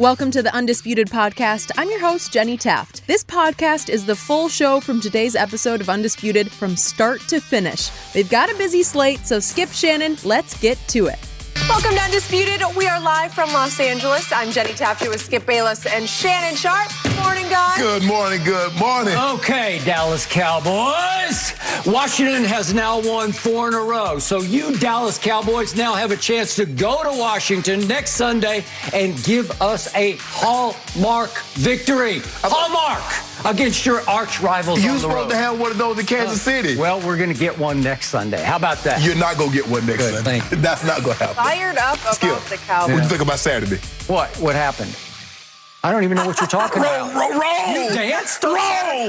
Welcome to the Undisputed podcast. I'm your host, Jenny Taft. This podcast is the full show from today's episode of Undisputed from start to finish. They've got a busy slate, so skip Shannon, let's get to it. Welcome to Undisputed. We are live from Los Angeles. I'm Jenny Taft here with Skip Bayless and Shannon Sharpe. Good morning, guys. Good morning, good morning. Okay, Dallas Cowboys. Washington has now won 4 in a row. So you Dallas Cowboys now have a chance to go to Washington next Sunday and give us a hallmark victory. Hallmark against your arch rivals You're on the road. supposed to have one of those in Kansas City. Well, we're going to get one next Sunday. How about that? You're not going to get one next Good, Sunday. thank you. That's not going to happen. Fired up about Skip, the Cowboys. what do you think about Saturday? What happened? I don't even know what you're talking about. Roll! You danced? Roll!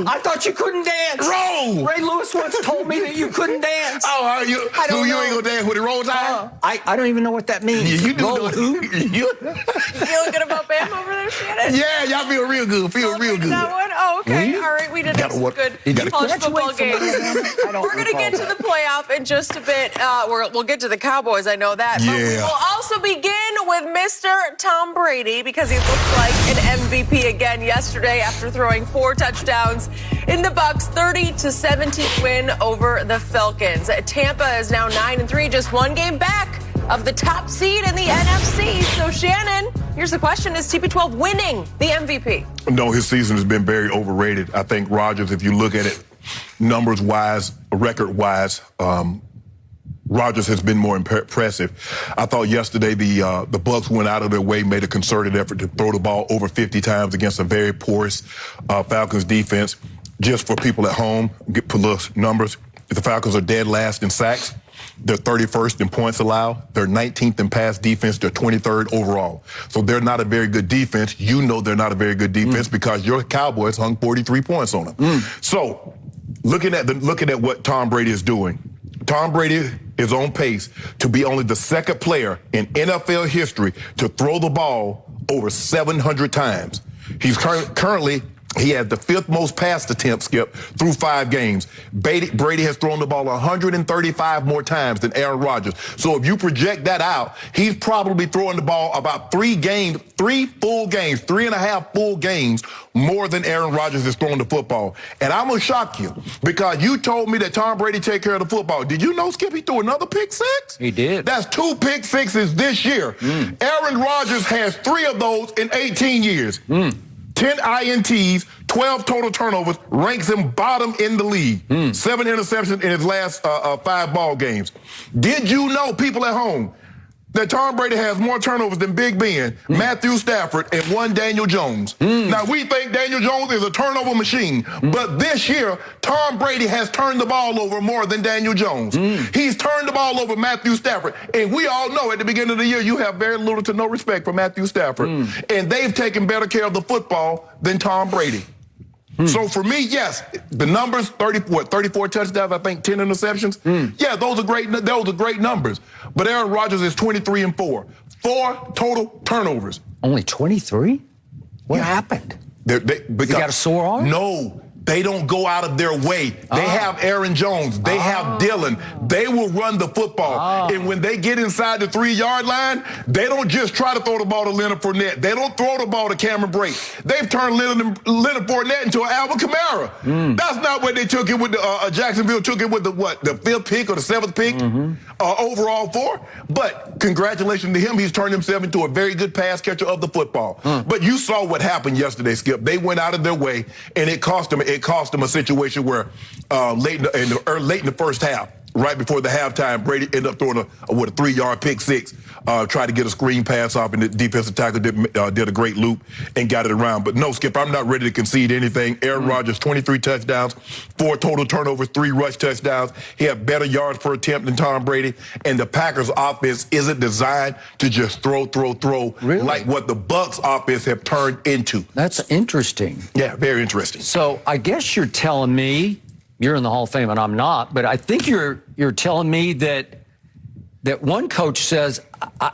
I thought you couldn't dance. Roll! Ray Lewis once told me that you couldn't dance. Oh, you I don't ain't know. going to dance with the roll tide? I don't even know what that means. You do Roll know who? You Feeling good about Bam over there, Shannon? Yeah, y'all feel real good. Feel real good. That one? Oh, okay. We All right, we did have some good gotta college football graduate from games. I don't We're going to get to recall the playoff in just a bit. We'll get to the Cowboys, I know that. But we Yeah. will also begin with Mr. Tom Brady because he looks like an MVP again yesterday after throwing 4 touchdowns in the Bucs' 30-17 win over the Falcons. Tampa is now 9-3, just 1 game back of the top seed in the NFC. So, Shannon, here's the question. Is TB12 winning the MVP? No, his season has been very overrated. I think Rodgers, if you look at it numbers-wise, record-wise, Rodgers has been more impressive. I thought yesterday the Bucs went out of their way, made a concerted effort to throw the ball over 50 times against a very porous Falcons defense. Just for people at home, put little numbers. The Falcons are dead last in sacks. They're 31st in points allowed. They're 19th in pass defense. They're 23rd overall. So they're not a very good defense. You know they're not a very good defense because your Cowboys hung 43 points on them. So looking at what Tom Brady is doing, Tom Brady is on pace to be only the second player in NFL history to throw the ball over 700 times. He's currently he has the 5th most pass attempts, Skip, through 5 games. Brady has thrown the ball 135 more times than Aaron Rodgers. So if you project that out, he's probably throwing the ball about 3.5 full games more than Aaron Rodgers is throwing the football. And I'm going to shock you because you told me that Tom Brady take care of the football. Did you know, Skip, he threw another pick 6? He did. That's 2 pick 6s this year. Aaron Rodgers has 3 of those in 18 years. 10 INTs, 12 total turnovers, ranks him bottom in the league. 7 interceptions in his last 5 ball games. Did you know, people at home, that Tom Brady has more turnovers than Big Ben, Matthew Stafford, and 1 Daniel Jones? Now, we think Daniel Jones is a turnover machine, but this year, Tom Brady has turned the ball over more than Daniel Jones. He's turned the ball over Matthew Stafford, and we all know at the beginning of the year, you have very little to no respect for Matthew Stafford, and they've taken better care of the football than Tom Brady. So for me, yes, the numbers, 34 touchdowns, I think 10 interceptions. Yeah, those are great numbers. But Aaron Rodgers is 23-4. 4 total turnovers. Only 23? What happened? Because, He got a sore arm? No. They don't go out of their way. They have Aaron Jones. They have Dillon. They will run the football. And when they get inside the 3-yard line, they don't just try to throw the ball to Leonard Fournette. They don't throw the ball to Cameron Brate. They've turned Leonard Fournette into an Alvin Kamara. That's not what they took it with. Jacksonville took it with the 5th pick or the 7th pick overall for. But congratulations to him. He's turned himself into a very good pass catcher of the football. But you saw what happened yesterday, Skip. They went out of their way, and it cost them. It cost them a situation where late in the first half, right before the halftime, Brady ended up throwing a 3-yard pick 6, tried to get a screen pass off, and the defensive tackle did a great loop and got it around. But no, Skip, I'm not ready to concede anything. Aaron Rodgers, 23 touchdowns, 4 total turnovers, 3 rush touchdowns. He had better yards per attempt than Tom Brady. And the Packers' offense isn't designed to just throw, really? like what the Bucs' offense have turned into. That's interesting. Yeah, very interesting. So I guess you're telling me, you're in the Hall of Fame and I'm not, but I think you're telling me that one coach says,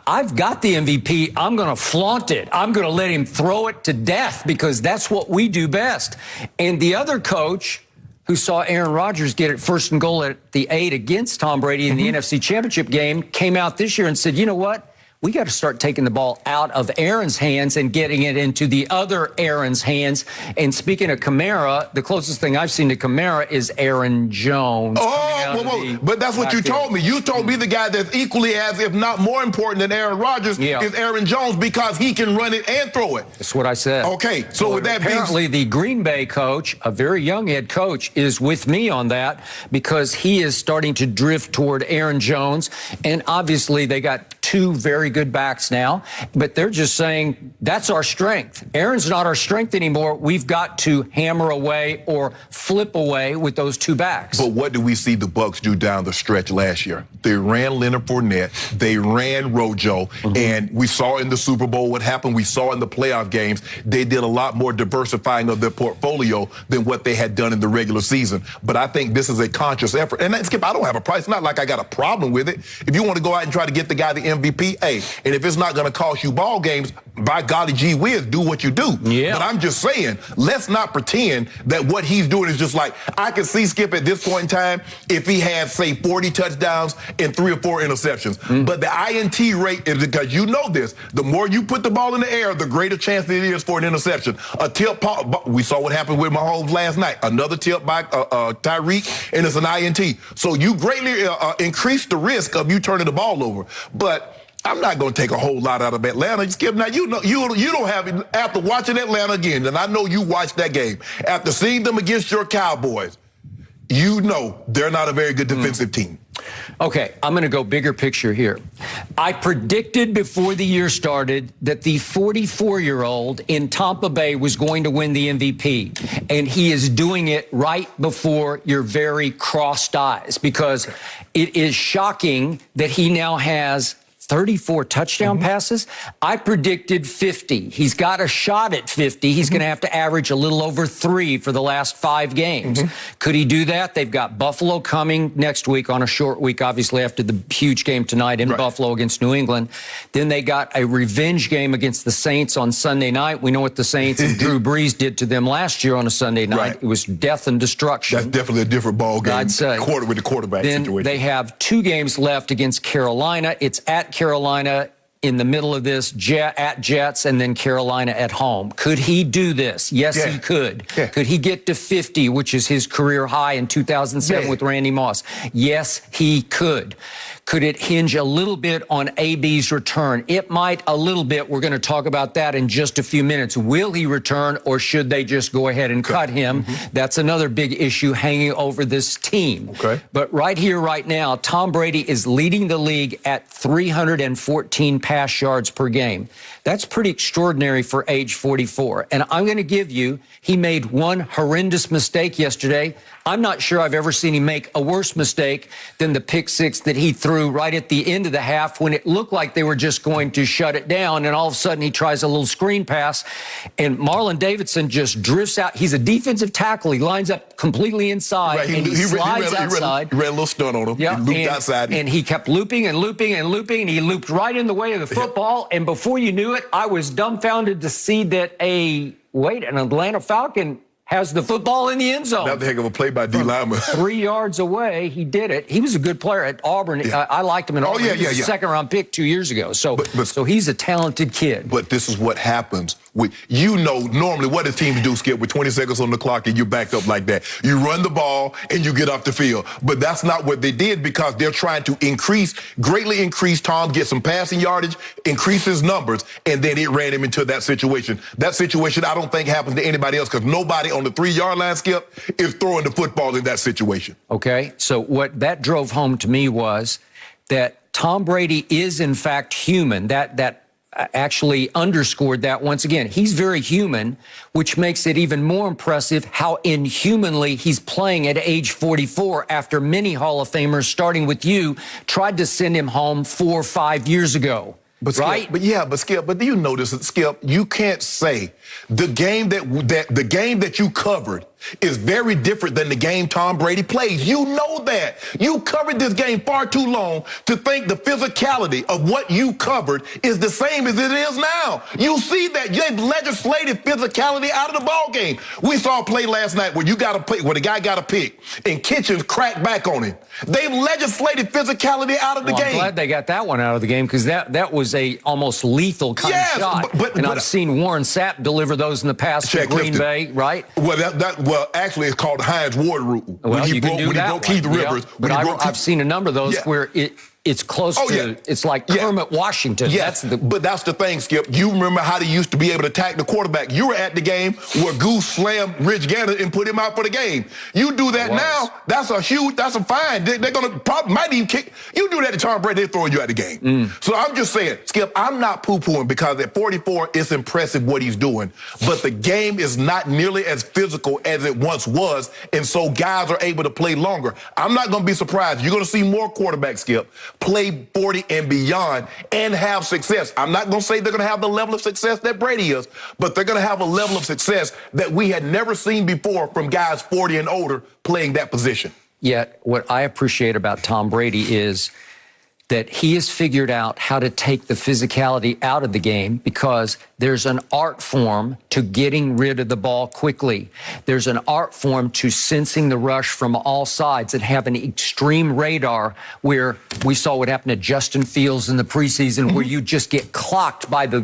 I've got the MVP, I'm going to flaunt it. I'm going to let him throw it to death because that's what we do best. And the other coach who saw Aaron Rodgers get it 1st and goal at the 8 against Tom Brady in the NFC Championship game came out this year and said, you know what? we got to start taking the ball out of Aaron's hands and getting it into the other Aaron's hands. And speaking of Kamara, the closest thing I've seen to Kamara is Aaron Jones. But that's what you told me. You told me the guy that's equally as, if not more important than Aaron Rodgers is Aaron Jones, because he can run it and throw it. That's what I said. Okay, so with that apparently the Green Bay coach, a very young head coach, is with me on that because he is starting to drift toward Aaron Jones. And obviously they got two very good backs now, but they're just saying that's our strength. Aaron's not our strength anymore. We've got to hammer away or flip away with those two backs. But what do we see the Bucs do down the stretch last year? They ran Leonard Fournette, they ran Rojo, and we saw in the Super Bowl what happened. We saw in the playoff games, they did a lot more diversifying of their portfolio than what they had done in the regular season. But I think this is a conscious effort. And Skip, I don't have a price. It's not like I got a problem with it. If you want to go out and try to get the guy the MVP, hey, and if it's not going to cost you ball games, by golly gee whiz, do what you do. Yeah. But I'm just saying, let's not pretend that what he's doing is just like, I can see Skip at this point in time if he had, say, 40 touchdowns and 3 or 4 interceptions. But the INT rate is, because you know this, the more you put the ball in the air, the greater chance it is for an interception. A tip, we saw what happened with Mahomes last night. Another tip by Tyreek, and it's an INT. So you greatly increase the risk of you turning the ball over. But I'm not going to take a whole lot out of Atlanta. Skip, now you know you don't have, after watching Atlanta again, and I know you watched that game, after seeing them against your Cowboys, you know they're not a very good defensive team. Okay, I'm going to go bigger picture here. I predicted before the year started that the 44-year-old in Tampa Bay was going to win the MVP, and he is doing it right before your very crossed eyes, because it is shocking that he now has 34 touchdown passes. I predicted 50. He's got a shot at 50. He's going to have to average a little over 3 for the last 5 games. Could he do that? They've got Buffalo coming next week on a short week, obviously, after the huge game tonight in Buffalo against New England. Then they got a revenge game against the Saints on Sunday night. We know what the Saints and Drew Brees did to them last year on a Sunday night. It was death and destruction. That's definitely a different ball game. I'd say. With the quarterback then situation. They have 2 games left against Carolina. It's at Carolina in the middle of this, at Jets, and then Carolina at home. Could he do this? Yes, he could. Could he get to 50, which is his career high in 2007 with Randy Moss? Yes, he could. Could it hinge a little bit on AB's return? It might a little bit. We're going to talk about that in just a few minutes. Will he return, or should they just go ahead and cut him? That's another big issue hanging over this team. But right here, right now, Tom Brady is leading the league at 314 pass yards per game. That's pretty extraordinary for age 44. And I'm going to give you, he made one horrendous mistake yesterday. I'm not sure I've ever seen him make a worse mistake than the pick 6 that he threw right at the end of the half when it looked like they were just going to shut it down. And all of a sudden he tries a little screen pass and Marlon Davidson just drifts out. He's a defensive tackle. He lines up completely inside and he slides outside. He ran a little stunt on him. He looped outside. And he kept looping and looping and looping, and he looped right in the way of the football. And before you knew it, I was dumbfounded to see that an Atlanta Falcon has the football in the end zone. That the heck of a play by D. Lyman. 3 yards away, he did it. He was a good player at Auburn. I liked him in Auburn. He was a second-round pick 2 years ago. So he's a talented kid. But this is what happens. Normally what do teams do, Skip, with 20 seconds on the clock and you're backed up like that? You run the ball and you get off the field. But that's not what they did, because they're trying to greatly increase Tom, get some passing yardage, increase his numbers, and then it ran him into that situation. That situation I don't think happens to anybody else, because nobody on the 3-yard line, Skip, is throwing the football in that situation. Okay, so what that drove home to me was that Tom Brady is, in fact, human. That actually underscored that once again. He's very human, which makes it even more impressive how inhumanly he's playing at age 44 after many Hall of Famers, starting with you, tried to send him home 4 or 5 years ago. But Skip, but do you notice that, Skip, you can't say the game that you covered is very different than the game Tom Brady plays. You know that. You covered this game far too long to think the physicality of what you covered is the same as it is now. You see that they've legislated physicality out of the ball game. We saw a play last night where the guy got a pick and Kitchens cracked back on him. They've legislated physicality out of the game. I'm glad they got that one out of the game because that was a almost lethal kind of shot. But I've seen Warren Sapp deliver those in the past to Green Bay, right? Well, actually, it's called the Hines Ward rule. Well, when he broke Keith Rivers. Yeah. But I've seen a number of those where it's close to, it's like Kermit Washington. Yes, but that's the thing, Skip. You remember how they used to be able to attack the quarterback. You were at the game where Goose slammed Rich Gannon and put him out for the game. You do that now, that's a fine. They're going to probably might even kick. You do that to Tom Brady, they're throwing you out the game. So I'm just saying, Skip, I'm not poo-pooing because at 44, it's impressive what he's doing. But the game is not nearly as physical as it once was, and so guys are able to play longer. I'm not going to be surprised. You're going to see more quarterbacks, Skip, play 40 and beyond and have success. I'm not going to say they're going to have the level of success that Brady is, but they're going to have a level of success that we had never seen before from guys 40 and older playing that position. Yet, what I appreciate about Tom Brady is that he has figured out how to take the physicality out of the game because there's an art form to getting rid of the ball quickly. There's an art form to sensing the rush from all sides and having extreme radar where we saw what happened to Justin Fields in the preseason where you just get clocked by the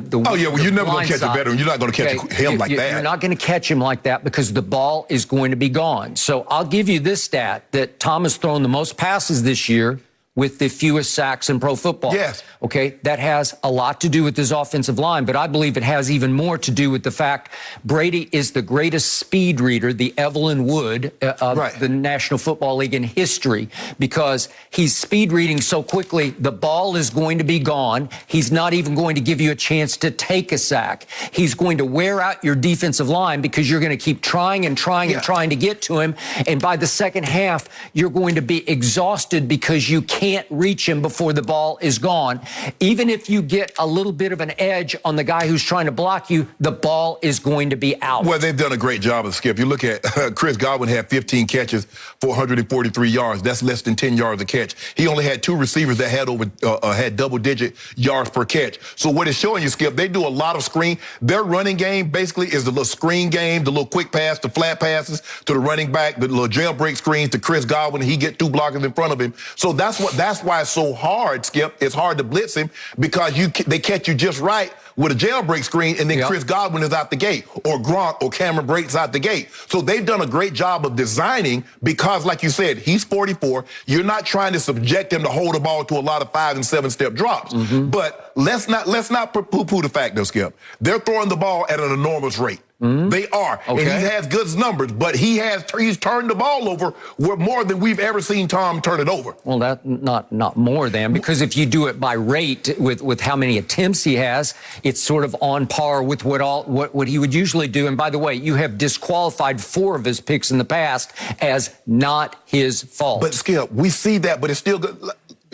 you're never going to catch a veteran. You're not going to catch him like that. You're not going to catch him like that because the ball is going to be gone. So I'll give you this stat that Tom has thrown the most passes this year with the fewest sacks in pro football. Yes. Okay, that has a lot to do with his offensive line, but I believe it has even more to do with the fact Brady is the greatest speed reader, the Evelyn Wood of the National Football League in history, because he's speed reading so quickly, the ball is going to be gone. He's not even going to give you a chance to take a sack. He's going to wear out your defensive line because you're going to keep trying and trying and trying to get to him, and by the second half, you're going to be exhausted because you can't reach him before the ball is gone. Even if you get a little bit of an edge on the guy who's trying to block you, the ball is going to be out. Well, they've done a great job of Skip. You look at Chris Godwin had 15 catches for 143 yards. That's less than 10 yards a catch. He only had 2 receivers that had double-digit yards per catch. So what it's showing you, Skip, they do a lot of screen. Their running game basically is the little screen game, the little quick pass, the flat passes to the running back, the little jailbreak screens to Chris Godwin. He get 2 blockers in front of him. So that's why it's so hard, Skip. It's hard to blitz him because they catch you just right with a jailbreak screen, and then Chris Godwin is out the gate, or Gronk or Cameron Brate's out the gate. So they've done a great job of designing because, like you said, he's 44. You're not trying to subject him to hold the ball to a lot of 5- and 7-step drops. But let's not poo-poo the fact, though, Skip. They're throwing the ball at an enormous rate. They are. And he has good numbers, but he's turned the ball over more than we've ever seen Tom turn it over. Well, that not more than, because if you do it by rate with how many attempts he has, it's sort of on par with what he would usually do. And by the way, you have disqualified 4 of his picks in the past as not his fault. But Skip, we see that, but it's still good.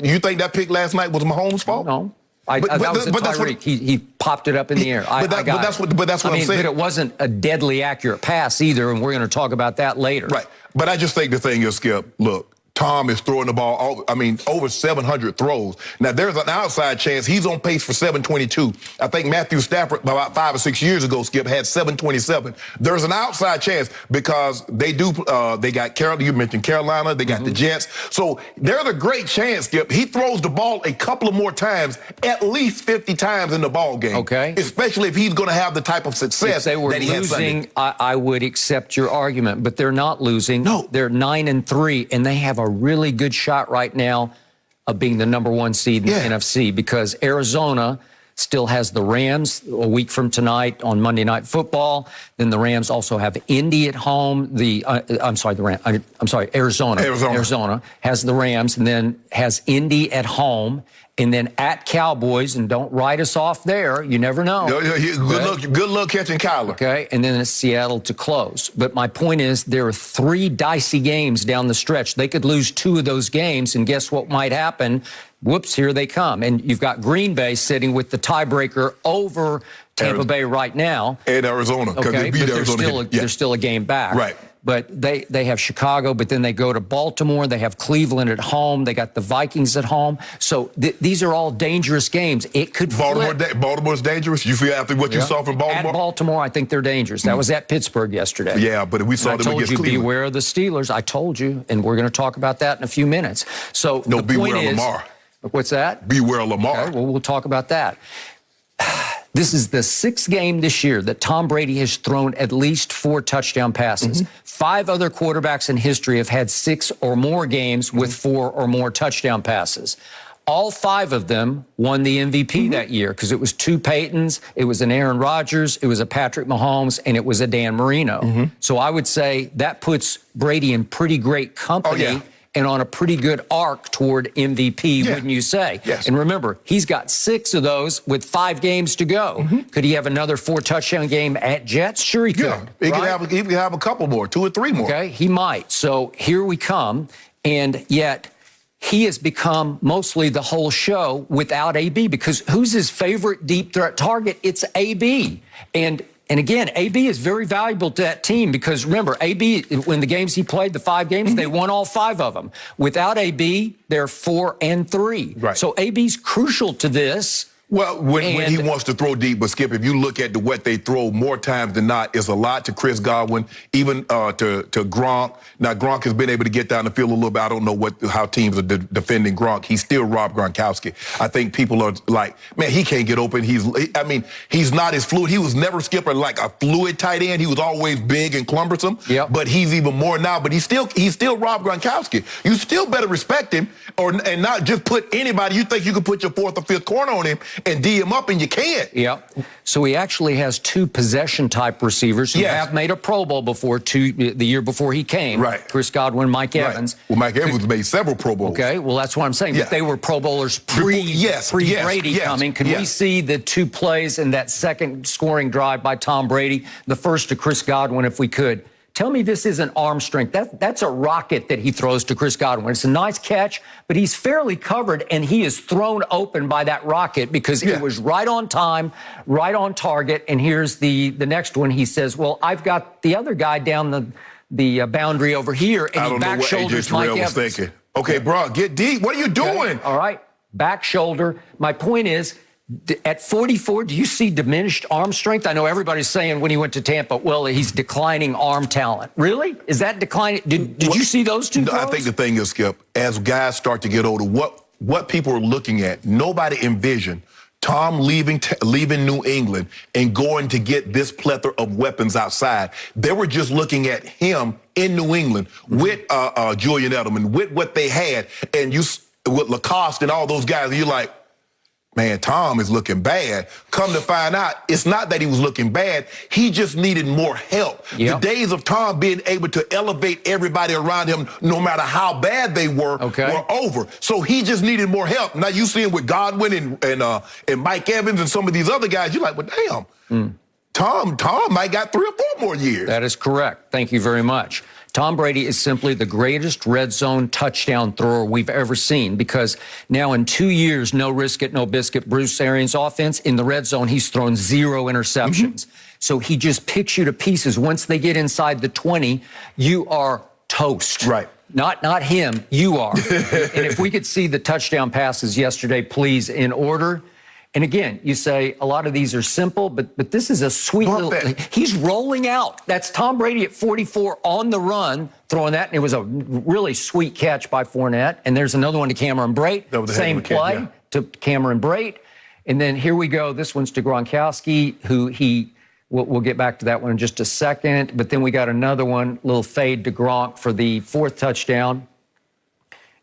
You think that pick last night was Mahomes' fault? No. That was a Tyreek. He popped it up in the air. But that's what I'm saying. But it wasn't a deadly accurate pass either, and we're going to talk about that later. Right. But I just think the thing is, Skip, look, Tom is throwing the ball, over 700 throws. Now, there's an outside chance he's on pace for 722. I think Matthew Stafford, about 5 or 6 years ago, Skip, had 727. There's an outside chance because they got Carolina, you mentioned Carolina, they got the Jets. So there's a great chance, Skip, he throws the ball a couple of more times, at least 50 times in the ball game. Okay. Especially if he's going to have the type of success that he had Sunday. I would accept your argument, but they're not losing. No. They're 9-3, and they have a really good shot right now of being the number 1 seed in the NFC because Arizona still has the Rams a week from tonight on Monday Night Football. Then the Rams also have Indy at home. Arizona. Arizona has the Rams and then has Indy at home. And then at Cowboys, and don't write us off there. You never know. Good luck catching Kyler. Okay, and then it's Seattle to close. But my point is there are 3 dicey games down the stretch. They could lose 2 of those games, and guess what might happen? Whoops, here they come. And you've got Green Bay sitting with the tiebreaker over Tampa Bay right now. And Arizona, because they beat Arizona. They're still a game back. Right. But they have Chicago, but then they go to Baltimore. They have Cleveland at home. They got the Vikings at home. So these are all dangerous games. It could flip. Baltimore's dangerous? You feel after what you saw from Baltimore? At Baltimore, I think they're dangerous. That was at Pittsburgh yesterday. Yeah, but we saw them against Cleveland. Beware of the Steelers. I told you, and we're going to talk about that in a few minutes. So no, the point beware is, Lamar. What's that? Beware Lamar. Okay, well, we'll talk about that. This is the 6th game this year that Tom Brady has thrown at least 4 touchdown passes. 5 other quarterbacks in history have had 6 or more games with 4 or more touchdown passes. All 5 of them won the MVP that year because it was 2 Peytons, it was an Aaron Rodgers, it was a Patrick Mahomes, and it was a Dan Marino. So I would say that puts Brady in pretty great company and on a pretty good arc toward MVP, wouldn't you say? Yes. And remember, he's got 6 of those with 5 games to go. Could he have another 4-touchdown game at Jets? Sure he could. Yeah, he could have a couple more, 2 or 3 more. Okay, he might. So here we come, and yet he has become mostly the whole show without AB, because who's his favorite deep threat target? It's AB. And again, AB is very valuable to that team because remember, AB, when the games he played, the 5 games, they won all 5 of them. Without AB, they're 4-3. Right. So AB's crucial to this. Well, when he wants to throw deep, but Skip, if you look at what they throw more times than not, it's a lot to Chris Godwin, even to Gronk. Now, Gronk has been able to get down the field a little bit. I don't know how teams are defending Gronk. He's still Rob Gronkowski. I think people are like, man, he can't get open. He's not as fluid. He was never Skipper like a fluid tight end. He was always big and cumbersome. Yep. But he's even more now. But he's still Rob Gronkowski. You still better respect him and not just put anybody. You think you can put your 4th or 5th corner on him and D him up, and you can't. Yeah. So he actually has 2 possession-type receivers who have made a Pro Bowl before, the year before he came. Right. Chris Godwin, Mike Evans. Well, Mike Evans made several Pro Bowls. Okay, well, that's what I'm saying. But they were Pro Bowlers pre-Brady coming. Can we see the 2 plays in that second scoring drive by Tom Brady, the first to Chris Godwin, if we could? Tell me this isn't arm strength. That's a rocket that he throws to Chris Godwin. It's a nice catch, but he's fairly covered, and he is thrown open by that rocket because it was right on time, right on target. And here's the next one. He says, well, I've got the other guy down the boundary over here, and he back shoulders Mike Evans. Thinking. Okay, bro, get deep. What are you doing? Okay. All right, back shoulder. My point is, at 44, do you see diminished arm strength? I know everybody's saying when he went to Tampa, well, he's declining arm talent. Really? Is that declining? Did you see those 2 throws? I think the thing is, Skip, as guys start to get older, what people are looking at, nobody envisioned Tom leaving New England and going to get this plethora of weapons outside. They were just looking at him in New England with Julian Edelman, with what they had, and with Lacoste and all those guys, and you're like, man, Tom is looking bad. Come to find out, it's not that he was looking bad. He just needed more help. Yep. The days of Tom being able to elevate everybody around him, no matter how bad they were over. So he just needed more help. Now you see him with Godwin and Mike Evans and some of these other guys. You're like, well, damn, Tom might got 3 or 4 more years. That is correct. Thank you very much. Tom Brady is simply the greatest red zone touchdown thrower we've ever seen because now in 2 years, no risk it, no biscuit, Bruce Arians offense, in the red zone, he's thrown 0 interceptions. So he just picks you to pieces. Once they get inside the 20, you are toast. Right. Not him, you are. And if we could see the touchdown passes yesterday, please, in order. And again, you say a lot of these are simple, but this is a sweet little. He's rolling out. That's Tom Brady at 44 on the run, throwing that. And it was a really sweet catch by Fournette. And there's another one to Cameron Brate. Same play to Cameron Brate. And then here we go. This one's to Gronkowski, who we'll get back to that one in just a second. But then we got another one, little fade to Gronk for the 4th touchdown.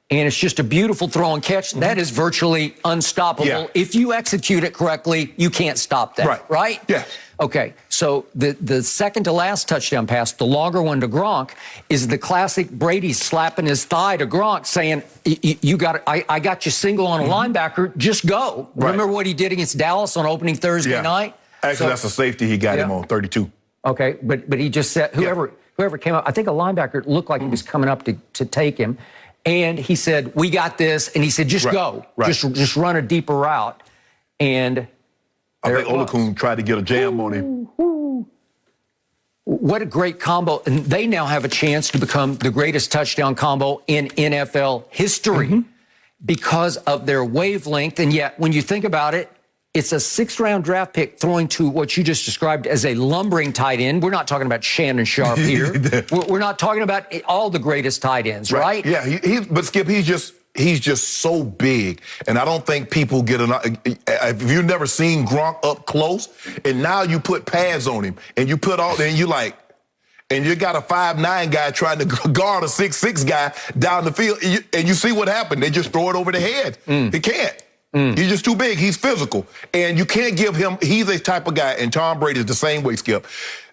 And it's just a beautiful throw and catch. That is virtually unstoppable. Yeah. If you execute it correctly, you can't stop that, right? Yeah. Okay, so the second to last touchdown pass, the longer one to Gronk, is the classic Brady slapping his thigh to Gronk saying, I got you single on a linebacker, just go. Right. Remember what he did against Dallas on opening Thursday night? Actually, that's a safety he got him on, 32. Okay, but he just said, whoever came up, I think a linebacker looked like he was coming up to take him. And he said, we got this. And he said, just go. Just run a deeper route. And I think Olakun tried to get a jam on him. What a great combo. And they now have a chance to become the greatest touchdown combo in NFL history because of their wavelength. And yet, when you think about it, it's a 6th-round draft pick throwing to what you just described as a lumbering tight end. We're not talking about Shannon Sharpe here. We're not talking about all the greatest tight ends, right? Yeah, but Skip, he's just so big, and I don't think people get enough. If you've never seen Gronk up close, and now you put pads on him, and you put all, and you got a 5'9" guy trying to guard a 6'6" guy down the field, and you see what happened. They just throw it over the head. He can't. He's just too big. He's physical. And you can't give him, he's a type of guy, and Tom Brady is the same way, Skip.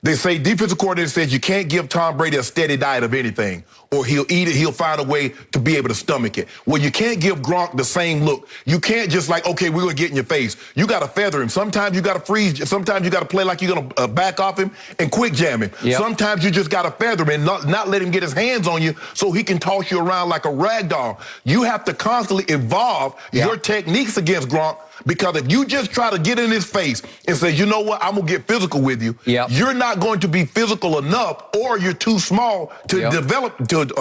They say, defensive coordinator says you can't give Tom Brady a steady diet of anything, or he'll eat it, he'll find a way to be able to stomach it. Well, you can't give Gronk the same look. You can't just okay, we're going to get in your face. You got to feather him. Sometimes you got to freeze. Sometimes you got to play like you're going to back off him and quick jam him. Yep. Sometimes you just got to feather him and not let him get his hands on you so he can toss you around like a rag doll. You have to constantly evolve your techniques against Gronk, because if you just try to get in his face and say, you know what, I'm going to get physical with you, you're not going to be physical enough, or you're too small to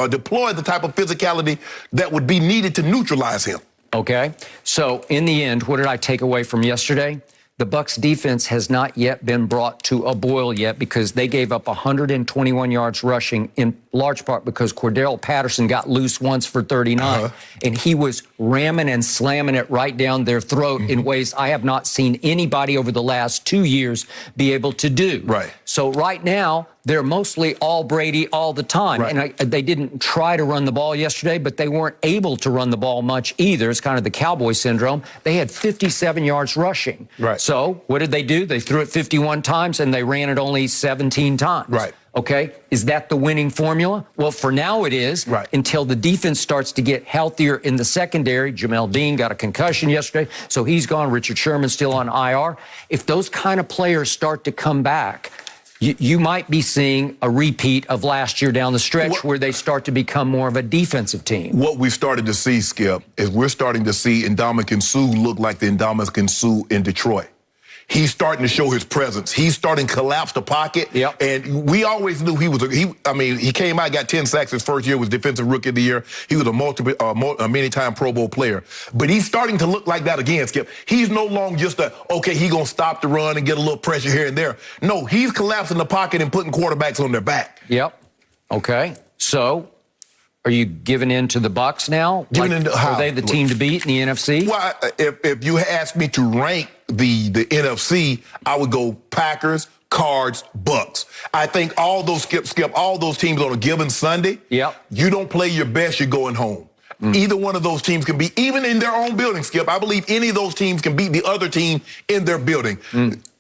deploy the type of physicality that would be needed to neutralize him. Okay. So in the end, what did I take away from yesterday? The Bucs defense has not yet been brought to a boil yet, because they gave up 121 yards rushing, in large part because Cordell Patterson got loose once for 39, and he was ramming and slamming it right down their throat in ways I have not seen anybody over the last 2 years be able to do. Right. So right now, they're mostly all Brady all the time. Right. And they didn't try to run the ball yesterday, but they weren't able to run the ball much either. It's kind of the Cowboy syndrome. They had 57 yards rushing. Right. So what did they do? They threw it 51 times, and they ran it only 17 times. Right. Okay. Is that the winning formula? Well, for now it is, until the defense starts to get healthier in the secondary. Jamel Dean got a concussion yesterday, so he's gone. Richard Sherman's still on IR. If those kind of players start to come back, you might be seeing a repeat of last year down the stretch, where they start to become more of a defensive team. What we've started to see, Skip, is we're starting to see Ndamukong Suh look like the Ndamukong Suh in Detroit. He's starting to show his presence. He's starting to collapse the pocket. Yep. And we always knew he was he came out, got 10 sacks his first year, was Defensive Rookie of the Year. He was a many-time Pro Bowl player. But he's starting to look like that again, Skip. He's no longer just he going to stop the run and get a little pressure here and there. No, he's collapsing the pocket and putting quarterbacks on their back. Yep. Okay. So, are you giving in to the Bucs now? Are they the team to beat in the NFC? Well, if you ask me to rank the NFC, I would go Packers, Cards, Bucs. I think all those all those teams on a given Sunday, you don't play your best, you're going home. Either one of those teams can beat, even in their own building, Skip. I believe any of those teams can beat the other team in their building.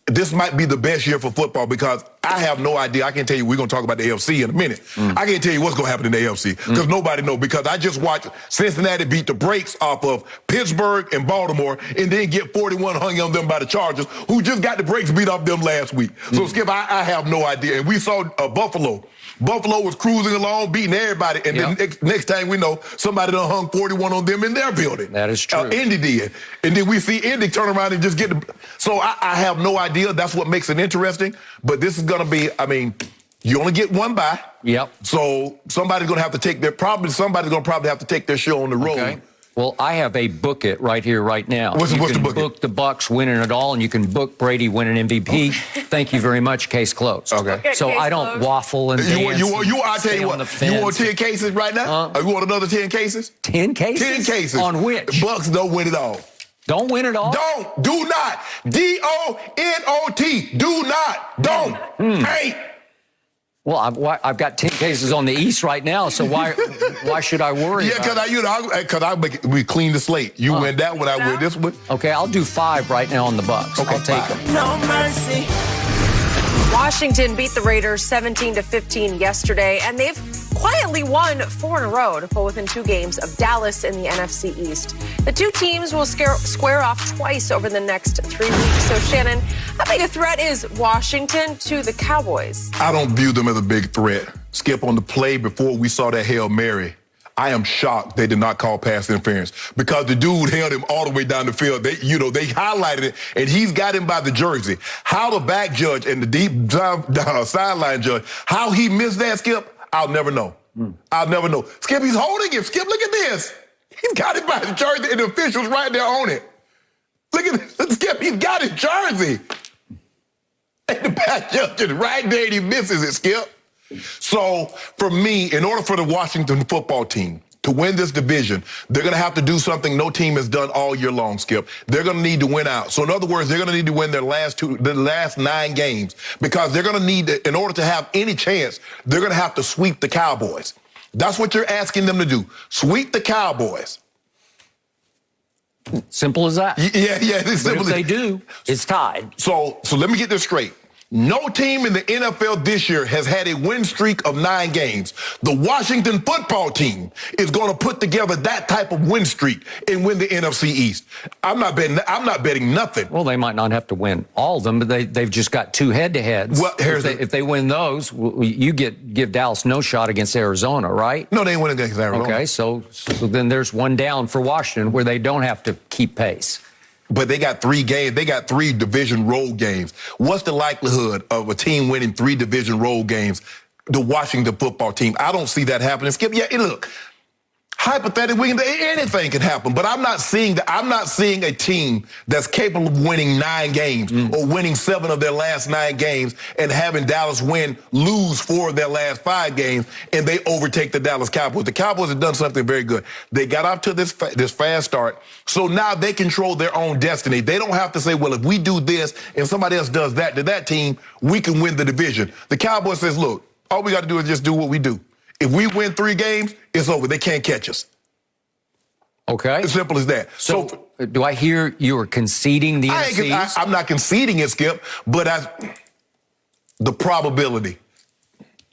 This might be the best year for football, because I have no idea. I can tell you, we're going to talk about the AFC in a minute. I can't tell you what's going to happen in the AFC, because nobody knows. Because I just watched Cincinnati beat the brakes off of Pittsburgh and Baltimore, and then get 41 hung on them by the Chargers, who just got the brakes beat off them last week. So, Skip, I have no idea. And we saw Buffalo. Buffalo was cruising along, beating everybody, and then next time we know, somebody done hung 41 on them in their building. That is true. Indy did. And then we see Indy turn around and just get the... So I have no idea. That's what makes it interesting. But this is going to be, you only get one bye. So somebody's going to have to take somebody's going to probably have to take their show on the road. Okay. Well, I have a book it right here, right now. What's the book? You can book the Bucs winning it all, and you can book Brady winning MVP. Thank you very much. Case closed. Okay. So I don't waffle and dance. I tell you what. You want 10 cases right now? You want another 10 cases? 10 cases? 10 cases. On which? Bucs don't win it all. Don't win it all? Don't. Do not. DONOT. Do not. Don't. Ain't. Well, I've got 10 cases on the East right now, so why should I worry? Because we clean the slate. You win that one, I win this one. Okay, I'll do 5 right now on the Bucs. Okay, I'll take them. No mercy. Washington beat the Raiders 17-15 yesterday, and they've quietly won 4 in a row to pull within 2 games of Dallas in the NFC East. The two teams will square off twice over the next 3 weeks. So, Shannon, how big a threat is Washington to the Cowboys? I don't view them as a big threat. Skip, on the play before we saw that Hail Mary, I am shocked they did not call pass interference because the dude held him all the way down the field. They highlighted it, and he's got him by the jersey. How the back judge and the deep sideline judge, how he missed that, Skip, I'll never know. I'll never know. Skip, he's holding him. Skip, look at this. He's got it by his jersey, and the official's right there on it. Look at this. Skip, he's got his jersey. And the back judge is right there, and he misses it, Skip. So, for me, in order for the Washington football team to win this division, they're going to have to do something no team has done all year long, Skip. They're going to need to win out. So, in other words, they're going to need to win the last 9 games because they're going to need to, in order to have any chance, they're going to have to sweep the Cowboys. That's what you're asking them to do. Sweep the Cowboys. Simple as that. Yeah. It's but simple. If they do, it's tied. So let me get this straight. No team in the NFL this year has had a win streak of 9 games. The Washington football team is going to put together that type of win streak and win the NFC East. I'm not betting nothing. Well, they might not have to win all of them, but they've just got 2 head-to-heads. Well, if they win those, you give Dallas no shot against Arizona, right? No, they ain't winning against Arizona. Okay, so then there's one down for Washington where they don't have to keep pace. But they got 3 games. They got 3 division road games. What's the likelihood of a team winning 3 division road games? The Washington football team. I don't see that happening. Skip, look, hypothetically, anything can happen. But I'm not seeing a team that's capable of winning 9 games or winning 7 of their last 9 games and having Dallas lose 4 of their last 5 games, and they overtake the Dallas Cowboys. The Cowboys have done something very good. They got off to this fast start, so now they control their own destiny. They don't have to say, well, if we do this and somebody else does that to that team, we can win the division. The Cowboys says, look, all we got to do is just do what we do. If we win 3 games, it's over. They can't catch us. Okay. As simple as that. So do I hear you are conceding the NFC? I'm not conceding it, Skip, but the probability.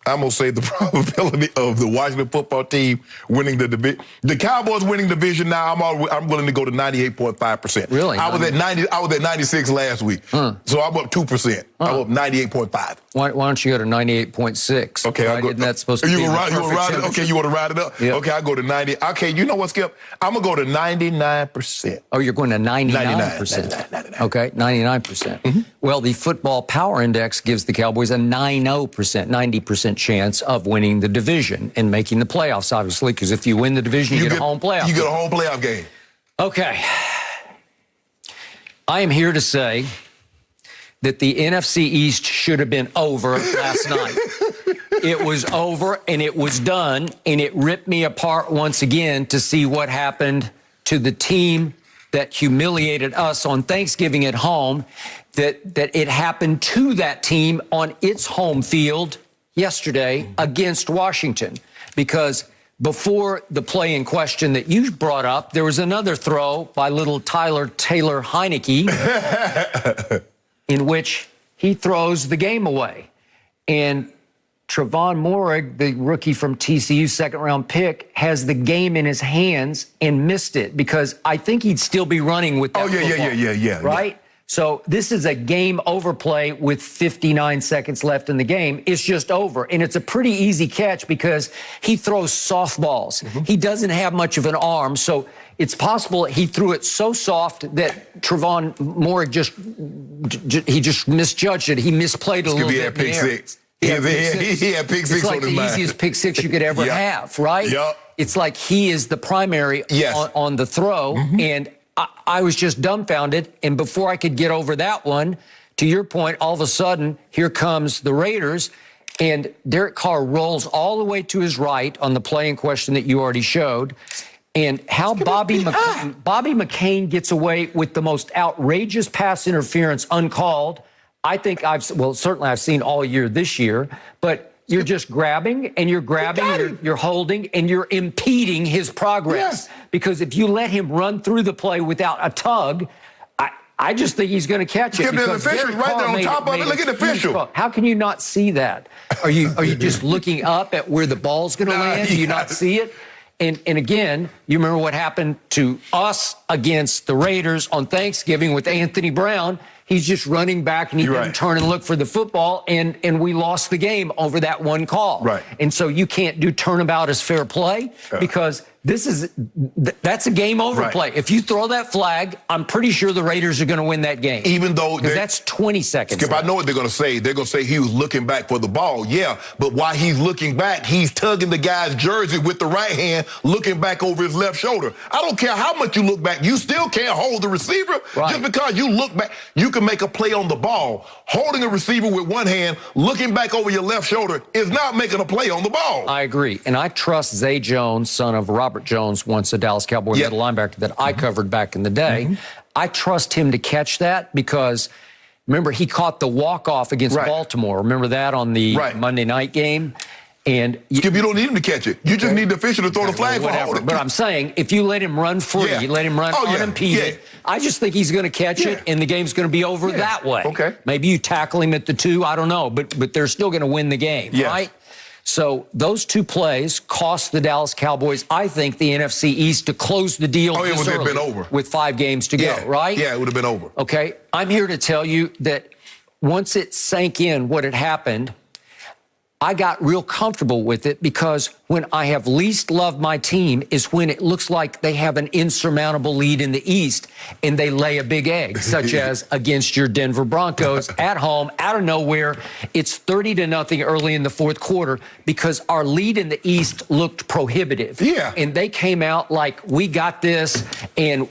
I'm going to say the probability of the Washington football team winning the division. The Cowboys winning the division now, I'm willing to go to 98.5%. Really? I was at 96 last week. So I'm up 2%. I'm up 98.5. Why don't you go to 98.6? Okay, right? Isn't that supposed to be the perfect temperature? Okay, you want to ride it up? Yep. Okay, I go to 90. Okay, you know what, Skip? I'm going to go to 99%. Oh, you're going to 99%. 99. Okay, 99%. Well, the Football Power Index gives the Cowboys a 90% chance of winning the division and making the playoffs, obviously, because if you win the division, you get a home playoff. You get a home playoff game. Okay. I am here to say that the NFC East should have been over last night. It was over and it was done, and it ripped me apart once again to see what happened to the team that humiliated us on Thanksgiving at home, that it happened to that team on its home field yesterday against Washington. Because before the play in question that you brought up, there was another throw by little Tyler Taylor Heineke in which he throws the game away. And Trevon Moehrig, the rookie from TCU, second-round pick, has the game in his hands and missed it because I think he'd still be running with that football. Yeah. Right? Yeah. So this is a game overplay with 59 seconds left in the game. It's just over. And it's a pretty easy catch because he throws softballs. He doesn't have much of an arm, so it's possible he threw it so soft that Trevon Moehrig just misjudged it. He misplayed a little bit. He had pick six. He had pick six on his mind. It's like the easiest pick six you could ever have, right? Yep. It's like he is the primary on the throw, and I was just dumbfounded. And before I could get over that one, to your point, all of a sudden, here comes the Raiders, and Derek Carr rolls all the way to his right on the play in question that you already showed. And how Bobby McCain gets away with the most outrageous pass interference uncalled, I think certainly I've seen all year this year, but you're just grabbing and you're holding and you're impeding his progress. Because if you let him run through the play without a tug, I just think he's going to catch it. The official's right there on top of it. Look at the official. How can you not see that? Are you just looking up at where the ball's going to land? Do you not see it? And again, you remember what happened to us against the Raiders on Thanksgiving with Anthony Brown. He's just running back and he didn't turn and look for the football, and we lost the game over that one call. Right. And so you can't do turnabout as fair play because that's a game over play. If you throw that flag, I'm pretty sure the Raiders are going to win that game. Even though that's 20 seconds. Skip, left. I know what they're going to say. They're going to say he was looking back for the ball. Yeah, but while he's looking back, he's tugging the guy's jersey with the right hand, looking back over his left shoulder. I don't care how much you look back. You still can't hold the receiver. Just because you look back. You can make a play on the ball. Holding a receiver with one hand, looking back over your left shoulder is not making a play on the ball. I agree. And I trust Zay Jones, son of Robert Jones, once a Dallas Cowboy middle linebacker that I covered back in the day. I trust him to catch that because, remember, he caught the walk-off against Baltimore. Remember that on the Monday night game? And Skip, you don't need him to catch it. You just need the official to throw the flag for holding. But I'm saying, if you let him run free, you let him run unimpeded, I just think he's going to catch it, and the game's going to be over that way. Okay. Maybe you tackle him at the 2, I don't know, but they're still going to win the game, right? So those two plays cost the Dallas Cowboys, I think, the NFC East to close the deal it would have been over with 5 games to go, right? Yeah, it would have been over. Okay, I'm here to tell you that once it sank in what had happened, I got real comfortable with it because when I have least loved my team is when it looks like they have an insurmountable lead in the East and they lay a big egg, such as against your Denver Broncos at home, out of nowhere. It's 30-0 early in the fourth quarter because our lead in the East looked prohibitive. Yeah. And they came out like, we got this, and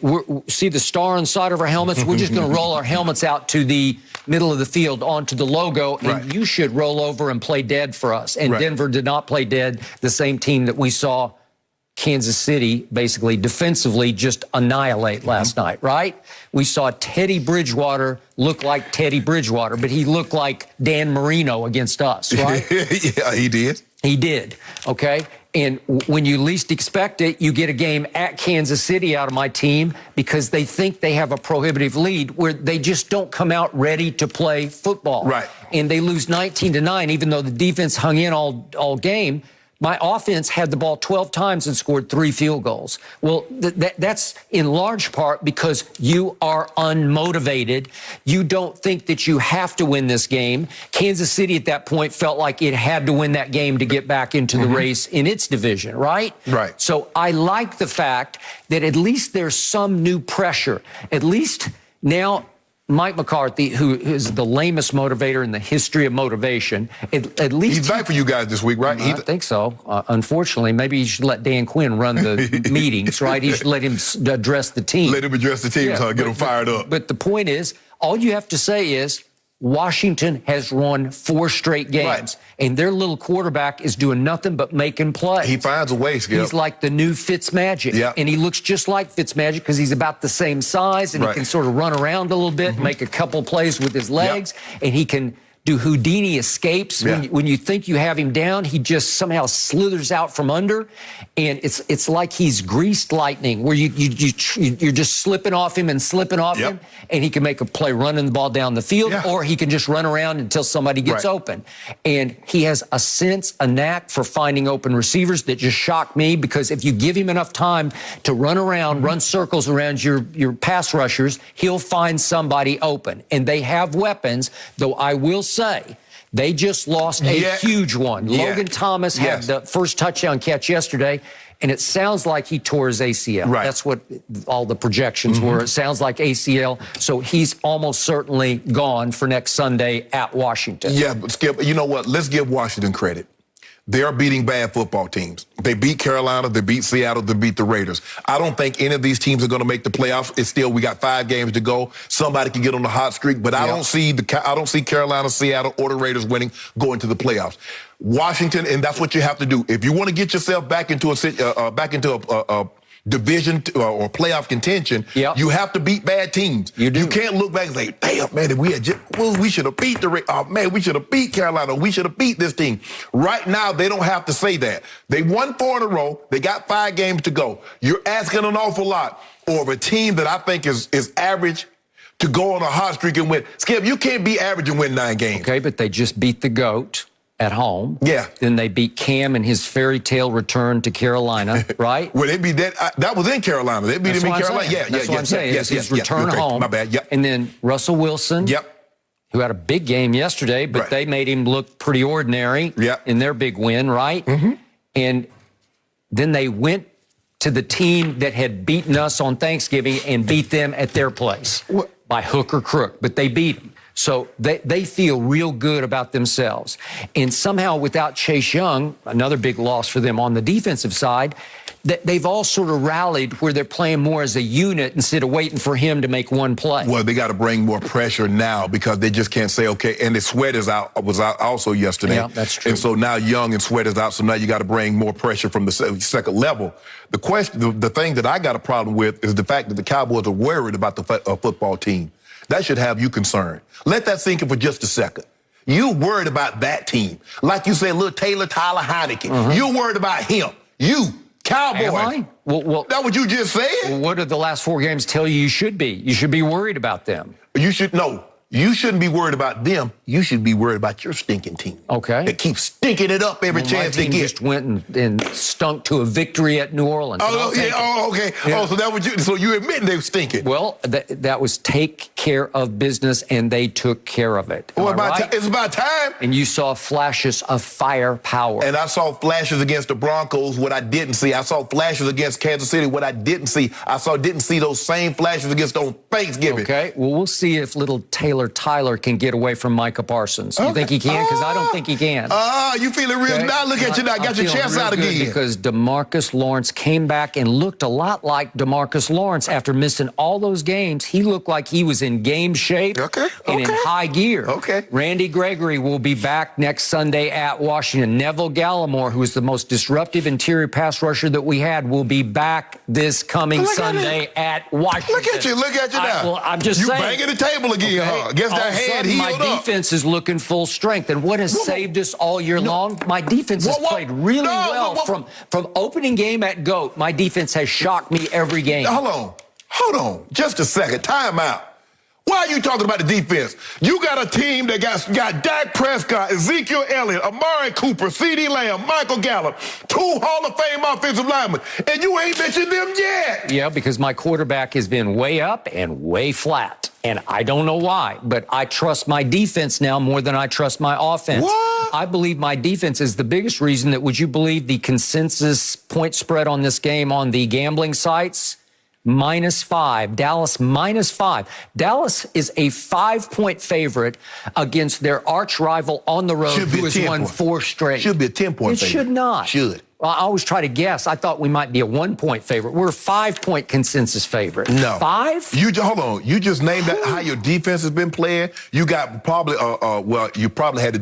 see the star on the side of our helmets? We're just going to roll our helmets out to the middle of the field onto the logo, and you should roll over and play dead for us. And Denver did not play dead, the same team that we saw Kansas City basically defensively just annihilate last night, right? We saw Teddy Bridgewater look like Teddy Bridgewater, but he looked like Dan Marino against us, right? Yeah, he did. He did, okay? And when you least expect it, you get a game at Kansas City out of my team because they think they have a prohibitive lead where they just don't come out ready to play football. Right. And they lose 19-9, even though the defense hung in all game. My offense had the ball 12 times and scored 3 field goals. Well, that's in large part because you are unmotivated. You don't think that you have to win this game. Kansas City at that point felt like it had to win that game to get back into the race in its division, right? Right. So I like the fact that at least there's some new pressure. At least now Mike McCarthy, who is the lamest motivator in the history of motivation, at least he's back for you guys this week, right? I think so. Unfortunately, maybe you should let Dan Quinn run the meetings, right? He should let him address the team. Let him address the team, get them fired up. But the point is, all you have to say is, Washington has won 4 straight games, and their little quarterback is doing nothing but making plays. He finds a way, Skip. He's like the new Fitzmagic, and he looks just like Fitzmagic because he's about the same size, and he can sort of run around a little bit, make a couple plays with his legs, and he can do Houdini escapes. When you think you have him down, he just somehow slithers out from under, and it's like he's greased lightning, where you're just slipping off him and slipping off him, and he can make a play running the ball down the field, or he can just run around until somebody gets open. And he has a knack for finding open receivers that just shock me, because if you give him enough time to run around, run circles around your pass rushers, he'll find somebody open. And they have weapons, though I will say they just lost a huge one. Logan Thomas had the first touchdown catch yesterday, and it sounds like he tore his ACL. That's what all the projections were. It sounds like ACL, so he's almost certainly gone for next Sunday at Washington. Yeah, but Skip, you know what? Let's give Washington credit. They're beating bad football teams. They beat Carolina, they beat Seattle, they beat the Raiders. I don't think any of these teams are going to make the playoffs. It's still, we got 5 games to go. Somebody can get on the hot streak, but I don't see Carolina, Seattle, or the Raiders winning, going to the playoffs. Washington, and that's what you have to do. If you want to get yourself back into a division or playoff contention, you have to beat bad teams. You can't look back and say, damn, man, if we should have beat we should have beat Carolina. We should have beat this team. Right now, they don't have to say that. They won 4 in a row. They got 5 games to go. You're asking an awful lot of a team that I think is average to go on a hot streak and win. Skip, you can't be average and win 9 games. Okay, but they just beat the GOAT. at home. Yeah. Then they beat Cam in his fairy tale return to Carolina, right? Well, they beat that was in Carolina. They beat him in Carolina. That's what I'm saying. His return home. My bad. Yep. And then Russell Wilson. Yep. Who had a big game yesterday, but they made him look pretty ordinary in their big win, right? Mm-hmm. And then they went to the team that had beaten us on Thanksgiving and beat them at their place by hook or crook, but they beat them. So they feel real good about themselves. And somehow without Chase Young, another big loss for them on the defensive side, they've all sort of rallied where they're playing more as a unit instead of waiting for him to make one play. Well, they got to bring more pressure now because they just can't say, okay, and the Sweat was out also yesterday. Yeah, that's true. And so now Young and Sweat is out, so now you got to bring more pressure from the second level. The thing that I got a problem with is the fact that the Cowboys are worried about the football team. That should have you concerned. Let that sink in for just a second. You worried about that team. Like you said, little Tyler Heineke. Uh-huh. You're worried about him. You, Cowboys. Am I? Well, that's what you just said? Well, what did the last 4 games tell you should be? You should be worried about them. You shouldn't be worried about them. You should be worried about your stinking team. Okay. That keeps stinking it up every chance they get. My team just went and stunk to a victory at New Orleans. Okay. Yeah. So that was you. So you admit they were stinking. Well, that was take care of business, and they took care of it. It's about time. And you saw flashes of firepower. And I saw flashes against the Broncos, what I didn't see. I saw flashes against Kansas City, what I didn't see. Didn't see those same flashes against on Thanksgiving. Okay. Well, we'll see if little Tyler can get away from Micah Parsons. You think he can? Because I don't think he can. You feeling real? Okay. Now look at you now. Got your chest out again. Because DeMarcus Lawrence came back and looked a lot like DeMarcus Lawrence after missing all those games. He looked like he was in game shape and in high gear. Okay. Randy Gregory will be back next Sunday at Washington. Neville Gallimore, who is the most disruptive interior pass rusher that we had, will be back this coming Sunday at Washington. Look at you now. I'm just saying. You banging the table again, huh? Against that head healed up. My defense is looking full strength. And what has saved us all year long? My defense has played really well. From opening game at GOAT, my defense has shocked me every game. Hold on. Just a second. Time out. Why are you talking about the defense? You got a team that got Dak Prescott, Ezekiel Elliott, Amari Cooper, CeeDee Lamb, Michael Gallup, 2 Hall of Fame offensive linemen, and you ain't mentioned them yet. Yeah, because my quarterback has been way up and way flat. And I don't know why, but I trust my defense now more than I trust my offense. What? I believe my defense is the biggest reason that, would you believe the consensus point spread on this game on the gambling sites? -5. Dallas -5. Dallas is a 5-point favorite against their arch rival on the road who has won 4 straight. Should be a 10-point favorite. It should not. Should. Well, I always try to guess. I thought we might be a 1-point favorite. We're a 5-point consensus favorite. No. 5? Hold on. You just named that how your defense has been playing. You got probably you probably had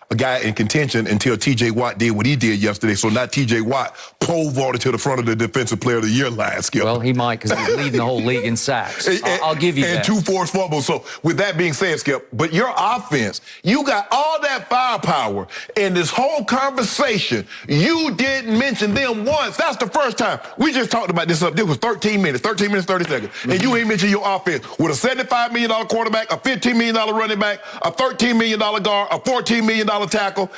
a guy in contention until T.J. Watt did what he did yesterday. So now T.J. Watt pole vaulted to the front of the Defensive Player of the Year line, Skip. Well, he might, because he's leading the whole league in sacks. I'll give you that. And 2 forced fumbles. So with that being said, Skip, but your offense, you got all that firepower in this whole conversation. You didn't mention them once. That's the first time. We just talked about this up. This was 13 minutes, 30 seconds. And you ain't mentioned your offense with a $75 million quarterback, a $15 million running back, a $13 million guard, a $14 million tackle.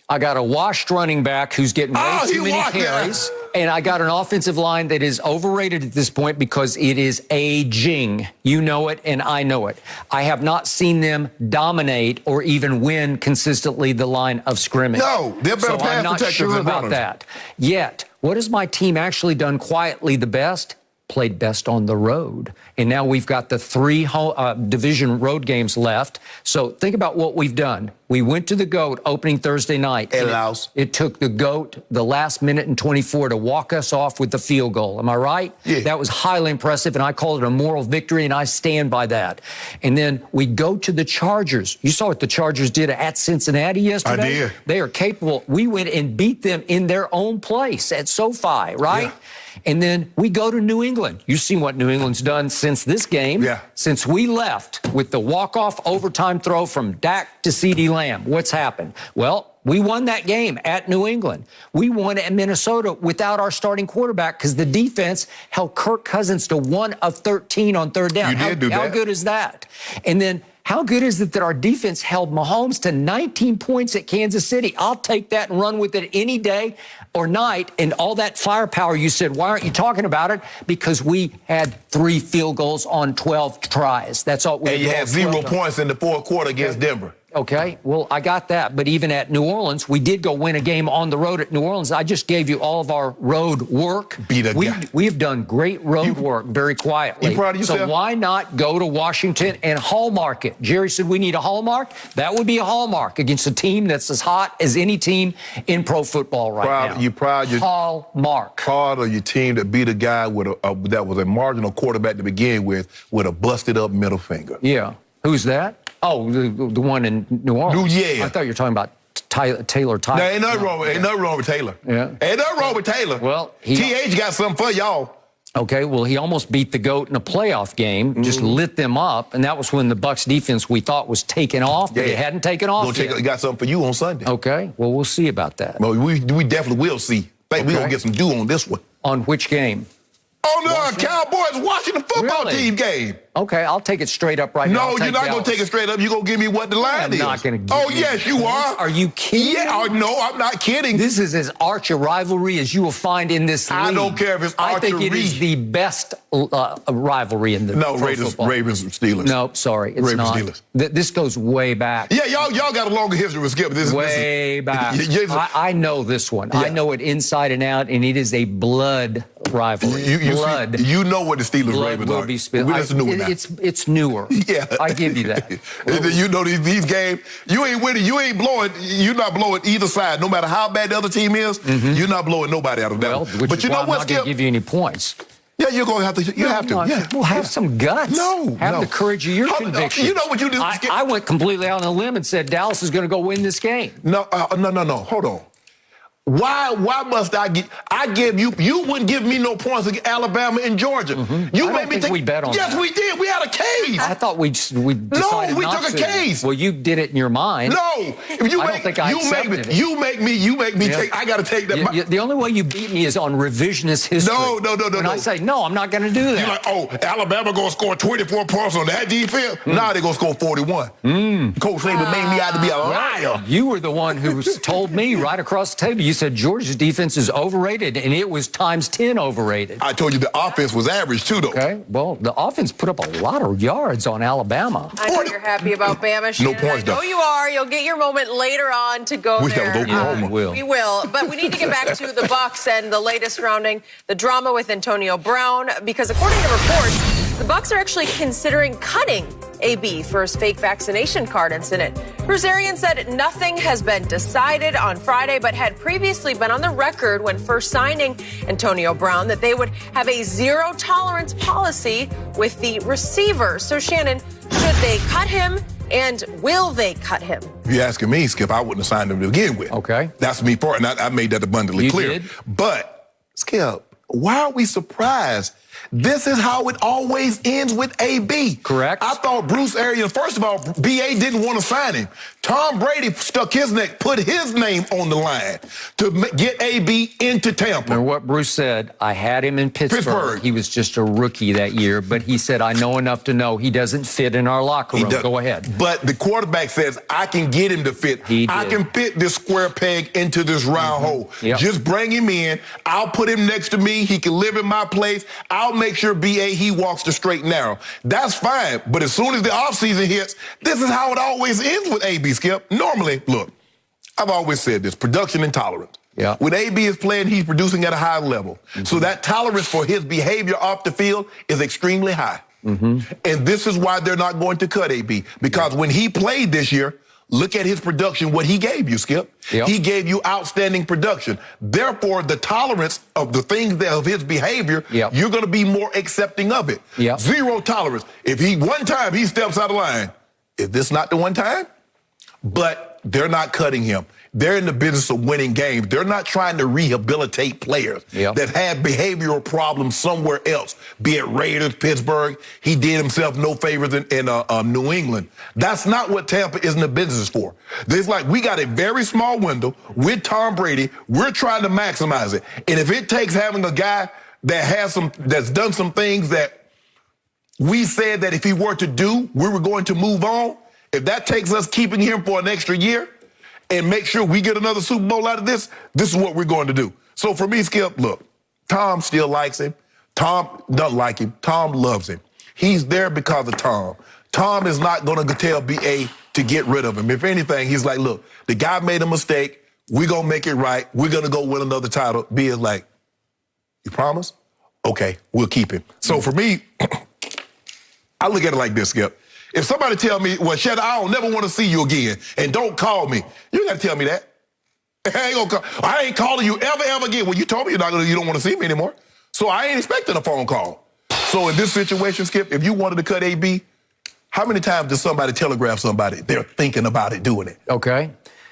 I got a washed running back who's getting way too many carries. And I got an offensive line that is overrated at this point because it is aging. You know it, and I know it. I have not seen them dominate or even win consistently the line of scrimmage. No, they're better pass I'm not protectors sure than about runners. that. Yet, what has my team actually done quietly the best? Played best on the road. And now we've got the 3 division road games left. So think about what we've done. We went to the GOAT opening Thursday night. It took the GOAT the last minute and 24 to walk us off with the field goal. Am I right? Yeah. That was highly impressive, and I called it a moral victory, and I stand by that. And then we go to the Chargers. You saw what the Chargers did at Cincinnati yesterday? I did. They are capable. We went and beat them in their own place at SoFi, right? Yeah. And then we go to New England. You've seen what New England's done since this game. Yeah. Since we left with the walk-off overtime throw from Dak to CeeDee Lamb. What's happened? Well, we won that game at New England. We won at Minnesota without our starting quarterback because the defense held Kirk Cousins to 1 of 13 on third down. You did do that. How good is that? And then How good is it that our defense held Mahomes to 19 points at Kansas City? I'll take that and run with it any day or night. And all that firepower, you said, why aren't you talking about it? Because we had 3 field goals on 12 tries. That's all. And you had 0 points in the fourth quarter against Denver. Okay, well, I got that. But even at New Orleans, we did go win a game on the road at New Orleans. I just gave you all of our road work. We've done great road work very quietly. You proud of yourself? So why not go to Washington and hallmark it? Jerry said we need a hallmark. That would be a hallmark against a team that's as hot as any team in pro football now. You proud? Hallmark. Proud of your team that beat a guy with that was a marginal quarterback to begin with a busted up middle finger. Yeah. Who's that? Oh, the one in New Orleans. Yeah. I thought you were talking about Taylor. No, ain't nothing wrong with Taylor. Yeah. Ain't nothing wrong with Taylor. Well, TH got something for y'all. Okay, well, he almost beat the GOAT in a playoff game, just lit them up, and that was when the Bucs defense we thought was taken off, but it hadn't taken off yet. He got something for you on Sunday. Okay, well, we'll see about that. Well, we definitely will see. We're going to get some dew on this one. On which game? On the Cowboys-Washington football team game. Okay, I'll take it straight up right now. No, you're not going to take it straight up. You're going to give me what the line is. I'm not going to give you. Oh, yes, you are. Are you kidding? Yeah, no, I'm not kidding. This is as arch a rivalry as you will find in this league. I don't care if it's archery. I think it is the best rivalry in the football. Ravens and Steelers. No, sorry, it's not. Steelers. This goes way back. Yeah, y'all got a longer history with Skip. Way back. I know this one. Yeah. I know it inside and out, and it is a blood rivalry. Blood. You know what the Steelers Ravens are. Be spilled. It's newer. Yeah, I give you that. You know these games. You ain't winning. You ain't blowing. You're not blowing either side. No matter how bad the other team is, you're not blowing nobody out of that. But you know what, Skip? I'm not going to give you any points. Yeah, you're going to have to. You have to. Yeah. Well, have some guts. Have the courage of your conviction. You know what you did? I went completely out on a limb and said Dallas is going to go win this game. No. Hold on. Why must I give you? You wouldn't give me no points against Alabama and Georgia. You made me think we bet on. Yes, we did. We had a case. I thought we decided no, we took a case. Well, you did it in your mind. No, if you you make me take. I got to take that. The only way you beat me is on revisionist history. No. When I say no, I'm not going to do that. You're like, oh, Alabama gonna score 24 points on that defense. Nah, they gonna score 41. Coach Saban made me out to be a liar. You were the one who told me right across the table. You said Georgia's defense is overrated, and it was times 10 overrated. I told you the offense was average, too, though. Okay, well, the offense put up a lot of yards on Alabama. I know you're happy about Bama, Shannon. No points, though. I know you are. You'll get your moment later on to go there. We will. But we need to get back to the Bucs and the latest surrounding the drama with Antonio Brown, because according to reports, the Bucs are actually considering cutting AB for his fake vaccination card incident. Bruce Arians said nothing has been decided on Friday, but had previously been on the record when first signing Antonio Brown that they would have a zero-tolerance policy with the receiver. So, Shannon, should they cut him, and will they cut him? If you're asking me, Skip, I wouldn't have signed him to begin with. Okay. That's me for it, and I made that abundantly clear. Did? But, Skip, why are we surprised? This is how it always ends with AB. Correct. I thought Bruce Arians, first of all, BA didn't want to sign him. Tom Brady stuck his neck, put his name on the line to get AB into Tampa. Remember what Bruce said? I had him in Pittsburgh. He was just a rookie that year, but he said, I know enough to know he doesn't fit in our locker room. Go ahead. But the quarterback says, I can get him to fit. I can fit this square peg into this round hole. Yep. Just bring him in. I'll put him next to me. He can live in my place. I'll make sure he walks the straight and narrow. That's fine. But as soon as the offseason hits, this is how it always ends with AB, Skip. Normally, look, I've always said this, production and tolerance. Yeah. When AB is playing, he's producing at a high level. So that tolerance for his behavior off the field is extremely high. And this is why they're not going to cut AB. Because when he played this year, look at his production, what he gave you, Skip. Yep. He gave you outstanding production. Therefore, the tolerance of the things of his behavior, you're going to be more accepting of it. Zero tolerance. If one time he steps out of line, is this not the one time? But they're not cutting him. They're in the business of winning games. They're not trying to rehabilitate players that had behavioral problems somewhere else, be it Raiders, Pittsburgh. He did himself no favors in New England. That's not what Tampa is in the business for. There's like, we got a very small window with Tom Brady. We're trying to maximize it. And if it takes having a guy that has that's done some things that we said that if he were to do, we were going to move on. If that takes us keeping him for an extra year and make sure we get another Super Bowl out of this is what we're going to do. So for me, Skip, look, Tom still likes him. Tom doesn't like him. Tom loves him. He's there because of Tom. Tom is not going to tell BA to get rid of him. If anything, he's like, look, the guy made a mistake. We're going to make it right. We're going to go win another title. B is like, you promise? Okay, we'll keep him. So for me, I look at it like this, Skip. If somebody tell me, well, Shannon, I don't never want to see you again, and don't call me, you got to tell me that. I ain't calling you ever again. Well, you told me you don't want to see me anymore. So I ain't expecting a phone call. So in this situation, Skip, if you wanted to cut AB, how many times does somebody telegraph somebody they're thinking about it, doing it? Okay.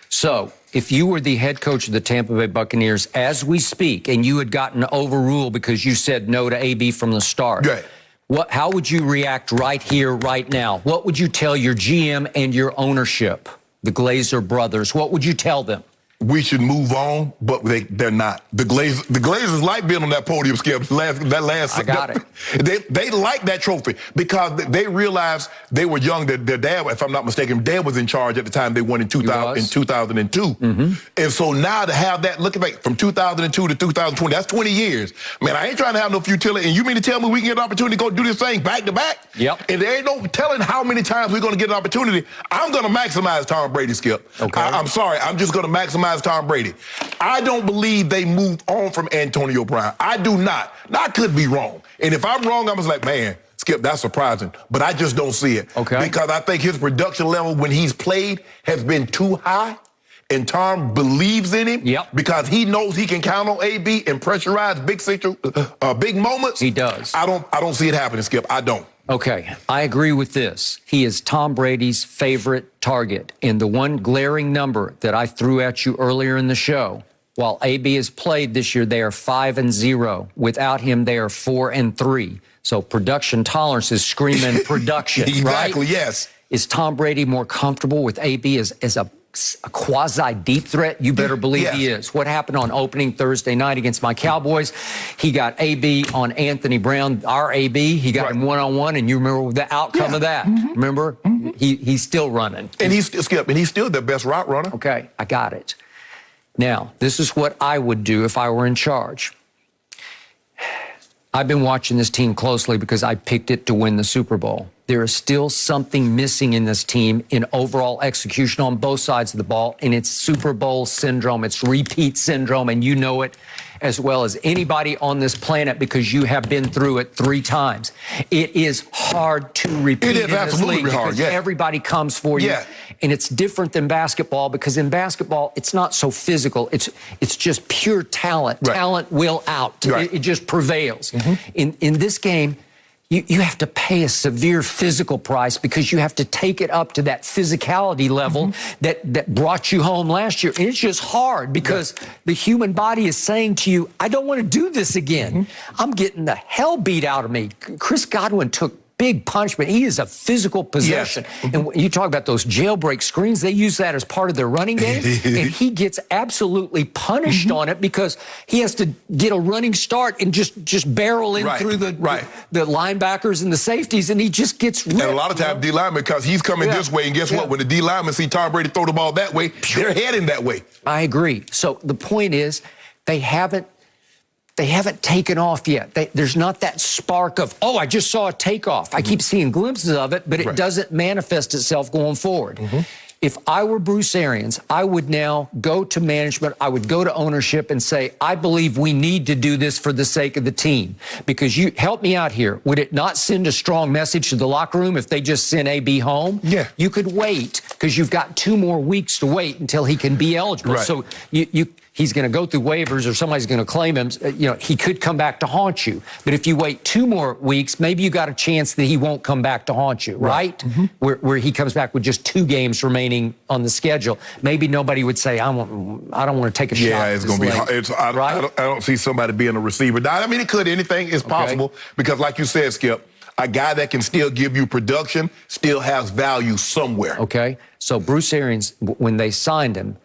So if you were the head coach of the Tampa Bay Buccaneers as we speak, and you had gotten overruled because you said no to AB from the start, right. How would you react right here, right now? What would you tell your GM and your ownership, the Glazer brothers? What would you tell them? We should move on, but they're not. The Glazers like being on that podium, Skip. I got it. They like that trophy because they realized they were young. Their dad, if I'm not mistaken, dad was in charge at the time they won in 2002. Mm-hmm. And so now to have that, look at from 2002 to 2020, that's 20 years. Man, I ain't trying to have no futility. And you mean to tell me we can get an opportunity to go do this thing back to back? Yep. And there ain't no telling how many times we're going to get an opportunity. I'm going to maximize Tom Brady, Skip. Okay. I'm sorry. I'm just going to maximize Tom Brady. I don't believe they moved on from Antonio Brown. I do not. Now, I could be wrong. And if I'm wrong, I was like, man, Skip, that's surprising. But I just don't see it. Okay. Because I think his production level when he's played has been too high. And Tom believes in him. Yep. Because he knows he can count on AB and pressurize big moments. He does. I don't see it happening, Skip. I don't. Okay, I agree with this. He is Tom Brady's favorite target. And the one glaring number that I threw at you earlier in the show, while AB has played this year, they are 5-0. Without him, they are 4-3. So production tolerance is screaming production, Exactly, right? yes. Is Tom Brady more comfortable with AB as a quasi-deep threat? You better believe he is. What happened on opening Thursday night against my Cowboys? He got AB on Anthony Brown, our AB. He got him one-on-one, and you remember the outcome of that. Remember? He's still running. And he's still the best route runner. Okay, I got it. Now, this is what I would do if I were in charge. I've been watching this team closely because I picked it to win the Super Bowl. There is still something missing in this team in overall execution on both sides of the ball, and it's Super Bowl syndrome. It's repeat syndrome, and you know it as well as anybody on this planet because you have been through it 3 times. It is hard to repeat. It is in this absolutely league hard, because everybody comes for you. And it's different than basketball because in basketball, it's not so physical. It's just pure talent. Talent will out. It just prevails. In this game, you have to pay a severe physical price because you have to take it up to that physicality level that brought you home last year. And it's just hard because the human body is saying to you, I don't want to do this again. I'm getting the hell beat out of me. Chris Godwin took big punishment. He is a physical possession. And when you talk about those jailbreak screens, they use that as part of their running game. And he gets absolutely punished on it because he has to get a running start and just barrel in through the linebackers and the safeties, and he just gets ripped. And a lot of times D linemen, because he's coming this way, and guess what? When the D linemen see Tom Brady throw the ball that way, they're heading that way. I agree. So the point is, they haven't taken off yet. There's not that spark of, I just saw a takeoff. I keep seeing glimpses of it, but it doesn't manifest itself going forward. If I were Bruce Arians, I would now go to management, I would go to ownership and say, I believe we need to do this for the sake of the team. Because you help me out here. Would it not send a strong message to the locker room if they just sent AB home? You could wait because you've got 2 more weeks to wait until he can be eligible. So he's going to go through waivers or somebody's going to claim him. He could come back to haunt you. But if you wait 2 more weeks, maybe you got a chance that he won't come back to haunt you, right? Where he comes back with just 2 games remaining on the schedule. Maybe nobody would say, I don't want to take a shot. Yeah, it's going to be hard. I don't see somebody being a receiver. I mean, it could. Anything is possible because like you said, Skip, a guy that can still give you production still has value somewhere. Okay. So Bruce Arians, when they signed him,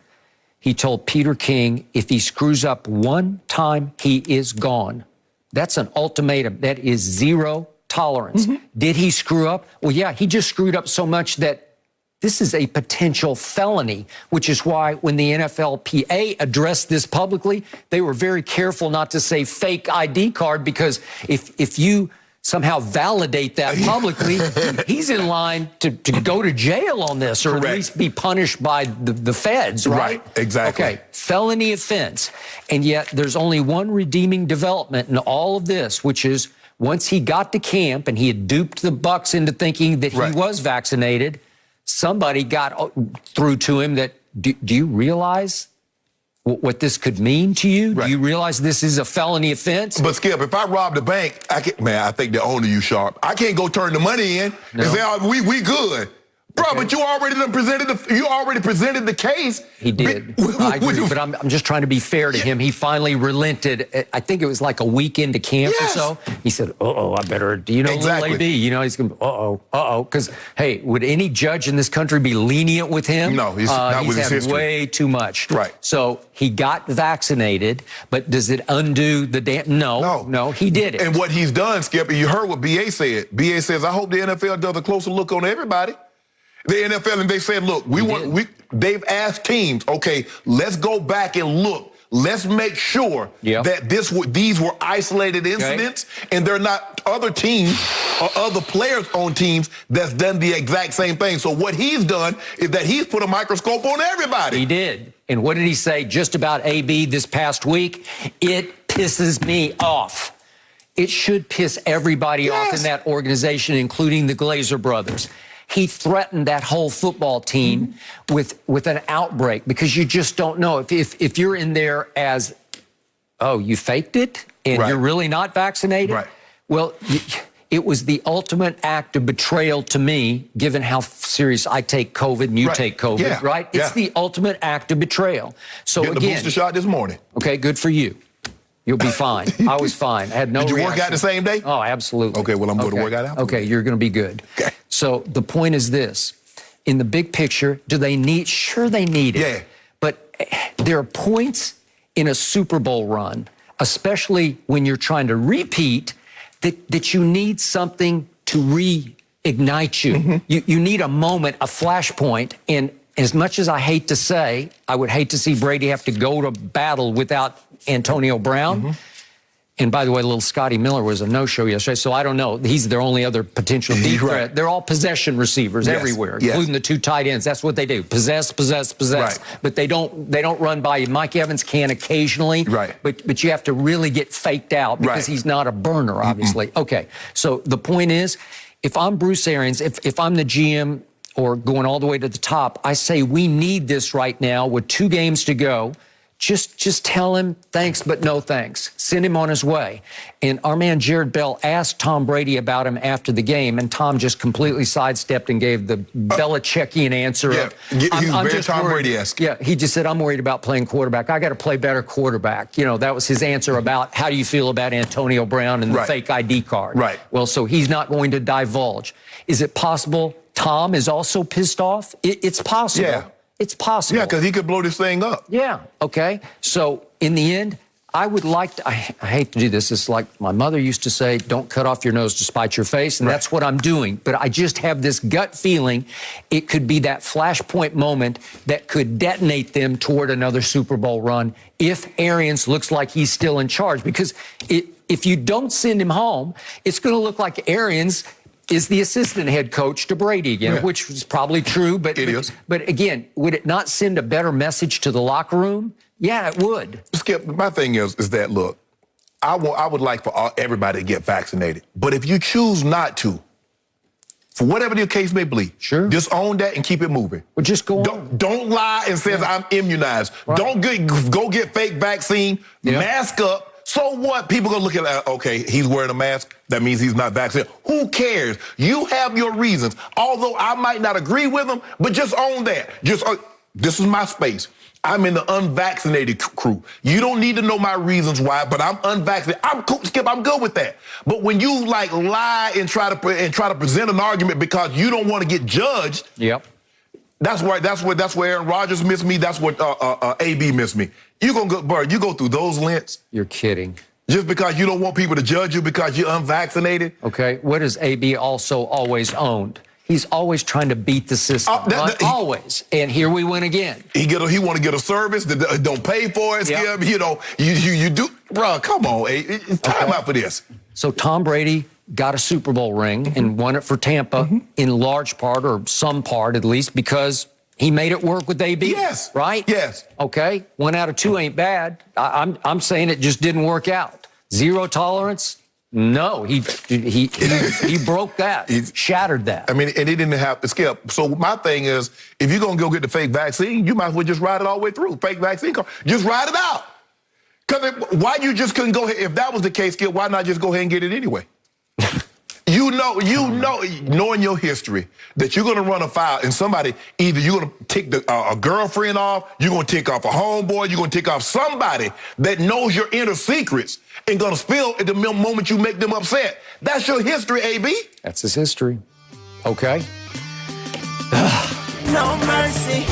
he told Peter King, if he screws up 1 time, he is gone. That's an ultimatum. That is 0 tolerance. Did he screw up? Well, yeah, he just screwed up so much that this is a potential felony, which is why when the NFLPA addressed this publicly, they were very careful not to say fake ID card, because if you somehow validate that publicly, he's in line to go to jail on this, or Correct. at least be punished by the feds, right? Exactly. Okay, felony offense. And yet there's only one redeeming development in all of this, which is once he got to camp and he had duped the Bucs into thinking that he was vaccinated, somebody got through to him that, do you realize what this could mean to you? Do you realize this is a felony offense? But Skip, if I rob the bank, I think they're owning you, Sharpe. I can't go turn the money in and say, oh, we good. Bro, but you already presented the case. He did. I agree, but I'm just trying to be fair to him. He finally relented. I think it was like a week into camp or so. He said, I better, do you know little AB? You know, he's going to, because, hey, would any judge in this country be lenient with him? No, he's not with his history. Way too much. Right. So he got vaccinated, but does it undo the No, he did it. And what he's done, Skip, you heard what BA said. BA says, I hope the NFL does a closer look on everybody. The NFL, and they said, look, they've asked teams, okay, let's go back and look. Let's make sure that these were isolated incidents, and they're not other teams or other players on teams that's done the exact same thing. So what he's done is that he's put a microscope on everybody. He did. And what did he say just about AB this past week? It pisses me off. It should piss everybody off in that organization, including the Glazer brothers. He threatened that whole football team with an outbreak, because you just don't know. If you're in there as, you faked it and you're really not vaccinated, well, it was the ultimate act of betrayal to me, given how serious I take COVID and you take COVID, right? It's the ultimate act of betrayal. So Get the booster shot this morning. Okay, good for you. You'll be fine. I was fine. I had no Did you reaction. work out the same day? Oh, absolutely. Okay, well, I'm going to work out after. Okay, you're going to be good. Okay. So the point is this. In the big picture, do they need? Sure, they need it. Yeah. But there are points in a Super Bowl run, especially when you're trying to repeat, that you need something to reignite you. You need a moment, a flashpoint. And as much as I hate to say, I would hate to see Brady have to go to battle without Antonio Brown. And by the way, little Scotty Miller was a no-show yesterday, so I don't know. He's their only other potential deep threat. They're all possession receivers everywhere, including the two tight ends. That's what they do: possess. But they don't run by you. Mike Evans can occasionally, but you have to really get faked out because he's not a burner, obviously. Okay, so the point is, if I'm Bruce Arians, if I'm the GM or going all the way to the top, I say we need this right now with 2 games to go. Just tell him thanks, but no thanks. Send him on his way. And our man Jared Bell asked Tom Brady about him after the game, and Tom just completely sidestepped and gave the Belichickian answer. He was very Tom Brady-esque. Yeah, he just said, I'm worried about playing quarterback. I got to play better quarterback. You know, that was his answer about how do you feel about Antonio Brown and the fake ID card. Well, so he's not going to divulge. Is it possible Tom is also pissed off? It's possible. Yeah. It's possible. Yeah, because he could blow this thing up. Yeah, okay. So in the end, I would like to, I hate to do this. It's like my mother used to say, don't cut off your nose to spite your face. And that's what I'm doing. But I just have this gut feeling it could be that flashpoint moment that could detonate them toward another Super Bowl run if Arians looks like he's still in charge. Because if you don't send him home, it's going to look like Arians is the assistant head coach to Brady again, which is probably true. But But again, would it not send a better message to the locker room? Yeah, it would. Skip, my thing is that, look, I would like for everybody to get vaccinated. But if you choose not to, for whatever the case may be, just own that and keep it moving. Well, just go on. Don't lie and say I'm immunized. Don't go get fake vaccine, mask up. So what? People gonna look at okay, he's wearing a mask. That means he's not vaccinated. Who cares? You have your reasons. Although I might not agree with them, but just own that. This is my space. I'm in the unvaccinated crew. You don't need to know my reasons why, but I'm unvaccinated. I'm cool, Skip. I'm good with that. But when you like lie and try to present an argument because you don't want to get judged. That's where Aaron Rodgers missed me. That's what AB missed me. You go through those lengths. You're kidding. Just because you don't want people to judge you because you're unvaccinated. Okay, what has AB also always owned? He's always trying to beat the system, always. And here we win again. He want to get a service that don't pay for it. Yep. You know, you do. Bro, come on. It's time out for this. So Tom Brady got a Super Bowl ring and won it for Tampa in large part, or some part at least, because he made it work with AB. Yes. Right? Yes. Okay. 1 out of 2 ain't bad. I'm saying it just didn't work out. Zero tolerance? No. He broke that. He shattered that. I mean, and he didn't have to skip. So my thing is, if you're going to go get the fake vaccine, you might as well just ride it all the way through. Fake vaccine, just ride it out. Because why you just couldn't go ahead? If that was the case, Skip, why not just go ahead and get it anyway? You know, knowing your history, that you're going to run afoul and somebody, either you're going to tick a girlfriend off, you're going to tick off a homeboy, you're going to tick off somebody that knows your inner secrets and going to spill at the moment you make them upset. That's your history, AB. That's his history. Okay. No mercy.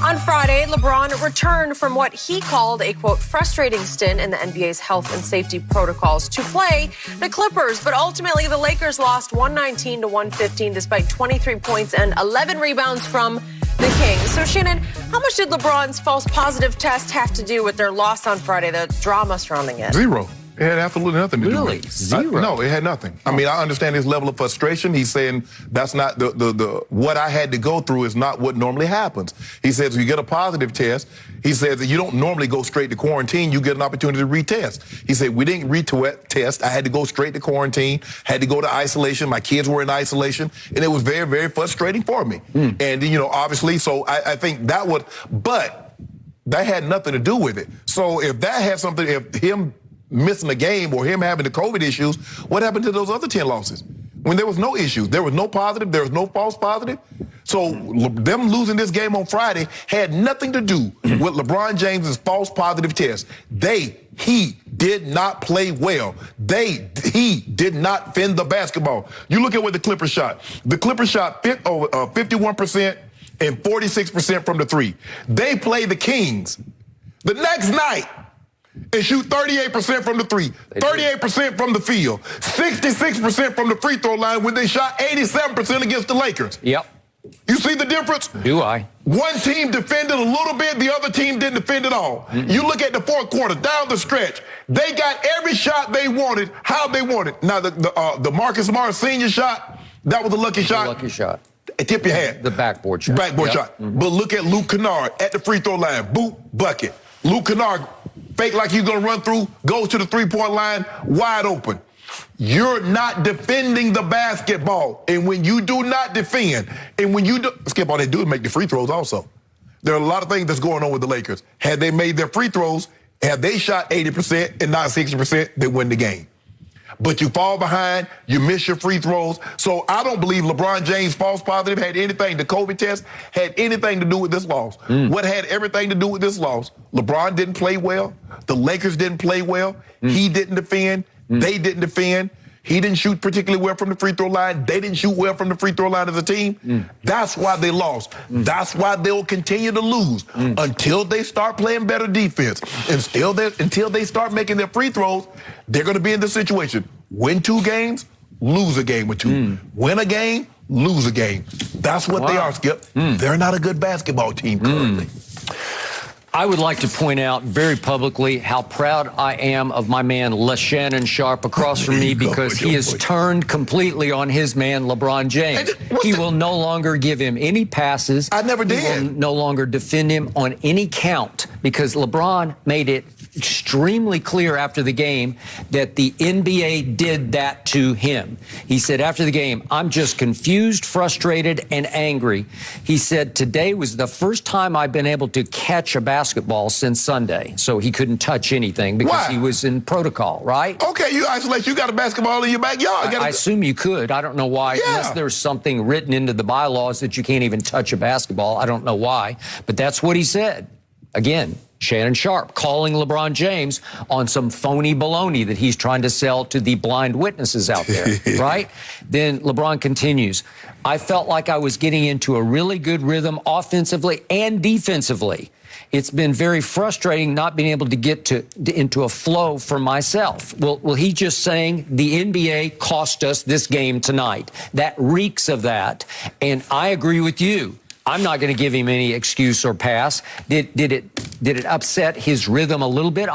On Friday, LeBron returned from what he called a, quote, frustrating stint in the NBA's health and safety protocols to play the Clippers. But ultimately, the Lakers lost 119 to 115 despite 23 points and 11 rebounds from the Kings. So, Shannon, how much did LeBron's false positive test have to do with their loss on Friday, the drama surrounding it? Zero. It had absolutely nothing to do with it. Really? Zero? No, it had nothing. I mean, I understand his level of frustration. He's saying that's not the what I had to go through is not what normally happens. He says you get a positive test. He says that you don't normally go straight to quarantine. You get an opportunity to retest. He said we didn't retest. I had to go straight to quarantine, had to go to isolation. My kids were in isolation, and it was very, very frustrating for me. And, you know, obviously, so I think that would, but that had nothing to do with it. So if that had something, if him missing a game or him having the COVID issues, what happened to those other 10 losses? When there was no issues, there was no positive, there was no false positive. So them losing this game on Friday had nothing to do with LeBron James's false positive test. He did not play well. He did not fend the basketball. You look at what the Clippers shot. The Clippers shot 51% and 46% from the three. They play the Kings the next night and shoot 38% from the three, 38% from the field, 66% from the free throw line when they shot 87% against the Lakers. Yep. You see the difference? Do I? One team defended a little bit, the other team didn't defend at all. You look at the fourth quarter, down the stretch, they got every shot they wanted, how they wanted. Now, the Marcus Smart senior shot, that was a lucky shot. Lucky shot. Tip your hat. The backboard shot. Backboard shot. But look at Luke Kennard at the free throw line. Boot, bucket. Luke Kennard, fake like he's going to run through, goes to the three-point line, wide open. You're not defending the basketball. And when you do not defend, and when you do, Skip, all they do is make the free throws also. There are a lot of things that's going on with the Lakers. Had they made their free throws, had they shot 80% and not 60%, they win the game. But you fall behind, you miss your free throws. So I don't believe LeBron James' false positive had anything, the COVID test had anything to do with this loss. What had everything to do with this loss? LeBron didn't play well. The Lakers didn't play well. He didn't defend. They didn't defend. He didn't shoot particularly well from the free throw line. They didn't shoot well from the free throw line as a team. That's why they lost. That's why they'll continue to lose until they start playing better defense. And until they start making their free throws, they're going to be in this situation. Win 2 games, lose a game or 2. Win a game, lose a game. That's what they are, Skip. They're not a good basketball team currently. I would like to point out very publicly how proud I am of my man, Shannon Sharpe, across from me, because he has turned completely on his man, LeBron James. He will no longer give him any passes. I never did. He will no longer defend him on any count, because LeBron made it extremely clear after the game that the NBA did that to him. He said after the game, I'm just confused, frustrated, and angry. He said, today was the first time I've been able to catch a basketball since Sunday. So he couldn't touch anything because he was in protocol, right? Okay, you isolate. You got a basketball in your backyard. I assume you could. I don't know why, unless there's something written into the bylaws that you can't even touch a basketball. I don't know why, but that's what he said. Again, Shannon Sharpe calling LeBron James on some phony baloney that he's trying to sell to the blind witnesses out there, right? Then LeBron continues, I felt like I was getting into a really good rhythm offensively and defensively. it's been very frustrating not being able to get into a flow for myself. Well, he's just saying the NBA cost us this game tonight. That reeks of that. And I agree with you. I'm not going to give him any excuse or pass. Did it upset his rhythm a little bit?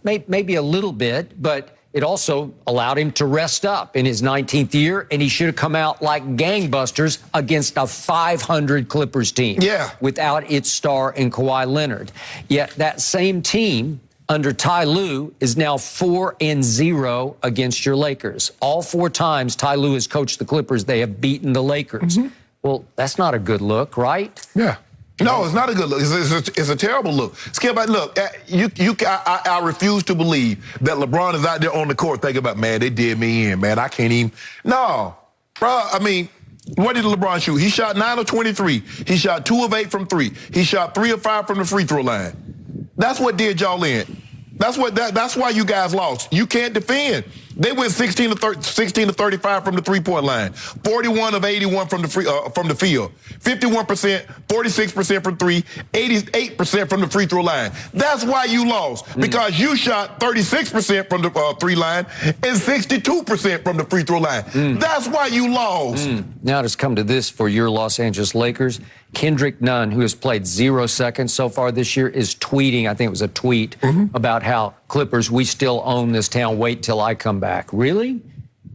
Maybe a little bit, but it also allowed him to rest up in his 19th year, and he should have come out like gangbusters against a 500 Clippers team without its star in Kawhi Leonard. Yet that same team under Ty Lue is now 4-0 against your Lakers. All 4 times Ty Lue has coached the Clippers, they have beaten the Lakers. Mm-hmm. Well, that's not a good look, right? Yeah. No, it's not a good look. It's a terrible look. Skip, look, I refuse to believe that LeBron is out there on the court thinking about, man, they did me in, man. I can't even. No, bro. I mean, what did LeBron shoot? He shot 9 of 23. He shot 2 of 8 from 3. He shot 3 of 5 from the free throw line. That's what did y'all in. That's why you guys lost. You can't defend. They went 16 to 35 from the three-point line, 41 of 81 from the field, 51%, 46% from 3, 88% from the free throw line. That's why you lost, because you shot 36% from the 3 line and 62% from the free throw line. That's why you lost. Now it's come to this for your Los Angeles Lakers. Kendrick Nunn, who has played 0 seconds so far this year, is tweeting, I think it was a tweet, about how Clippers, we still own this town, wait till I come back. Really?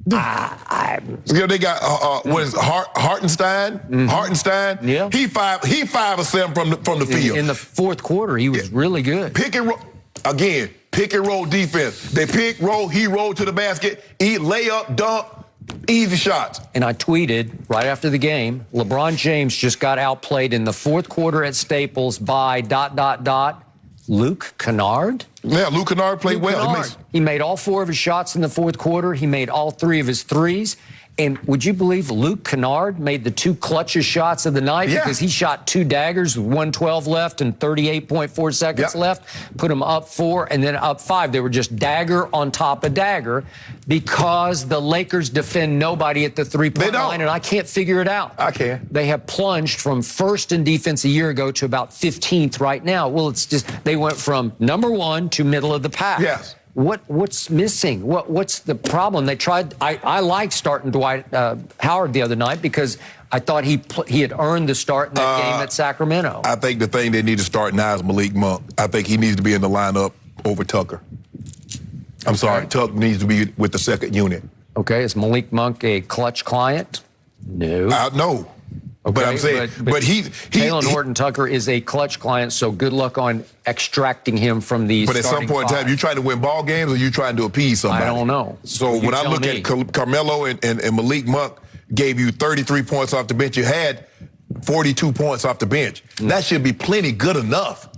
They got what is it, Hartenstein? Hartenstein. Yeah. He 5 of 7 from the field. In the fourth quarter, he was really good. Pick and roll again. Pick and roll defense. They pick, roll. He rolled to the basket. Layup, dunk. Easy shots. And I tweeted right after the game, LeBron James just got outplayed in the fourth quarter at Staples by ... Luke Kennard? Yeah, Luke Kennard played well. He made all 4 of his shots in the fourth quarter. He made all 3 of his threes. And would you believe Luke Kennard made the 2 clutchest shots of the night because he shot 2 daggers with 1:12 left and 38.4 seconds left, put them up 4 and then up 5. They were just dagger on top of dagger because the Lakers defend nobody at the three-point line, and I can't figure it out. I can. They have plunged from first in defense a year ago to about 15th right now. Well, it's just they went from number 1 to middle of the pack. Yes. What's missing? What's the problem? They tried. I liked starting Dwight Howard the other night because I thought he had earned the start in that game at Sacramento. I think the thing they need to start now is Malik Monk. I think he needs to be in the lineup over Tucker. I'm sorry, Tucker needs to be with the second unit. Okay, is Malik Monk a clutch client? No. No. Okay, but I'm saying, but Taylor Horton-Tucker is a clutch client, so good luck on extracting him from the But at some point in time, you trying to win ball games or you trying to appease somebody? I don't know. So when I look at Carmelo and Malik Monk gave you 33 points off the bench, you had 42 points off the bench. That should be plenty good enough.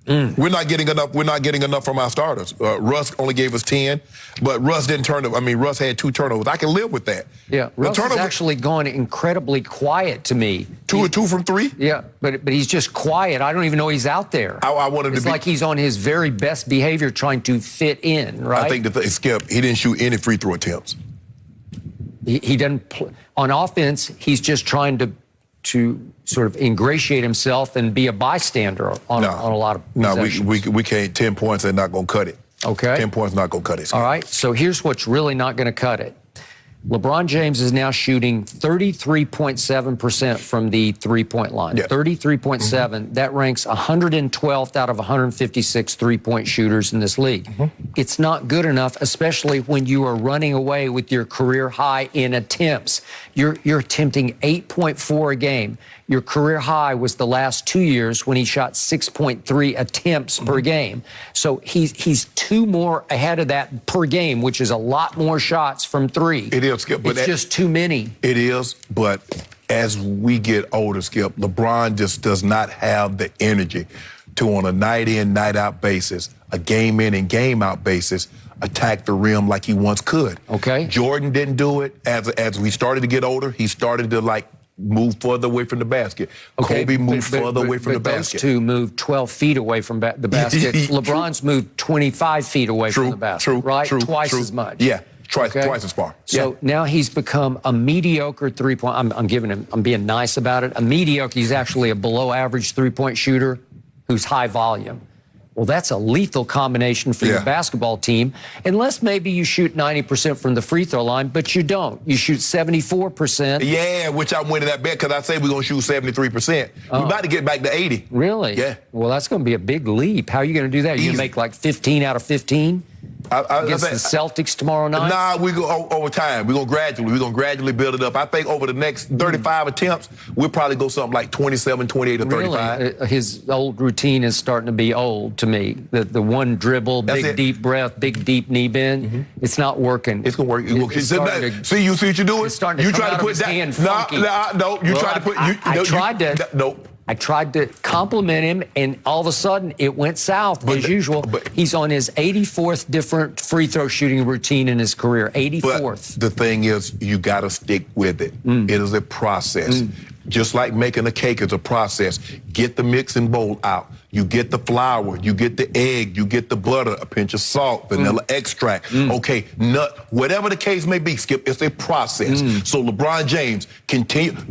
We're not getting enough. We're not getting enough from our starters. Russ only gave us 10, but Russ didn't turn up. I mean, Russ had 2 turnovers. I can live with that. Yeah, Russ has actually gone incredibly quiet to me. 2 or 2 from 3. Yeah, but he's just quiet. I don't even know he's out there. I want him to be. It's like he's on his very best behavior, trying to fit in. Right. I think Skip, he didn't shoot any free throw attempts. He doesn't on offense. He's just trying to sort of ingratiate himself and be a bystander on a lot of possessions. No, we can't. 10 points are not going to cut it. Okay. 10 points not going to cut it. All right, so here's what's really not going to cut it. LeBron James is now shooting 33.7% from the three-point line. Yeah. 33.7. That ranks 112th out of 156 three-point shooters in this league. It's not good enough, especially when you are running away with your career high in attempts. You're attempting 8.4 a game. Your career high was the last 2 years when he shot 6.3 attempts per game. So he's 2 more ahead of that per game, which is a lot more shots from 3. It is, Skip. But it's just too many. It is, but as we get older, Skip, LeBron just does not have the energy to, on a night-in, night-out basis, a game-in and game-out basis, attack the rim like he once could. Okay. Jordan didn't do it. As we started to get older, he started to, move further away from the basket. Okay, Kobe moved further away from the basket. Those 2 moved 12 feet away from the basket. LeBron's moved 25 feet away from the basket. Twice as much. Yeah, twice as far. So now he's become a mediocre three-point. I'm being nice about it. A mediocre. He's actually a below-average three-point shooter. who's high volume. Well, that's a lethal combination for your basketball team, unless maybe you shoot 90% from the free throw line, but you don't. You shoot 74%. Yeah, which I'm winning that bet because I say we're going to shoot 73%. We're about to get back to 80. Really? Yeah. Well, that's going to be a big leap. How are you going to do that? You're going to make like 15 out of 15 against the Celtics tomorrow night? Nah, we go over time. We're going to gradually build it up. I think over the next 35 attempts, we'll probably go something like 27, 28, or 35. Really? His old routine is starting to be old to me. The one dribble, big deep breath, big deep knee bend. It's not working. It's going to work. See what you're doing? You try to put that. No. You try to put. I tried to. Nope. I tried to compliment him, and all of a sudden, it went south, as usual. He's on his 84th different free throw shooting routine in his career, 84th. But the thing is, you got to stick with it. It is a process. Just like making a cake is a process. Get the mixing bowl out. You get the flour, you get the egg, you get the butter, a pinch of salt, vanilla extract, okay, nut, whatever the case may be, Skip, it's a process. So LeBron James,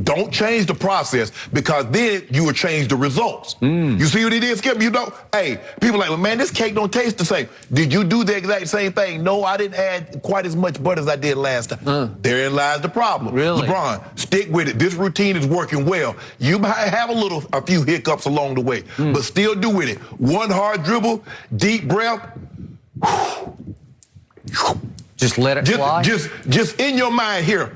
don't change the process because then you will change the results. You see what he did, Skip? You know, hey, people are like, man, this cake don't taste the same. Did you do the exact same thing? No, I didn't add quite as much butter as I did last time. Therein lies the problem. Really? LeBron, stick with it. This routine is working well. You might have a few hiccups along the way, but still do with it. One hard dribble, deep breath. Just let it fly. Just in your mind here.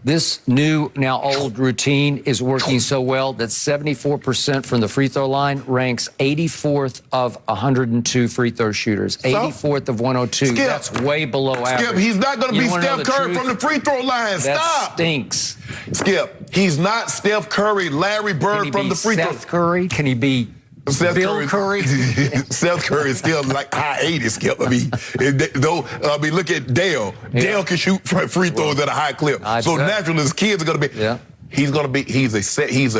This new, now old routine is working so well that 74% from the free throw line ranks 84th of 102 free throw shooters. 84th of 102. Skip, that's way below average. Skip, he's not going to be Steph Curry from the free throw line. That Stop. stinks. Skip, he's not Steph Curry, Larry Bird from the free throw. Seth Curry? Can he be Bill Curry? Seth Curry is still like high 80s, Skip. Look at Dale. Dale can shoot free throws at a high clip. So naturally, his kids are going to be. Yeah. He's a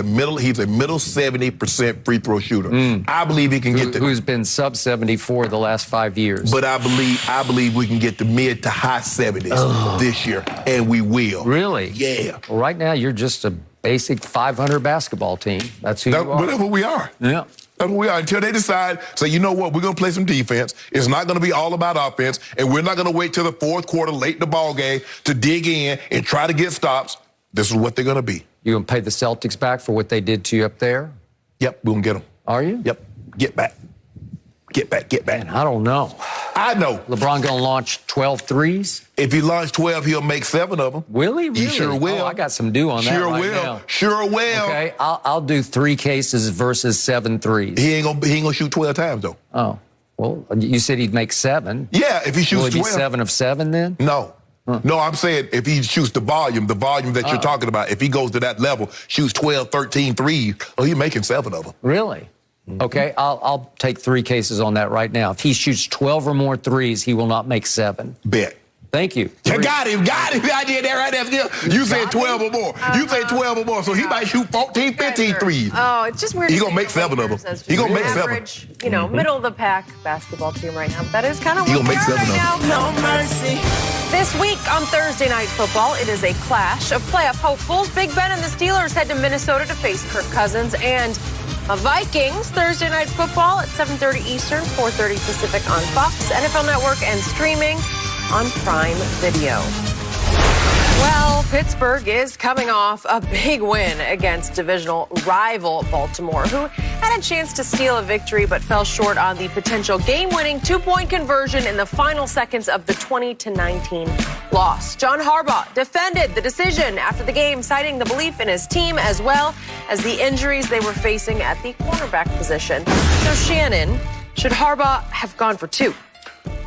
middle 70% free throw shooter. I believe he can get to who's been sub 74 the last 5 years. But I believe we can get to mid to high 70s this year, and we will. Really? Yeah. Well, right now you're just a basic 500 basketball team. That's who you are. That's what we are. Yeah. That's what we are until they decide, say, you know what, we're going to play some defense. It's not going to be all about offense, and we're not going to wait till the fourth quarter, late in the ball game, to dig in and try to get stops. This is what they're going to be. You going to pay the Celtics back for what they did to you up there? Yep, we're going to get them. Are you? Yep. Get back. Get back. Man, I don't know. I know. LeBron going to launch 12 threes? If he launches 12, he'll make 7 of them. Will he? Really? He sure will. Oh, I got some due on that right now. Sure will. Okay, I'll do 3 cases versus 7 threes. He ain't gonna shoot 12 times, though. Oh. Well, you said he'd make 7. Yeah, if he shoots 12. Will he be 7 of 7 then? No. No, I'm saying if he shoots the volume that you're talking about, if he goes to that level, shoots 12, 13 threes, he's making 7 of them. Really? Okay, I'll take 3 cases on that right now. If he shoots 12 or more threes, he will not make 7. Bet. Thank you. You got him. I did that right there. You said 12 or more. You said 12 or more, so he might shoot 14, 15 threes. Oh, it's just weird. He's going to make 7 of them. He's going to make 7. Average, middle of the pack basketball team right now. But that is kind of what we make 7 right now. No mercy. This week on Thursday Night Football, it is a clash of playoff hopefuls. Big Ben and the Steelers head to Minnesota to face Kirk Cousins and the Vikings. Thursday Night Football at 7:30 Eastern, 4:30 Pacific on Fox, NFL Network, and streaming on Prime Video. Well, Pittsburgh is coming off a big win against divisional rival Baltimore, who had a chance to steal a victory but fell short on the potential game-winning 2-point conversion in the final seconds of the 20-19 loss. John Harbaugh defended the decision after the game, citing the belief in his team as well as the injuries they were facing at the cornerback position. So, Shannon, should Harbaugh have gone for 2?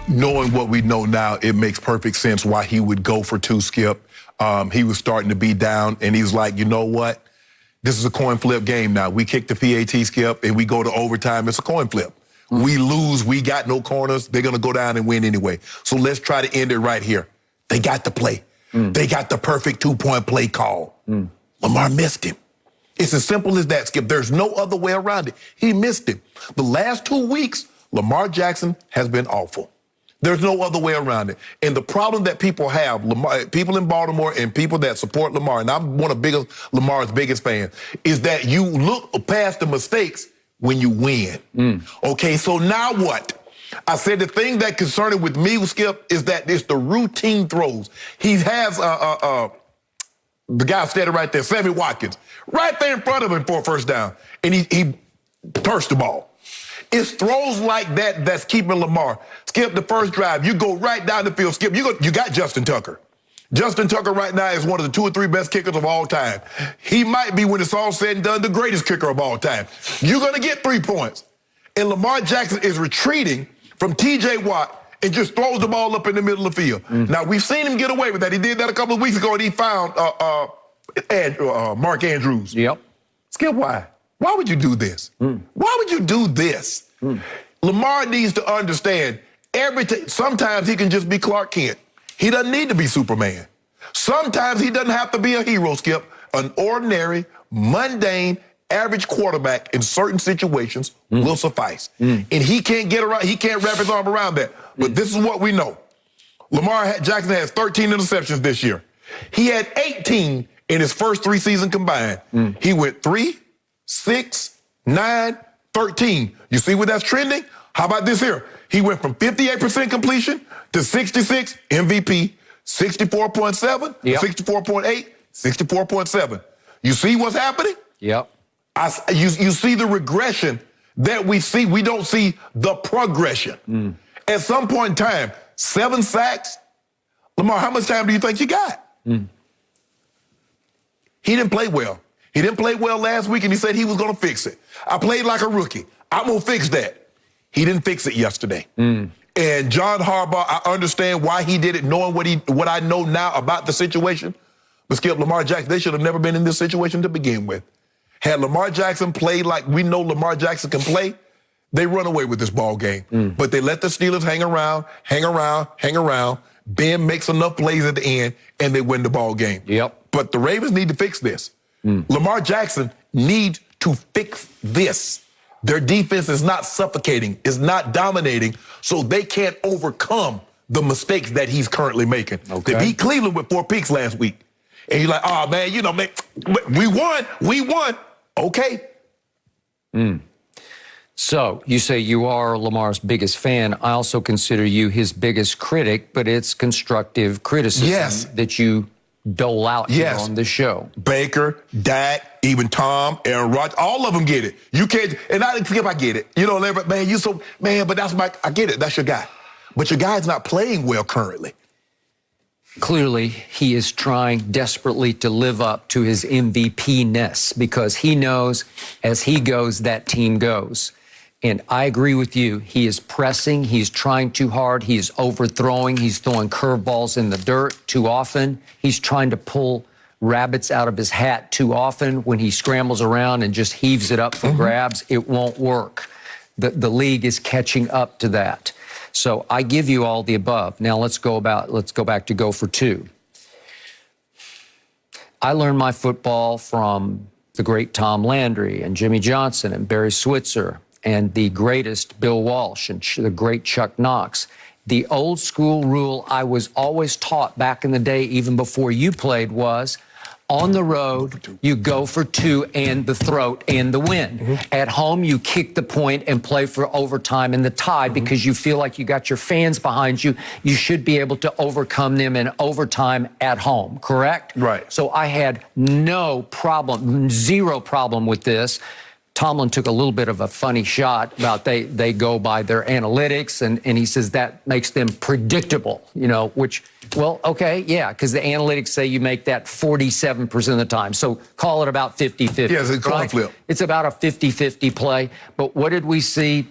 Knowing what we know now, it makes perfect sense why he would go for 2, Skip. He was starting to be down, and he's like, you know what? This is a coin flip game now. We kick the PAT, Skip, and we go to overtime. It's a coin flip. We lose. We got no corners. They're going to go down and win anyway. So let's try to end it right here. They got the play. They got the perfect 2-point play call. Lamar missed him. It's as simple as that, Skip. There's no other way around it. He missed him. The last 2 weeks, Lamar Jackson has been awful. There's no other way around it. And the problem that people have, people in Baltimore and people that support Lamar, and I'm one of Lamar's biggest fans, is that you look past the mistakes when you win. Okay, so now what? I said the thing that concerning with me, Skip, is that it's the routine throws. He has the guy standing right there, Sammy Watkins, right there in front of him for a first down, and he turfs the ball. It's throws like that that's keeping Lamar. Skip, the first drive, you go right down the field. Skip, you got Justin Tucker. Justin Tucker right now is one of the 2 or 3 best kickers of all time. He might be, when it's all said and done, the greatest kicker of all time. You're going to get 3 points. And Lamar Jackson is retreating from T.J. Watt and just throws the ball up in the middle of the field. Now, we've seen him get away with that. He did that a couple of weeks ago, and he found Mark Andrews. Yep. Skip, why? Why would you do this? Why would you do this? Lamar needs to understand sometimes he can just be Clark Kent. He doesn't need to be Superman. Sometimes he doesn't have to be a hero, Skip. An ordinary, mundane, average quarterback in certain situations will suffice. And he can't get around, he can't wrap his arm around that. But this is what we know. Lamar Jackson has 13 interceptions this year. He had 18 in his first 3 seasons combined. He went 3, 6, 9, 13. You see where that's trending? How about this here? He went from 58% completion to 66, MVP, 64.7, 64.8, 64.7. You see what's happening? Yep. You see the regression that we see. We don't see the progression. At some point in time, 7 sacks. Lamar, how much time do you think you got? He didn't play well. He didn't play well last week, and he said he was going to fix it. I played like a rookie. I'm going to fix that. He didn't fix it yesterday. And John Harbaugh, I understand why he did it, knowing what I know now about the situation. But Skip, Lamar Jackson, they should have never been in this situation to begin with. Had Lamar Jackson played like we know Lamar Jackson can play, they run away with this ball game. But they let the Steelers hang around. Ben makes enough plays at the end, and they win the ball game. But the Ravens need to fix this. Lamar Jackson needs to fix this. Their defense is not suffocating, is not dominating, so they can't overcome the mistakes that he's currently making. They beat Cleveland with 4 picks last week. And you're like, oh, man, we won. Okay. So you say you are Lamar's biggest fan. I also consider you his biggest critic, but it's constructive criticism that you dole out here on the show. Baker, Dak, even Tom, Aaron Rodgers, all of them get it. You can't, and I get it. You know, man, but I get it. That's your guy. But your guy's not playing well currently. Clearly, he is trying desperately to live up to his MVP-ness because he knows as he goes, that team goes. And I agree with you. He is pressing. He's trying too hard. He is overthrowing. He's throwing curveballs in the dirt too often. He's trying to pull rabbits out of his hat too often. When he scrambles around and just heaves it up for grabs, it won't work. The league is catching up to that. So I give you all the above. Now let's go back to go for 2. I learned my football from the great Tom Landry and Jimmy Johnson and Barry Switzer and the greatest Bill Walsh and the great Chuck Knox. The old school rule I was always taught back in the day, even before you played, was on the road, you go for 2 and the throat and the win. At home, you kick the point and play for overtime and the tie because you feel like you got your fans behind you. You should be able to overcome them in overtime at home, correct? Right. So I had no problem, 0 problem with this. Tomlin took a little bit of a funny shot about they go by their analytics, and he says that makes them predictable, which, well, okay, yeah, because the analytics say you make that 47% of the time. So call it about 50-50. Yeah, it's a coin flip. It's about a 50-50 play. But what did we see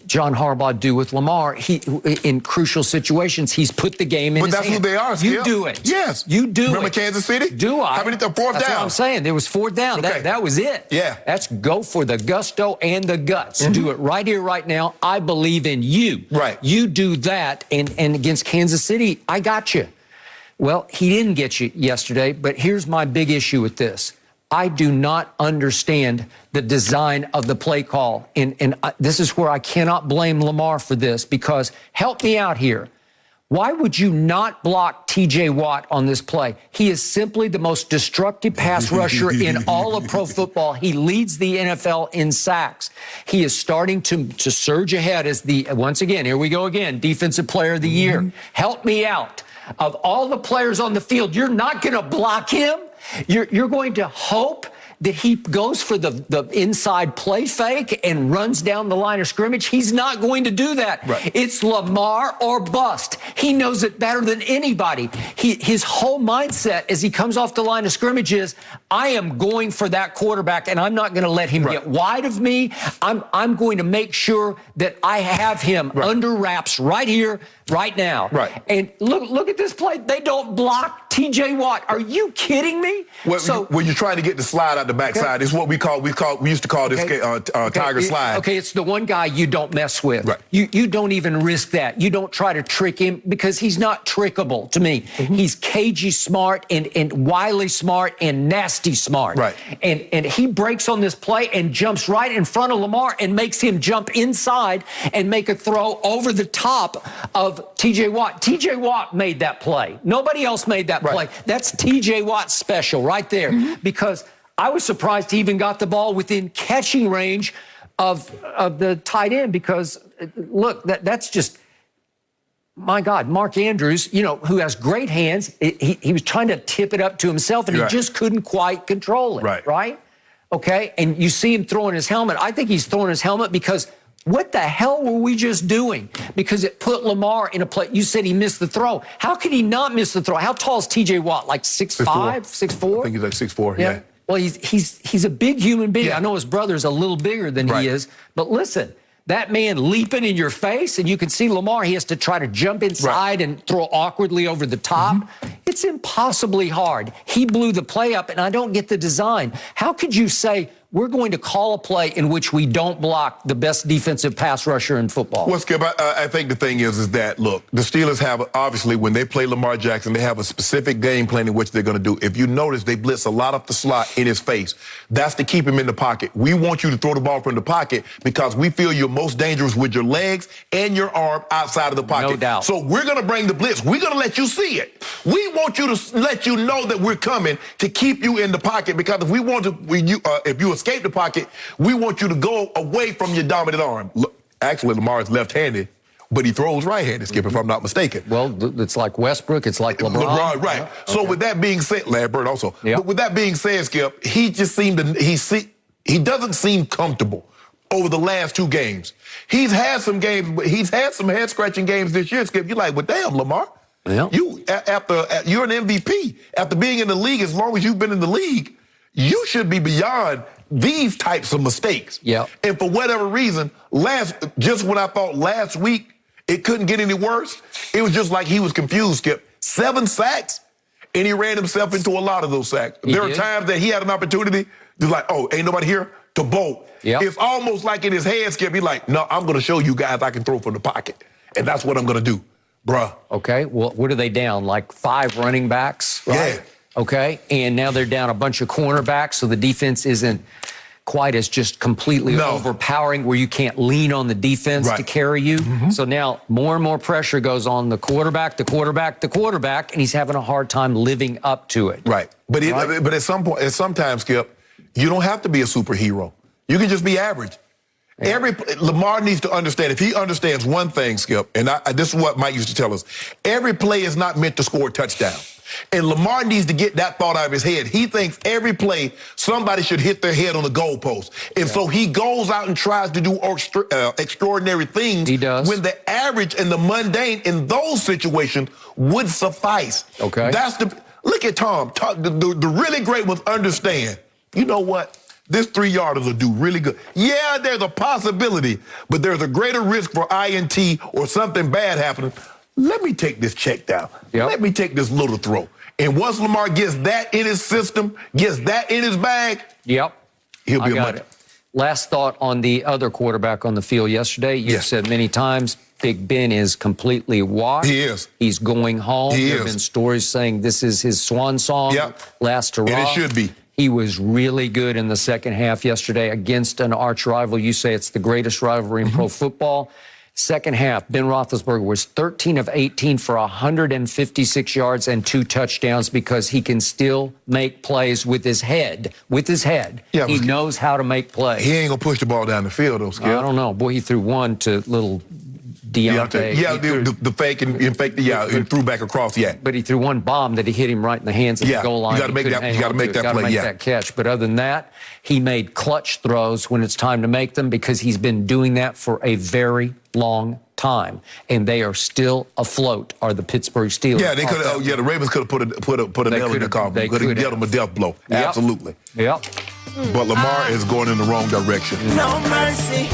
John Harbaugh do with Lamar? In crucial situations, he's put the game in his hand. But that's who they are, Skip. You do it. Yes. You do Remember it. Kansas City? Do I? How many, 4th down? That's what I'm saying. There was 4th down. Okay. That was it. Yeah. That's go for the gusto and the guts. Do it right here, right now. I believe in you. Right. You do that, and against Kansas City, I got you. Well, he didn't get you yesterday, but here's my big issue with this. I do not understand the design of the play call. And this is where I cannot blame Lamar for this, because help me out here. Why would you not block T.J. Watt on this play? He is simply the most destructive pass rusher in all of pro football. He leads the NFL in sacks. He is starting to surge ahead as once again, here we go again, Defensive Player of the Year. Help me out. Of all the players on the field, you're not going to block him. You're going to hope that he goes for the inside play fake and runs down the line of scrimmage. He's not going to do that. Right. It's Lamar or bust. He knows it better than anybody. His whole mindset as he comes off the line of scrimmage is, I am going for that quarterback, and I'm not going to let him get wide of me. I'm going to make sure that I have him under wraps right here, right now. Right. And look at this play. They don't block T.J. Watt. Are you kidding me? When you're trying to get the slide out the backside, it's what we used to call this tiger slide. Okay, it's the one guy you don't mess with. Right. You don't even risk that. You don't try to trick him because he's not trickable to me. He's cagey smart and wily smart and nasty smart. Right. And he breaks on this play and jumps right in front of Lamar and makes him jump inside and make a throw over the top of T.J. Watt. T.J. Watt made that play. Nobody else made that play. That's T.J. Watt special right there because I was surprised he even got the ball within catching range of the tight end because, look, that's just, my God, Mark Andrews, who has great hands, he was trying to tip it up to himself, and he just couldn't quite control it, right? Okay, and you see him throwing his helmet. I think he's throwing his helmet because what the hell were we just doing? Because it put Lamar in a play. You said he missed the throw. How could he not miss the throw? How tall is T.J. Watt? Like 6'5", 6'4"? I think he's like 6'4", yeah. Well, he's a big human being. Yeah. I know his brother's a little bigger than he is, but listen, that man leaping in your face, and you can see Lamar, he has to try to jump inside and throw awkwardly over the top. It's impossibly hard. He blew the play up, and I don't get the design. How could you say, we're going to call a play in which we don't block the best defensive pass rusher in football? Well, Skip, I think the thing is that, look, the Steelers have, obviously, when they play Lamar Jackson, they have a specific game plan in which they're going to do. If you notice, they blitz a lot up the slot in his face. That's to keep him in the pocket. We want you to throw the ball from the pocket because we feel you're most dangerous with your legs and your arm outside of the pocket. No doubt. So we're going to bring the blitz. We're going to let you see it. We want you to let you know that we're coming to keep you in the pocket because if we want to, if you escape the pocket, we want you to go away from your dominant arm. Look, actually, Lamar is left-handed, but he throws right-handed, Skip, if I'm not mistaken. Well, it's like Westbrook, it's like LeBron. Right. Okay. So with that being said, Lambert also. But with that being said, Skip, he just seemed to, he doesn't seem comfortable over the last two games. He's had some games, but he's had some head-scratching games this year, Skip. You're like, well, damn, Lamar. Yeah. You're an MVP. After being in the league as long as you've been in the league, you should be beyond these types of mistakes. Yeah. And for whatever reason, just when I thought last week it couldn't get any worse, it was just like he was confused, Skip. 7 sacks, and he ran himself into a lot of those sacks. There are times that he had an opportunity to like, oh, ain't nobody here, to bolt. Yep. It's almost like in his head, Skip, he's like, no, I'm going to show you guys I can throw from the pocket. And that's what I'm going to do, bruh. Okay, well, what are they down? Like 5 running backs, right? Yeah. Okay, and now they're down a bunch of cornerbacks, so the defense isn't quite as just completely overpowering where you can't lean on the defense to carry you. So now more and more pressure goes on the quarterback, and he's having a hard time living up to it. Right. But at some point, sometimes, Skip, you don't have to be a superhero. You can just be average. Yeah. Lamar needs to understand, if he understands one thing, Skip, and this is what Mike used to tell us, every play is not meant to score a touchdown. And Lamar needs to get that thought out of his head. He thinks every play, somebody should hit their head on the goalpost. And so he goes out and tries to do extraordinary things. He does. When the average and the mundane in those situations would suffice. Okay. Look at Tom. The really great ones understand, you know what? This 3-yarder will do really good. Yeah, there's a possibility, but there's a greater risk for INT or something bad happening. Let me take this check down. Yep. Let me take this little throw. And once Lamar gets that in his system, gets that in his bag, he'll be a money. Last thought on the other quarterback on the field yesterday. You've said many times, Big Ben is completely washed. He is. He's going home. There have been stories saying this is his swan song, last hurrah. And it should be. He was really good in the second half yesterday against an arch rival. You say it's the greatest rivalry in pro football. Second half, Ben Roethlisberger was 13 of 18 for 156 yards and 2 touchdowns because he can still make plays with his head. With his head. Yeah, he knows how to make plays. He ain't going to push the ball down the field, though, Skip. I don't know. Boy, he threw one to little Deontay. Yeah, the fake and threw back across, But he threw one bomb that he hit him right in the hands at the goal line. You got to make that play, that catch. But other than that, he made clutch throws when it's time to make them because he's been doing that for a very long time, and they are still afloat. Are the Pittsburgh Steelers? Yeah, they could. The Ravens could have put a nail in the coffin. They could have dealt them a death blow. Yep. Absolutely. Yep. But Lamar is going in the wrong direction. No mercy.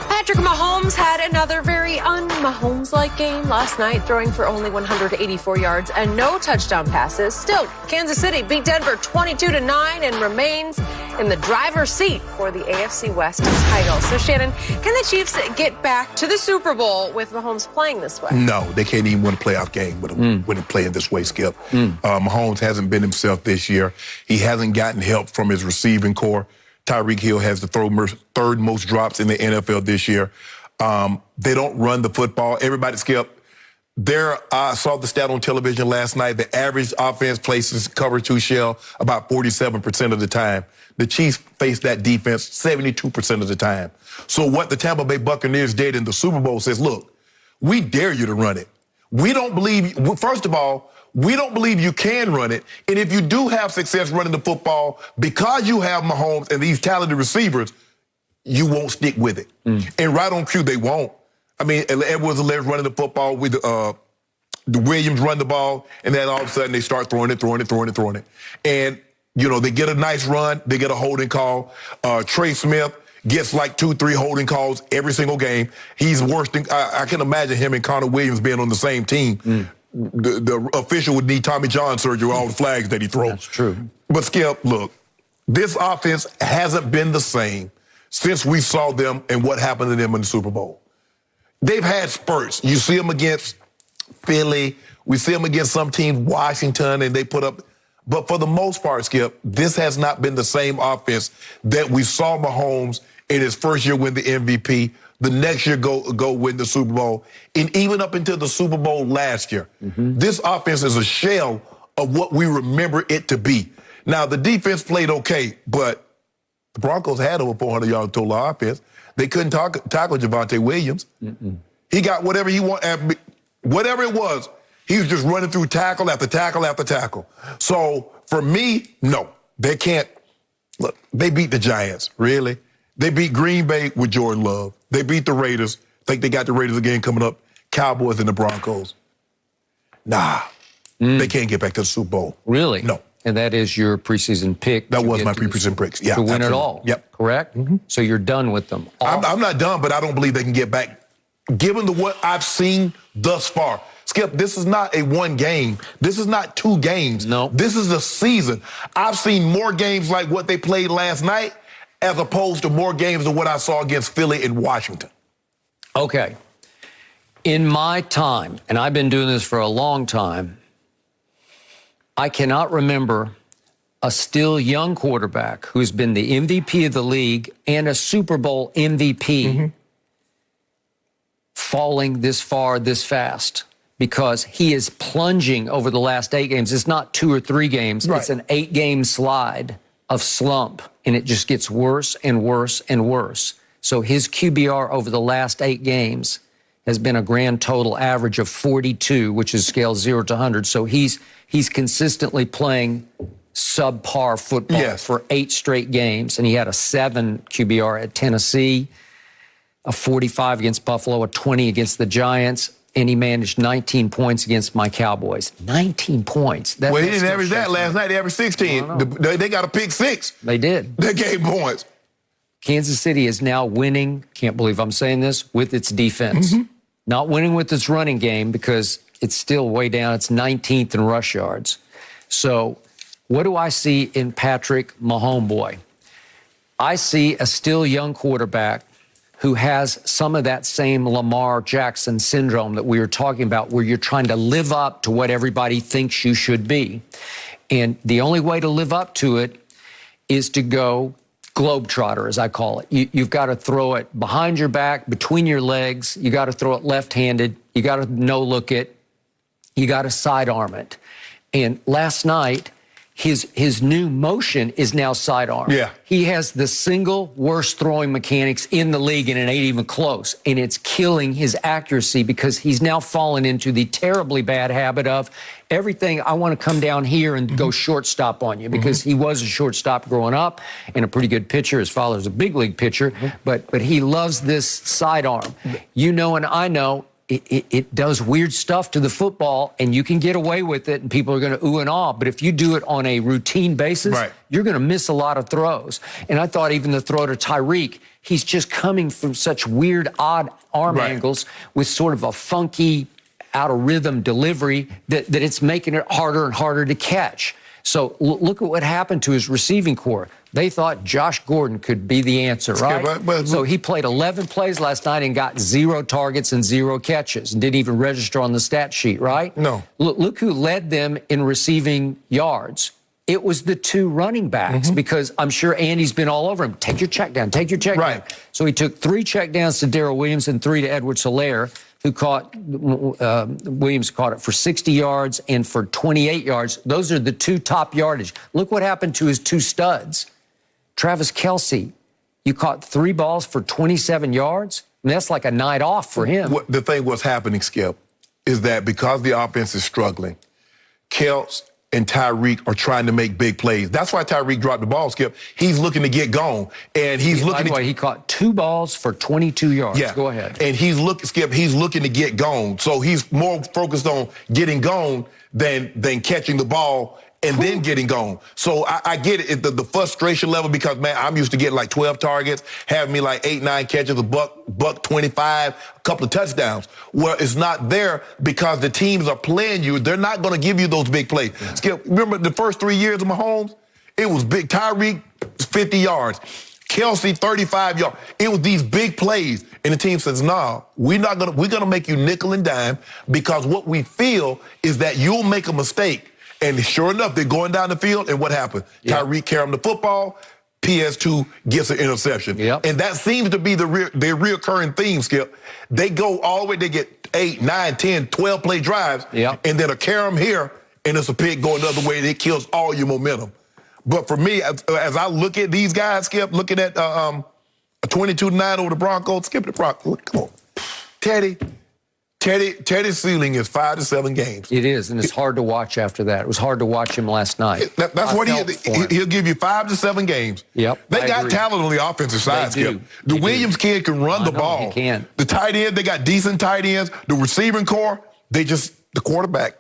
Patrick Mahomes had another very un-Mahomes-like game last night, throwing for only 184 yards and no touchdown passes. Still, Kansas City beat Denver 22-9 and remains in the driver's seat for the AFC West title. So, Shannon, can the Chiefs get back to the Super Bowl with Mahomes playing this way? No, they can't even win a playoff game with him when playing this way, Skip. Mahomes hasn't been himself this year. He hasn't gotten help from his receiving core. Tyreek Hill has the third most drops in the NFL this year. They don't run the football. Everybody, Skip, I saw the stat on television last night. The average offense places cover 2 shell about 47% of the time. The Chiefs face that defense 72% of the time. So what the Tampa Bay Buccaneers did in the Super Bowl says, look, we dare you to run it. We don't believe, first of all, we don't believe you can run it. And if you do have success running the football, because you have Mahomes and these talented receivers, you won't stick with it. And right on cue, they won't. I mean, Edwards-Helaire running the football with the Williams run the ball, and then all of a sudden they start throwing it. And, they get a nice run. They get a holding call. Trey Smith gets like 2-3 holding calls every single game. He's worse than, I can imagine him and Connor Williams being on the same team. The official would need Tommy John surgery with all the flags that he throws. That's true. But, Skip, look, this offense hasn't been the same since we saw them and what happened to them in the Super Bowl. They've had spurts. You see them against Philly. We see them against some teams, Washington, and they put up. But for the most part, Skip, this has not been the same offense that we saw Mahomes in his first year win the MVP, the next year go win the Super Bowl, and even up until the Super Bowl last year. This offense is a shell of what we remember it to be. Now, the defense played okay, but the Broncos had over 400 yards total offense. They couldn't tackle Javonte Williams. He got whatever he wanted, whatever it was. He was just running through tackle after tackle after tackle. So, for me, no, they can't. Look, they beat the Giants, really. They beat Green Bay with Jordan Love. They beat the Raiders. I think they got the Raiders again coming up. Cowboys and the Broncos. Nah, they can't get back to the Super Bowl. Really? No. And that is your preseason pick. That was my preseason pick. Yeah, to win absolutely. it all. Yep. Correct? So you're done with them. I'm not done, but I don't believe they can get back. Given what I've seen thus far. Skip, this is not a one game. This is not 2 games. No. This is a season. I've seen more games like what they played last night as opposed to more games than what I saw against Philly and Washington. Okay. In my time, and I've been doing this for a long time, I cannot remember a still young quarterback who's been the MVP of the league and a Super Bowl MVP falling this far, this fast, because he is plunging over the last 8 games. It's not 2 or 3 games. Right. It's an 8-game slide of slump, and it just gets worse and worse and worse. So his QBR over the last 8 games has been a grand total average of 42, which is scale 0 to 100. So he's consistently playing subpar football for 8 straight games, and he had a 7 QBR at Tennessee, a 45 against Buffalo, a 20 against the Giants, and he managed 19 points against my Cowboys. 19 points. Well, he didn't average that last night. They averaged 16. They got a pick 6. They did. They gave points. Kansas City is now winning, can't believe I'm saying this, with its defense. Not winning with its running game because it's still way down. It's 19th in rush yards. So what do I see in Patrick Mahomes? I see a still young quarterback who has some of that same Lamar Jackson syndrome that we were talking about, where you're trying to live up to what everybody thinks you should be. And the only way to live up to it is to go globetrotter, as I call it. You've got to throw it behind your back, between your legs. You got to throw it left-handed. You got to no-look it. You got to sidearm it. And last night, his new motion is now sidearm. Yeah. He has the single worst throwing mechanics in the league, and it ain't even close. And it's killing his accuracy because he's now fallen into the terribly bad habit of everything. I want to come down here and go shortstop on you because he was a shortstop growing up and a pretty good pitcher. His father's a big league pitcher, but he loves this sidearm. You know, and I know. It does weird stuff to the football, and you can get away with it, and people are going to ooh and ah. But if you do it on a routine basis, you're going to miss a lot of throws. And I thought even the throw to Tyreek, he's just coming from such weird, odd arm angles with sort of a funky, out of rhythm delivery that it's making it harder and harder to catch. So look at what happened to his receiving corps. They thought Josh Gordon could be the answer, right? So he played 11 plays last night and got 0 targets and 0 catches and didn't even register on the stat sheet, right? No. Look who led them in receiving yards. It was the 2 running backs because I'm sure Andy's been all over him. Take your check down, take your check down. So he took 3 check downs to Darrell Williams and 3 to Edwards-Helaire, who caught, Williams caught it for 60 yards and for 28 yards. Those are the 2 top yardage. Look what happened to his 2 studs. Travis Kelce, you caught 3 balls for 27 yards? And that's like a night off for him. The thing what's happening, Skip, is that because the offense is struggling, Kelce and Tyreek are trying to make big plays. That's why Tyreek dropped the ball, Skip. He's looking to get gone. And he's looking by the way, he caught 2 balls for 22 yards. Yeah. Go ahead. And he's looking to get gone. So he's more focused on getting gone than catching the ball and then getting gone. So I get it, the frustration level, because, man, I'm used to getting like 12 targets, having me like 8, 9 catches, a buck 25, a couple of touchdowns. Well, it's not there because the teams are playing you. They're not going to give you those big plays. Yeah. Skip, remember the first 3 years of Mahomes? It was big. Tyreek, 50 yards. Kelce, 35 yards. It was these big plays. And the team says, nah, we're going to make you nickel and dime because what we feel is that you'll make a mistake. And sure enough, they're going down the field, and what happened? Tyreek carried him the football, PS2 gets an interception. And that seems to be their reoccurring theme, Skip. They go all the way, they get 8, 9, 10, 12 play drives, and then a carry them here, and it's a pick going the other way, and it kills all your momentum. But for me, as I look at these guys, Skip, looking at a 22-9 over the Broncos, Skip the Broncos, come on. Teddy's ceiling is 5 to 7 games. It is, and it's hard to watch after that. It was hard to watch him last night. That's what he'll give you 5 to 7 games. They got talent on the offensive side, Skip. The Williams kid can run the ball. He can. The tight end, they got decent tight ends. The receiving core, the quarterback.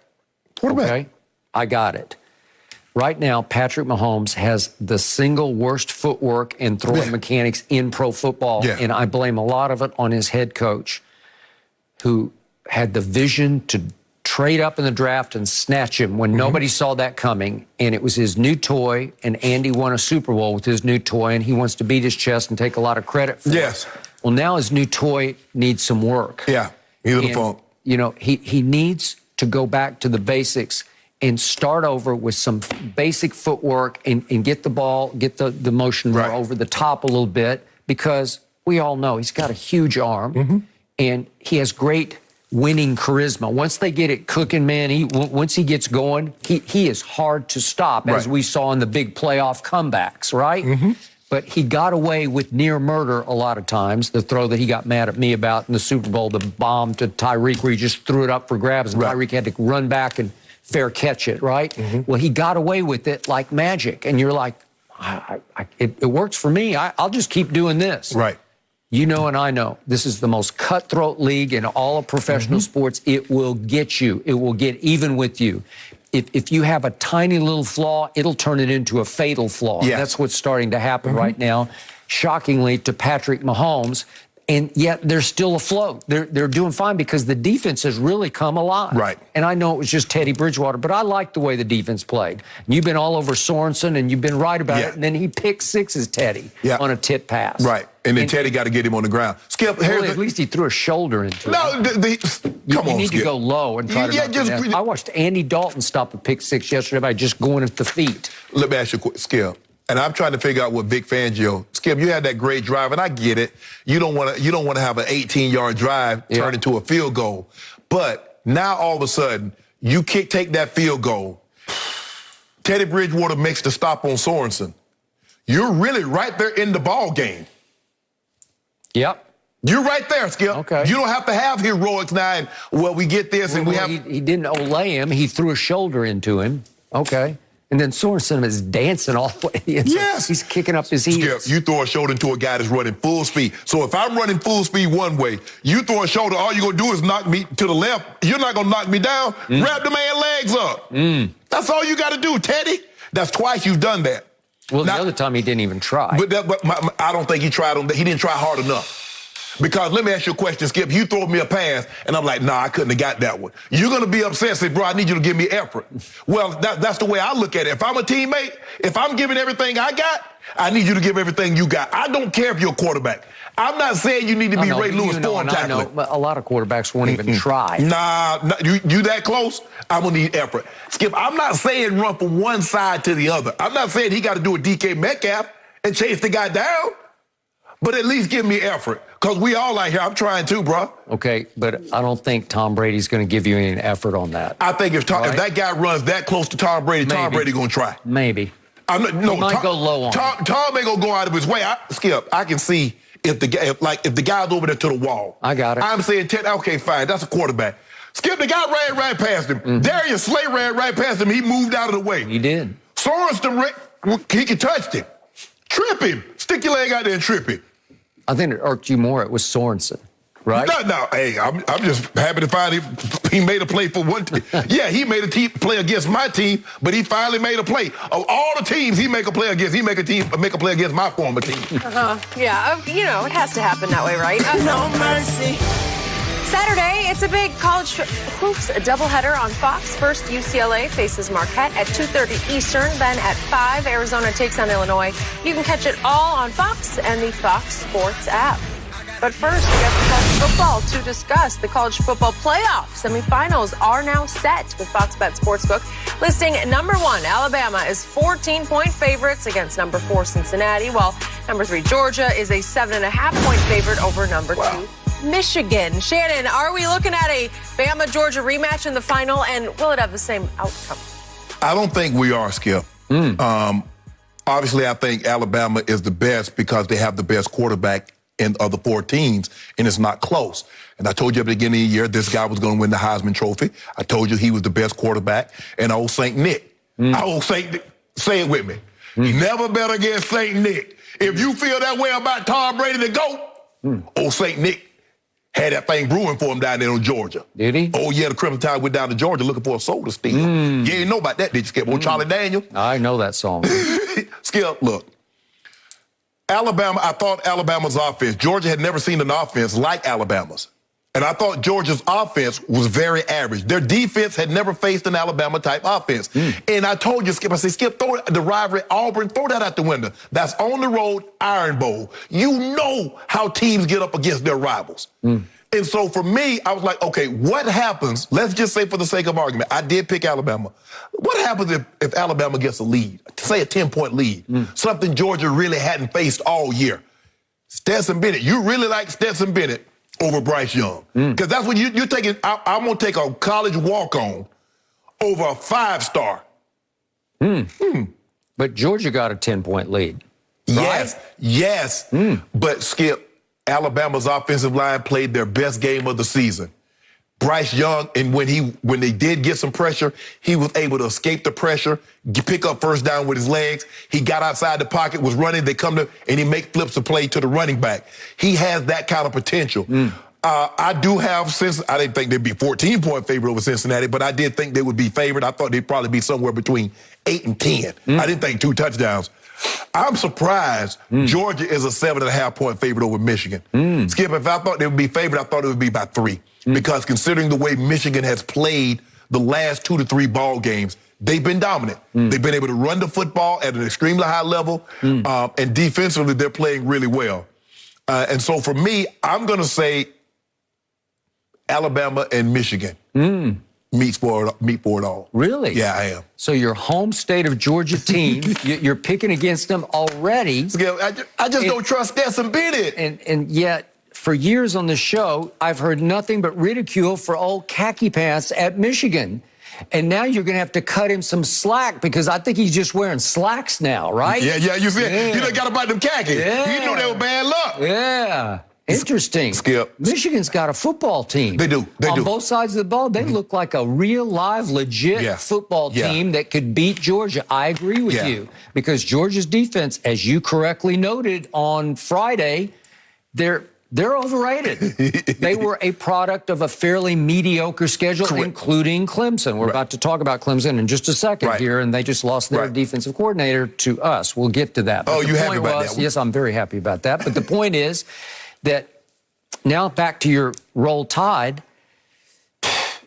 Okay, I got it. Right now, Patrick Mahomes has the single worst footwork and throwing mechanics in pro football, and I blame a lot of it on his head coach, who had the vision to trade up in the draft and snatch him when nobody saw that coming, and it was his new toy, and Andy won a Super Bowl with his new toy, and he wants to beat his chest and take a lot of credit for it. Well, now his new toy needs some work. He's on the phone. You know, he needs to go back to the basics and start over with some basic footwork and get the ball, get the motion more over the top a little bit, because we all know he's got a huge arm, and he has great winning charisma. Once they get it cooking, man, once he gets going, he is hard to stop, as we saw in the big playoff comebacks, right? But he got away with near murder a lot of times. The throw that he got mad at me about in the Super Bowl, the bomb to Tyreek, where he just threw it up for grabs, and Tyreek had to run back and fair catch it, right? Well, he got away with it like magic, and you're like, it works for me. I'll just keep doing this. You know, and I know, this is the most cutthroat league in all of professional sports. It will get you. It will get even with you. If you have a tiny little flaw, it'll turn it into a fatal flaw. That's what's starting to happen right now, shockingly, to Patrick Mahomes. And yet they're still afloat. They're doing fine because the defense has really come alive. And I know it was just Teddy Bridgewater, but I like the way the defense played. And you've been all over Sorensen, and you've been right about it. And then he picked 6s, Teddy, on a tip pass. And then Teddy got to get him on the ground. Skip, at least he threw a shoulder into it. You need to go low and try to knock it. I watched Andy Dalton stop a pick 6 yesterday by just going at the feet. Let me ask you a quick, Skip. And I'm trying to figure out what Vic Fangio. Skip, you had that great drive, and I get it. You don't want to have an 18-yard drive turn into a field goal. But now all of a sudden, you take that field goal. Teddy Bridgewater makes the stop on Sorensen. You're really right there in the ball game. Yep. You're right there, Skip. Okay. You don't have to have heroics now. And, well, we get this, and we have. He didn't olay him. He threw a shoulder into him. Okay. And then Sorensen is dancing all the way. Yes. He's kicking up his heels. Skip, you throw a shoulder into a guy that's running full speed. So if I'm running full speed one way, you throw a shoulder, all you're going to do is knock me to the left. You're not going to knock me down. Wrap the man's legs up. That's all you got to do, Teddy. That's twice you've done that. Well, the other time he didn't even try. But I don't think he tried. He didn't try hard enough. Because let me ask you a question, Skip. You throw me a pass, and I'm like, nah, I couldn't have got that one. You're going to be upset and say, bro, I need you to give me effort. Well, that's the way I look at it. If I'm a teammate, if I'm giving everything I got, I need you to give everything you got. I don't care if you're a quarterback. I'm not saying you need to be Ray Lewis form tackling. A lot of quarterbacks won't even try. Nah, you that close? I'm going to need effort. Skip, I'm not saying run from one side to the other. I'm not saying he got to do a DK Metcalf and chase the guy down. But at least give me effort, because we all out here. I'm trying too, bro. Okay, but I don't think Tom Brady's going to give you any effort on that. I think if that guy runs that close to Tom Brady, Tom Brady going to try. Maybe. He might go low on him. Tom ain't going to go out of his way. Skip, I can see if the guy's over there to the wall. I got it. I'm saying, okay, fine, that's a quarterback. Skip, the guy ran right past him. Darius Slay ran right past him. He moved out of the way. He did. Sorensen, he could touch him. Trip him. Stick your leg out there and trip him. I think it irked you more. It was Sorensen, right? No. Hey, I'm just happy to find he made a play for one team. Yeah, he made a play against my team, but he finally made a play. Of all the teams he make a play against, he make a play against my former team. Yeah, it has to happen that way, right? No mercy. Saturday, it's a big college hoops doubleheader on Fox. First, UCLA faces Marquette at 2:30 Eastern. Then at 5, Arizona takes on Illinois. You can catch it all on Fox and the Fox Sports app. But first, we got some college football to discuss. The college football playoff semifinals are now set with Fox Bet Sportsbook listing number 1, Alabama, is 14-point favorites against number 4, Cincinnati, while number 3, Georgia, is a 7.5-point favorite over number 2. Michigan. Shannon, are we looking at a Bama-Georgia rematch in the final, and will it have the same outcome? I don't think we are, Skip. Obviously, I think Alabama is the best because they have the best quarterback of the 4 teams, and it's not close. And I told you at the beginning of the year, this guy was going to win the Heisman Trophy. I told you he was the best quarterback, and old St. Nick. Old St. Nick, say it with me. He never bet against St. Nick. If you feel that way about Tom Brady, the GOAT, old St. Nick had that thing brewing for him down there in Georgia. Did he? Oh, yeah, the Crimson Tide went down to Georgia looking for a soda steal. You didn't know about that, did you, Skip? Old Charlie Daniels? I know that song. Skip, look. Alabama, I thought Alabama's offense, Georgia had never seen an offense like Alabama's. And I thought Georgia's offense was very average. Their defense had never faced an Alabama-type offense. And I told you, Skip, I said, Skip, throw the rivalry, Auburn, throw that out the window. That's on the road, Iron Bowl. You know how teams get up against their rivals. And so for me, I was like, okay, what happens? Let's just say for the sake of argument, I did pick Alabama. What happens if Alabama gets a lead, say a 10-point lead, something Georgia really hadn't faced all year? Stetson Bennett, you really like Stetson Bennett over Bryce Young. Because that's what you're taking. I'm going to take a college walk-on over a 5-star. But Georgia got a 10-point lead. Right? Yes. But, Skip, Alabama's offensive line played their best game of the season. Bryce Young, and when they did get some pressure, he was able to escape the pressure, pick up first down with his legs. He got outside the pocket, was running. They come to, and he make flips of play to the running back. He has that kind of potential. I do have, since I didn't think they'd be 14-point favorite over Cincinnati, but I did think they would be favored. I thought they'd probably be somewhere between 8 and 10. I didn't think 2 touchdowns. I'm surprised Georgia is a 7.5-point favorite over Michigan. Skip, if I thought they would be favored, I thought it would be by 3. Because considering the way Michigan has played the last 2 to 3 ball games, they've been dominant. They've been able to run the football at an extremely high level, and defensively they're playing really well. And so for me, I'm going to say Alabama and Michigan. meat for it all. Really? Yeah, I am. So your home state of Georgia team, you're picking against them already. I just don't trust Stetson Bennett. And yet, for years on the show, I've heard nothing but ridicule for old khaki pants at Michigan. And now you're going to have to cut him some slack because I think he's just wearing slacks now, right? Yeah, you see it. He done got about them khakis. Yeah. You know they were bad luck. Yeah. Interesting. Skip. Michigan's got a football team. They do. On both sides of the ball, they look like a real, live, legit football team that could beat Georgia. I agree with you because Georgia's defense, as you correctly noted on Friday, they're overrated. They were a product of a fairly mediocre schedule, including Clemson. We're about to talk about Clemson in just a second here, and they just lost their defensive coordinator to us. We'll get to that. But you happy about that? Yes, I'm very happy about that. But the point is that now back to your Roll Tide,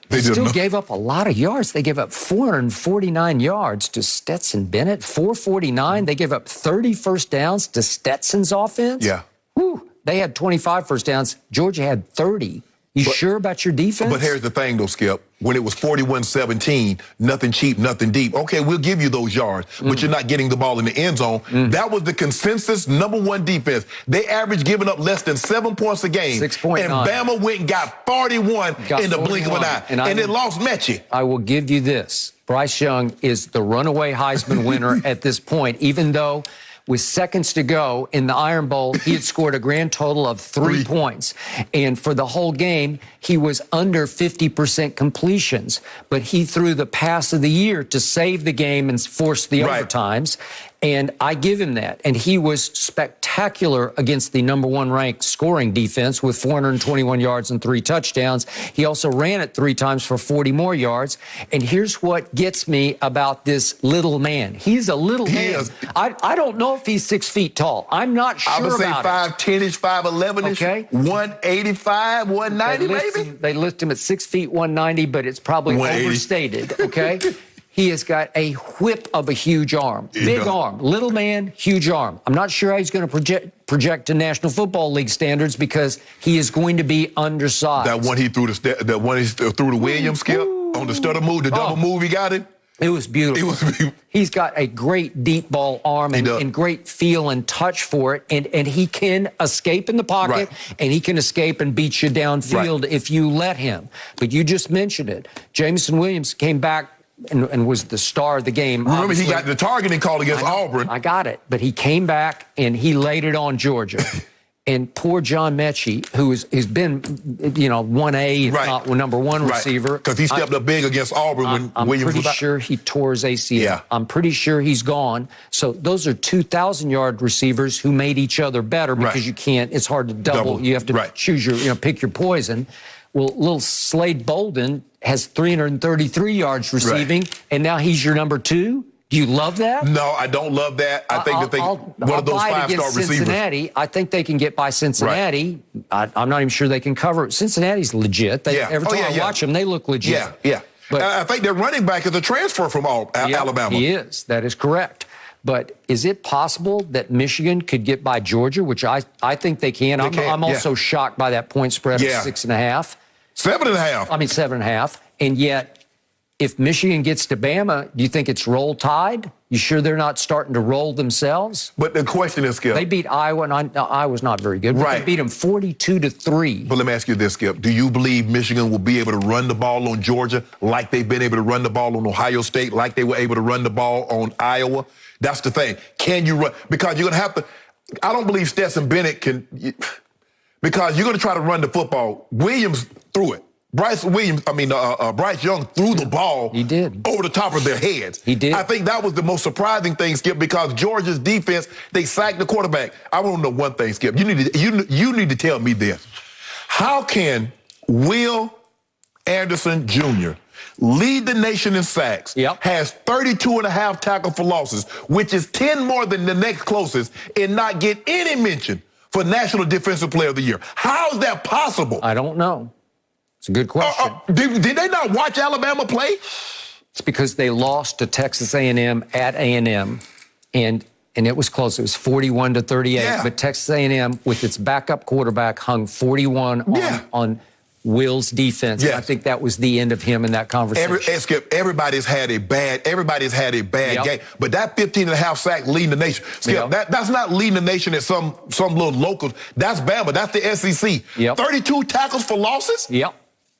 they still gave up a lot of yards. They gave up 449 yards to Stetson Bennett, 449. They gave up 30 first downs to Stetson's offense. Yeah. Whew. They had 25 first downs. Georgia had 30. You sure about your defense? But here's the thing, though, Skip. When it was 41-17, nothing cheap, nothing deep. Okay, we'll give you those yards, but you're not getting the ball in the end zone. That was the consensus #1 defense. They averaged giving up less than 7 points a game. 6.9. And Bama went and got 41 in the blink of an eye. And it lost Mechie. I will give you this. Bryce Young is the runaway Heisman winner at this point, even though with seconds to go in the Iron Bowl, he had scored a grand total of 3 points. And for the whole game, he was under 50% completions. But he threw the pass of the year to save the game and force the overtimes. And I give him that. And he was spectacular against the #1 ranked scoring defense with 421 yards and 3 touchdowns. He also ran it 3 times for 40 more yards. And here's what gets me about this little man. He's a little man. I don't know if he's 6 feet tall. I'm not sure about it. I would say 5'10-ish, 5'11-ish. Okay. 185, 190 maybe? They lift him at 6 feet, 190, but it's probably overstated, okay? He has got a whip of a huge arm. Big arm. Little man, huge arm. I'm not sure how he's going to project to National Football League standards because he is going to be undersized. That one he threw to Williams, Skip, on the stutter move, the double move he got it. It was beautiful. He's got a great deep ball arm and great feel and touch for it. And he can escape in the pocket and he can escape and beat you downfield if you let him. But you just mentioned it. Jameson Williams came back and was the star of the game. Remember, he got the targeting call against Auburn. I got it. But he came back and he laid it on Georgia. And poor John Mechie, who has been, 1A, not #1 receiver. Because he stepped up big against Auburn when I'm Williams pretty sure he tore his ACL. Yeah. I'm pretty sure he's gone. So those are 2,000-yard receivers who made each other better because you can't, it's hard to double. You have to choose your, pick your poison. Well, little Slade Bolden has 333 yards receiving, and now he's your #2. Do you love that? No, I don't love that. I think one of those 5-star receivers. Cincinnati, I think they can get by Cincinnati. I'm not even sure they can cover it. Cincinnati's legit. Every time I watch them, they look legit. But I think their running back is a transfer from Alabama. He is. That is correct. But is it possible that Michigan could get by Georgia, which I think they can? I'm also shocked by that point spread of 6.5. 7.5. I mean, 7.5. And yet, if Michigan gets to Bama, do you think it's Roll Tide? You sure they're not starting to roll themselves? But the question is, Skip. They beat Iowa, and Iowa's not very good. But they beat them 42-3. But let me ask you this, Skip. Do you believe Michigan will be able to run the ball on Georgia like they've been able to run the ball on Ohio State, like they were able to run the ball on Iowa? That's the thing. Can you run? Because you're going to have to. I don't believe Stetson Bennett can. Because you're going to try to run the football. Williams threw it. Bryce Young threw the ball. He did. Over the top of their heads. He did. I think that was the most surprising thing, Skip, because Georgia's defense, they sacked the quarterback. I want to know one thing, Skip. You need to tell me this. How can Will Anderson Jr. lead the nation in sacks, has 32.5 tackle for losses, which is 10 more than the next closest, and not get any mention for National Defensive Player of the Year? How is that possible? I don't know. It's a good question. Did they not watch Alabama play? It's because they lost to Texas A&M at A&M, and it was close. It was 41-38. But Texas A&M, with its backup quarterback, hung 41 on Will's defense. Yes. I think that was the end of him in that conversation. Skip, everybody's had a bad game. But that 15.5 sack leading the nation. Skip, that's not leading the nation at some little locals. That's Bama. That's the SEC. 32 tackles for losses? Yep.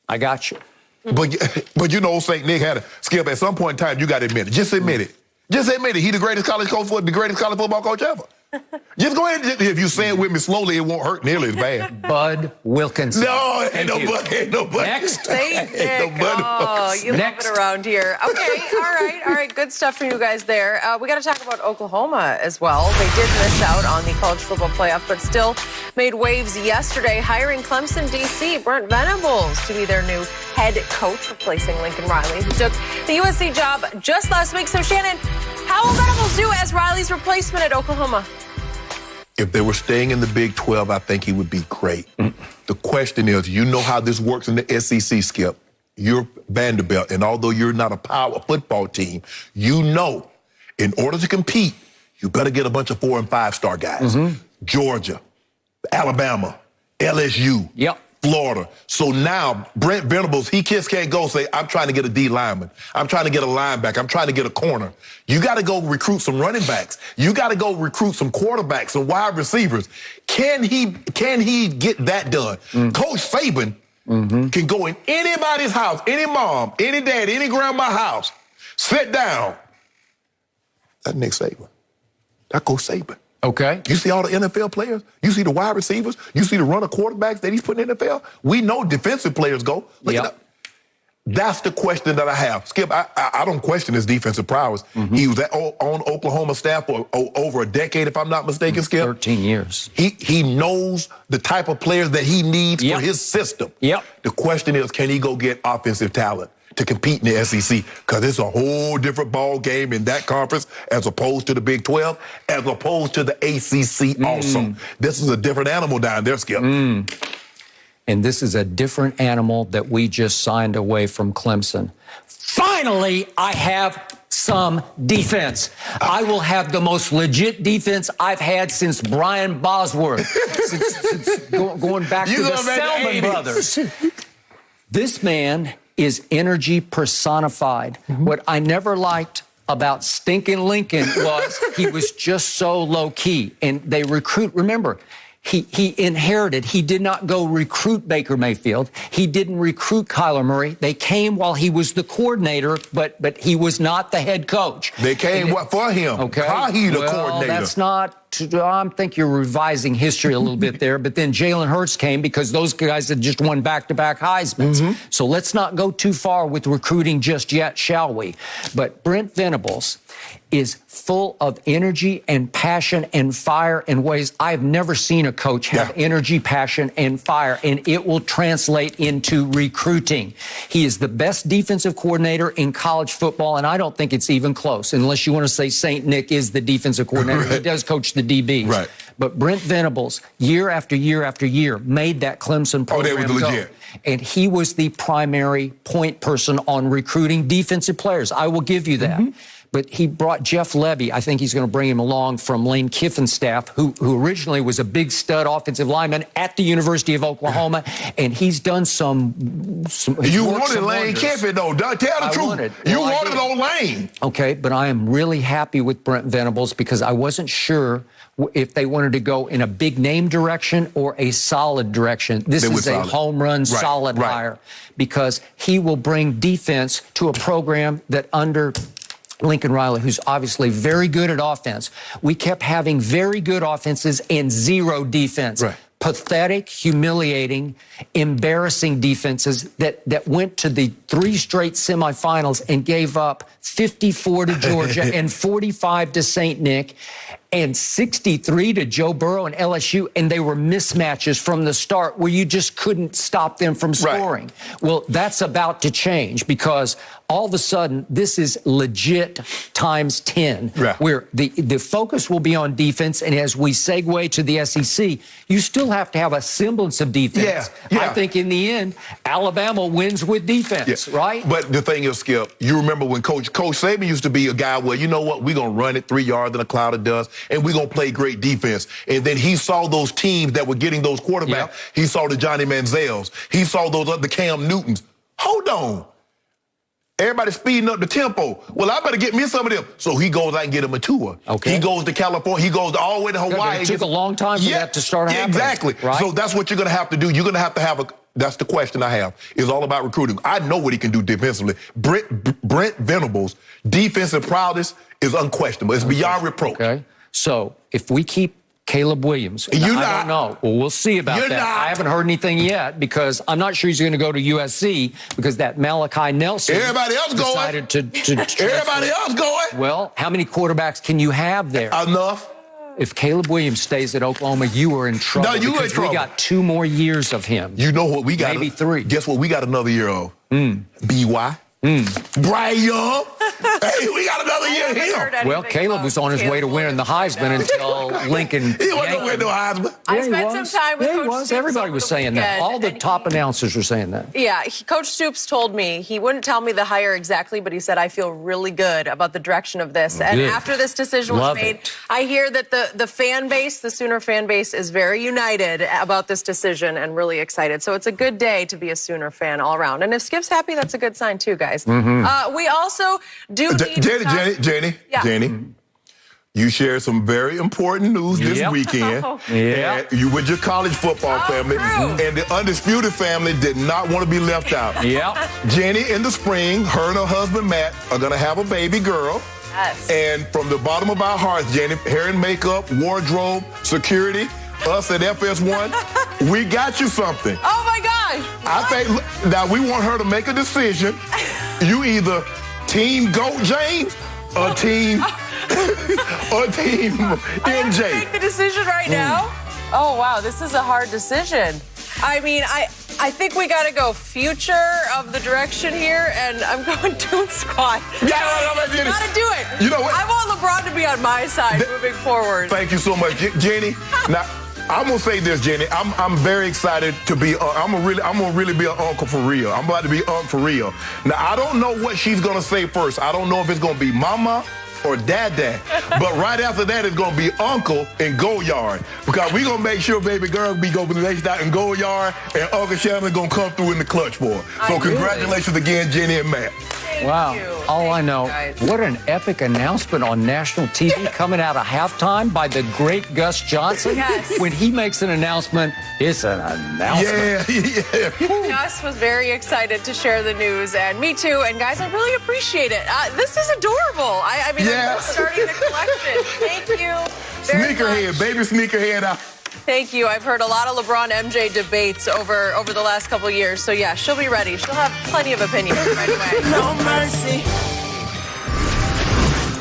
I got you. But you know, St. Nick had a Skip. At some point in time, you got to admit it. Just admit it. Just admit it. He the greatest college football coach ever. Just go ahead. If you say it with me slowly, it won't hurt nearly as bad. Bud Wilkinson. No, ain't no Bud. Next. St. Nick. You love it around here. Okay, all right. Good stuff for you guys there. We got to talk about Oklahoma as well. They did miss out on the college football playoff, but still made waves yesterday, hiring Clemson DC Brent Venables to be their new head coach, replacing Lincoln Riley, who took the USC job just last week. So, Shannon, how will Venables do as Riley's replacement at Oklahoma? If they were staying in the Big 12, I think he would be great. The question is, you know how this works in the SEC, Skip. You're Vanderbilt, and although you're not a power football team, you know in order to compete, you better get a bunch of 4- and 5-star guys. Georgia, Alabama, LSU. Florida. So now, Brent Venables, he just can't go say, I'm trying to get a D lineman. I'm trying to get a linebacker. I'm trying to get a corner. You got to go recruit some running backs. You got to go recruit some quarterbacks, some wide receivers. Can he get that done? Coach Saban can go in anybody's house, any mom, any dad, any grandma's house, sit down. That's Nick Saban. That Coach Saban. Okay. You see all the NFL players? You see the wide receivers? You see the runner quarterbacks that he's putting in the NFL? We know defensive players go. Look at that. That's the question that I have. Skip, I don't question his defensive prowess. He was on Oklahoma staff for over a decade, if I'm not mistaken, Skip. 13 years. He knows the type of players that he needs for his system. The question is, can he go get offensive talent to compete in the SEC? Because it's a whole different ball game in that conference as opposed to the Big 12, as opposed to the ACC also. This is a different animal down there, Skip. And this is a different animal that we just signed away from Clemson. Finally, I have some defense. I will have the most legit defense I've had since Brian Bosworth, since going back to the Selman brothers. This man is energy personified. What I never liked about stinking Lincoln was he was just so low key. And they recruit, remember, he inherited. He did not go recruit Baker Mayfield. He didn't recruit Kyler Murray. They came while he was the coordinator, but he was not the head coach. They came for him. Okay. How he the coordinator? That's not. I think you're revising history a little bit there. But then Jalen Hurts came because those guys had just won back-to-back Heismans. So let's not go too far with recruiting just yet, shall we? But Brent Venables is full of energy and passion and fire in ways I've never seen a coach have energy, passion, and fire, and it will translate into recruiting. He is the best defensive coordinator in college football, and I don't think it's even close, unless you want to say St. Nick is the defensive coordinator. He does coach the DBs. But Brent Venables, year after year after year, made that Clemson program they was legit. And he was the primary point person on recruiting defensive players. I will give you that. But he brought Jeff Levy. I think he's going to bring him along from Lane Kiffin's staff, who originally was a big stud offensive lineman at the University of Oklahoma, and he's done some you wanted Lane Kiffin, though. Tell the truth. You wanted on Lane. Okay, but I am really happy with Brent Venables because I wasn't sure if they wanted to go in a big name direction or a solid direction. This is a home run, solid hire because he will bring defense to a program that under Lincoln Riley, who's obviously very good at offense. We kept having very good offenses and zero defense. Pathetic, humiliating, embarrassing defenses that went to the 3 straight semifinals and gave up 54 to Georgia and 45 to St. Nick and 63 to Joe Burrow and LSU, and they were mismatches from the start where you just couldn't stop them from scoring. Well, that's about to change because all of a sudden, this is legit times 10, where the focus will be on defense, and as we segue to the SEC, you still have to have a semblance of defense. I think in the end, Alabama wins with defense, right? But the thing is, Skip, you remember when Coach Saban used to be a guy where, you know what, we're going to run it 3 yards in a cloud of dust. and we're going to play great defense. And then he saw those teams that were getting those quarterbacks. Yep. He saw the Johnny Manziels. He saw those other Cam Newtons. Hold on. Everybody's speeding up the tempo. Well, I better get me some of them. So he goes out and get him a tour. Okay. He goes to California. He goes all the way to Hawaii. It took a long time for that to start happening. Exactly. Right? So that's what you're going to have to do. You're going to have that's the question I have. It's all about recruiting. I know what he can do defensively. Brent Venables' defensive prowess is unquestionable. It's beyond reproach. Okay. So if we keep Caleb Williams. I don't know. Well, we'll see about that. I haven't heard anything yet because I'm not sure he's going to go to USC because that Malachi Nelson Everybody else decided going. to Everybody else going. Well, how many quarterbacks can you have there? Enough. If Caleb Williams stays at Oklahoma, you are in trouble. No, you are in trouble. We got 2 more years of him. You know what we got? Maybe 3. Guess what? We got another year of BY. Bryce Young. Hey, we got another year here. Well, Caleb was on his way to winning the Heisman until Lincoln. He wasn't going to win no Heisman. I spent some time with Coach Stoops. Everybody was saying that. All the top announcers were saying that. Yeah, Coach Stoops told me, he wouldn't tell me the hire exactly, but he said, I feel really good about the direction of this. And after this decision was made, I hear that the fan base, the Sooner fan base, is very united about this decision and really excited. So it's a good day to be a Sooner fan all around. And if Skip's happy, that's a good sign too, guys. We also do need Jenny, you shared some very important news this weekend. You with your college football family, and the Undisputed family did not want to be left out. Jenny, in the spring, her and her husband, Matt, are going to have a baby girl. Yes. And from the bottom of our hearts, Jenny, hair and makeup, wardrobe, security, us at FS1, we got you something. Oh, my gosh. I think, now we want her to make a decision. You either team GOAT James or team MJ. I have to make the decision right now? Oh, wow, this is a hard decision. I mean, I think we got to go future of the direction here, and I'm going Toon Squad. You got to do it. You know what? I want LeBron to be on my side moving forward. Thank you so much, Jenny. Now, I'm gonna say this, Jenny. I'm very excited to be. I'm gonna really be an uncle for real. I'm about to be uncle for real. Now, I don't know what she's gonna say first. I don't know if it's gonna be mama or dad. But right after that, it's gonna be uncle and go yard, because we gonna make sure baby girl be going to the next out and go yard, and Uncle Shannon gonna come through in the clutch for her. So congratulations again, Jenny and Matt. Wow. All I know, what an epic announcement on national TV coming out of halftime by the great Gus Johnson. Yes. When he makes an announcement, it's an announcement. Yeah. Gus was very excited to share the news, and me too. And guys, I really appreciate it. This is adorable. I mean, I'm starting the collection. Thank you very Sneakerhead, baby sneakerhead out. Thank you. I've heard a lot of LeBron MJ debates over the last couple of years. So, yeah, she'll be ready. She'll have plenty of opinions right away. No mercy.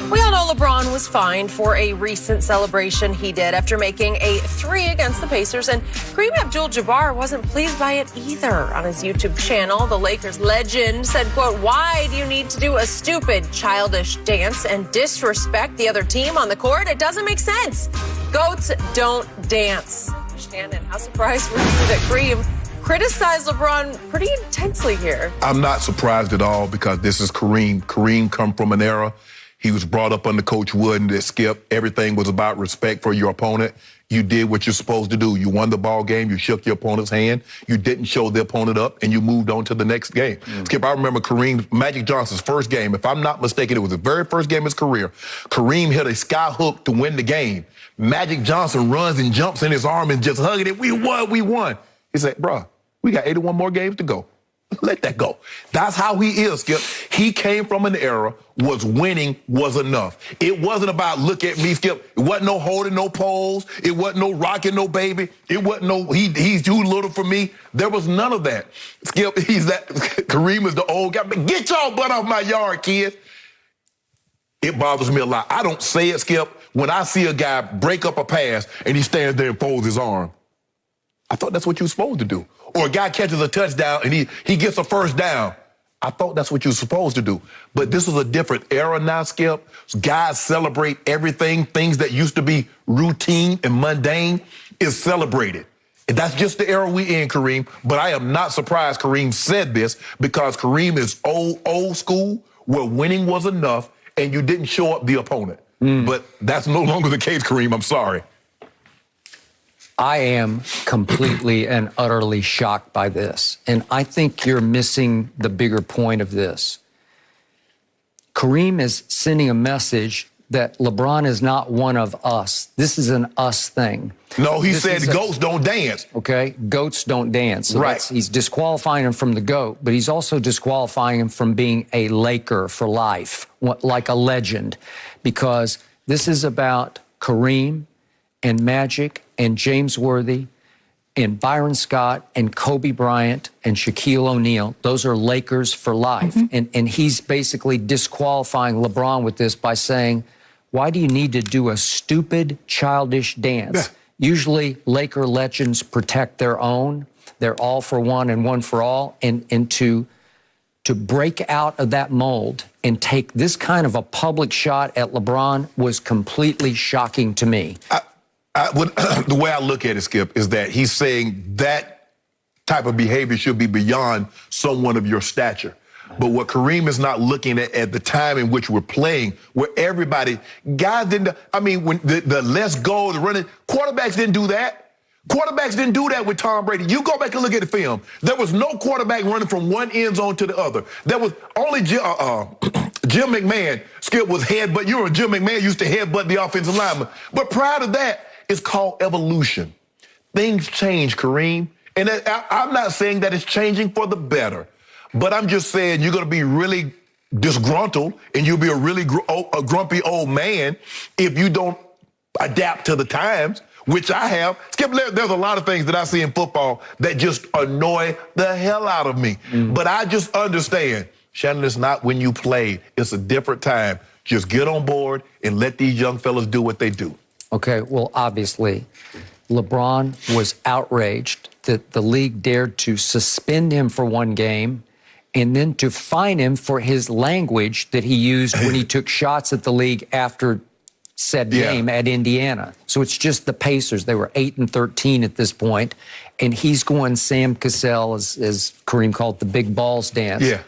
We all know LeBron was fined for a recent celebration he did after making a 3 against the Pacers, and Kareem Abdul-Jabbar wasn't pleased by it either. On his YouTube channel, the Lakers legend said, quote, "Why do you need to do a stupid, childish dance and disrespect the other team on the court? It doesn't make sense. Goats don't dance." Shannon, how surprised were you that Kareem criticized LeBron pretty intensely here? I'm not surprised at all, because this is Kareem. Kareem come from an era. He was brought up under Coach Wooden that Skip, everything was about respect for your opponent. You did what you're supposed to do. You won the ball game. You shook your opponent's hand. You didn't show the opponent up, and you moved on to the next game. Skip, I remember Magic Johnson's first game. If I'm not mistaken, it was the very first game of his career. Kareem hit a sky hook to win the game. Magic Johnson runs and jumps in his arm and just hugging it. We won. He said, bruh, we got 81 more games to go. Let that go. That's how he is, Skip. He came from an era was winning was enough. It wasn't about look at me, Skip. It wasn't no holding no poles. It wasn't no rocking no baby. It wasn't no he's too little for me. There was none of that. Skip, Kareem is the old guy. Get y'all butt off my yard, kid. It bothers me a lot. I don't say it, Skip. When I see a guy break up a pass and he stands there and folds his arm, I thought that's what you were supposed to do. Or a guy catches a touchdown and he gets a first down. I thought that's what you were supposed to do. But this is a different era now, Skip. Guys celebrate everything. Things that used to be routine and mundane is celebrated. And that's just the era we in, Kareem. But I am not surprised Kareem said this, because Kareem is old school, where winning was enough and you didn't show up the opponent. But that's no longer the case, Kareem. I'm sorry. I am completely and utterly shocked by this. And I think you're missing the bigger point of this. Kareem is sending a message that LeBron is not one of us. This is an us thing. No, he said goats don't dance. Okay, goats don't dance. So right. He's disqualifying him from the GOAT, but he's also disqualifying him from being a Laker for life, like a legend, because this is about Kareem and Magic and James Worthy and Byron Scott and Kobe Bryant and Shaquille O'Neal. Those are Lakers for life. And he's basically disqualifying LeBron with this by saying, why do you need to do a stupid, childish dance? Yeah. Usually Laker legends protect their own. They're all for one and one for all. And to break out of that mold and take this kind of a public shot at LeBron was completely shocking to me. The way I look at it, Skip, is that he's saying that type of behavior should be beyond someone of your stature. But what Kareem is not looking at the time in which we're playing, where guys didn't, when the let's go, the running, quarterbacks didn't do that. Quarterbacks didn't do that with Tom Brady. You go back and look at the film. There was no quarterback running from one end zone to the other. There was only Jim McMahon. Skip was headbutt. You were Jim McMahon used to headbutt the offensive lineman. But prior to that, it's called evolution. Things change, Kareem. And I'm not saying that it's changing for the better, but I'm just saying you're going to be really disgruntled and you'll be a really grumpy old man if you don't adapt to the times, which I have. Skip, there's a lot of things that I see in football that just annoy the hell out of me. But I just understand, Shannon, it's not when you played. It's a different time. Just get on board and let these young fellas do what they do. Okay, well, obviously, LeBron was outraged that the league dared to suspend him for one game and then to fine him for his language that he used when he took shots at the league after said game at Indiana. So it's just the Pacers. They were 8-13 at this point, and he's going Sam Cassell, as Kareem called it, the big balls dance. Yeah.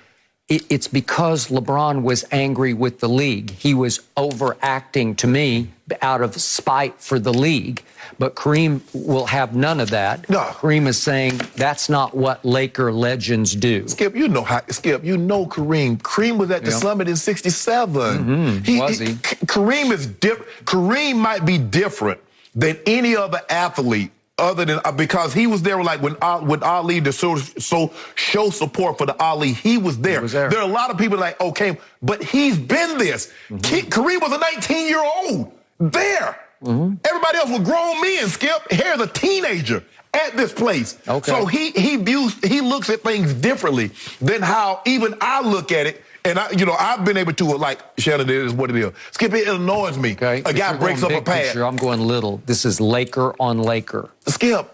It's because LeBron was angry with the league. He was overacting, to me, out of spite for the league. But Kareem will have none of that. No. Kareem is saying that's not what Laker legends do. Skip, you know Kareem. Kareem was at the summit in '67. Was he? Kareem is different. Kareem might be different than any other athlete, other than because he was there, like when Ali to show support for the Ali, he was there. There are a lot of people like, okay, but he's been this. Kareem was a 19-year-old there. Everybody else was grown men, Skip. Here's a teenager at this place. Okay. So he looks at things differently than how even I look at it. And I've been able to, like, Shannon, it is what it is. Skip, it annoys me. Okay. A guy breaks up a pass. Picture, I'm going little. This is Laker on Laker. Skip,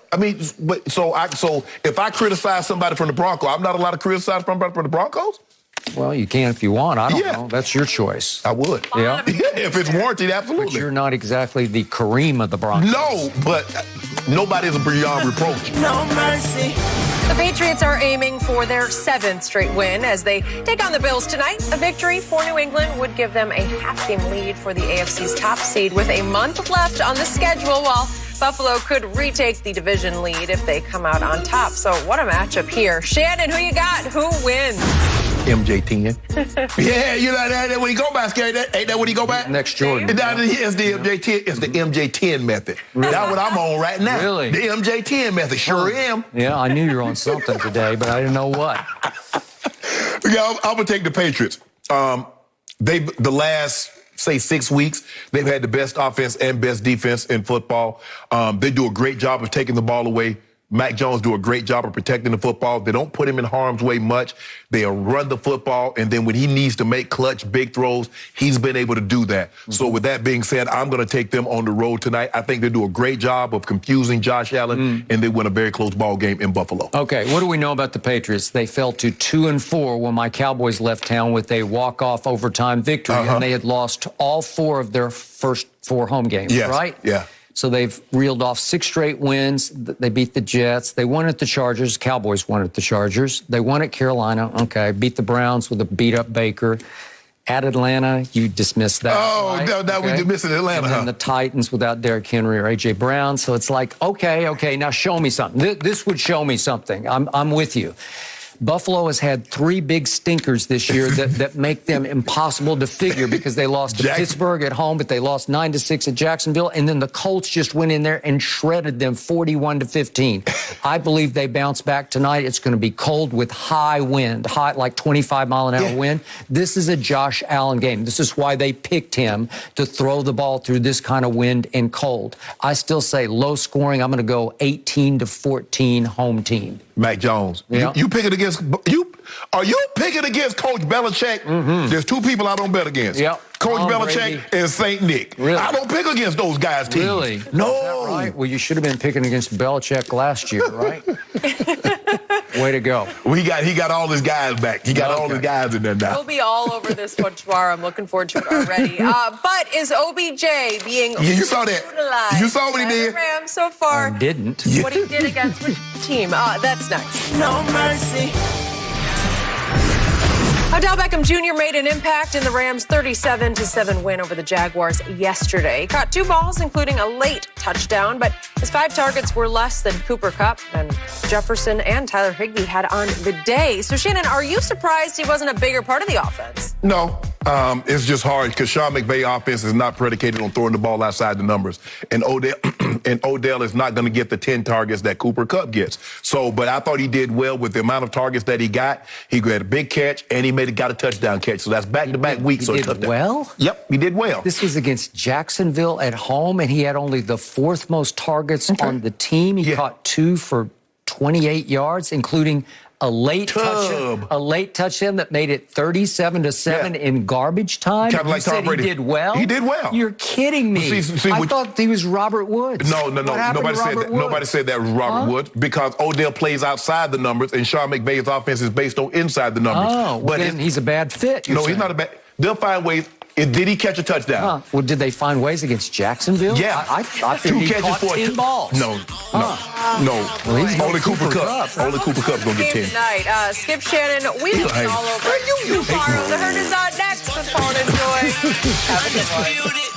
so if I criticize somebody from the Broncos, I'm not allowed to criticize somebody from the Broncos? Well, you can if you want. I don't know. That's your choice. I would. Yeah. If it's warranted, absolutely. But you're not exactly the Kareem of the Broncos. No, but nobody's beyond reproach. No mercy. The Patriots are aiming for their 7th straight win as they take on the Bills tonight. A victory for New England would give them a half-game lead for the AFC's top seed with a month left on the schedule, while Buffalo could retake the division lead if they come out on top. So what a matchup here. Shannon, who you got? Who wins? MJ10. Yeah, you know that when he go by, Scary. Ain't that when he go by? Next Jordan. It's the MJ10. It's the MJ10 method. Really? That's what I'm on right now. Really? The MJ10 method. Sure am. Yeah, I knew you were on something today, but I didn't know what. Yeah, I'm gonna take the Patriots. The last, say, 6 weeks, they've had the best offense and best defense in football. They do a great job of taking the ball away. Mac Jones do a great job of protecting the football. They don't put him in harm's way much. They'll run the football, and then when he needs to make clutch, big throws, he's been able to do that. So with that being said, I'm going to take them on the road tonight. I think they do a great job of confusing Josh Allen, and they win a very close ball game in Buffalo. Okay, what do we know about the Patriots? They fell to 2-4 when my Cowboys left town with a walk-off overtime victory, and they had lost all 4 of their first 4 home games, right? Yeah. So they've reeled off 6 straight wins. They beat the Jets. They won at the Chargers. Cowboys won at the Chargers. They won at Carolina. Okay, beat the Browns with a beat-up Baker. At Atlanta, you dismissed that. Oh, right? now we dismissing Atlanta. And then the Titans without Derrick Henry or A.J. Brown. So it's like, okay, now show me something. This would show me something. I'm with you. Buffalo has had 3 big stinkers this year that make them impossible to figure because they lost to Pittsburgh at home, but they lost 9-6 at Jacksonville, and then the Colts just went in there and shredded them 41-15. I believe they bounce back tonight. It's going to be cold with high wind, like 25-mile-an-hour wind. This is a Josh Allen game. This is why they picked him to throw the ball through this kind of wind and cold. I still say low scoring. I'm going to go 18-14 home team. Mac Jones. Yeah. You picking against you? Are you picking against Coach Belichick? Mm-hmm. There's 2 people I don't bet against. Yep. Coach Tom Belichick Brady. and St. Nick. Really? I don't pick against those guys' teams. Really? No. Is that right? Well, you should have been picking against Belichick last year, right? Way to go. Well, he got all his guys back. He got all his guys in there now. We'll be all over this one tomorrow. I'm looking forward to it already. But is OBJ being you saw that. utilized? You saw what he did. Rams so far. I didn't. What he did against which team? That's next. No mercy. Odell Beckham Jr. made an impact in the Rams' 37-7 win over the Jaguars yesterday. He caught 2 balls, including a late touchdown, but his 5 targets were less than Cooper Kupp and Jefferson and Tyler Higbee had on the day. So, Shannon, are you surprised he wasn't a bigger part of the offense? No. It's just hard because Sean McVay's offense is not predicated on throwing the ball outside the numbers. And Odell is not going to get the 10 targets that Cooper Kupp gets. So, but I thought he did well with the amount of targets that he got. He got a big catch, and he got a touchdown catch. So that's back-to-back weeks. He did well? Yep, he did well. This was against Jacksonville at home, and he had only the 4th most targets on the team. He caught 2 for 28 yards, including a late touchdown that made it 37-7 in garbage time. Kind of like Tom Brady. He did well. He did well. You're kidding me. I thought he was Robert Woods. No. Nobody said that. Nobody said that was Robert Woods because Odell plays outside the numbers, and Sean McVay's offense is based on inside the numbers. Oh, but then he's a bad fit. No, he's not a bad. They'll find ways. Did he catch a touchdown? Well, did they find ways against Jacksonville? Yeah. I think 2 he catches caught for 10 balls. No. Well, Only Cooper Kupp. Only Cooper Kupp's going to get 10. Tonight, Skip Shannon, we will be all over tomorrow. The Herd is on next. Come on, enjoy. Have a good one.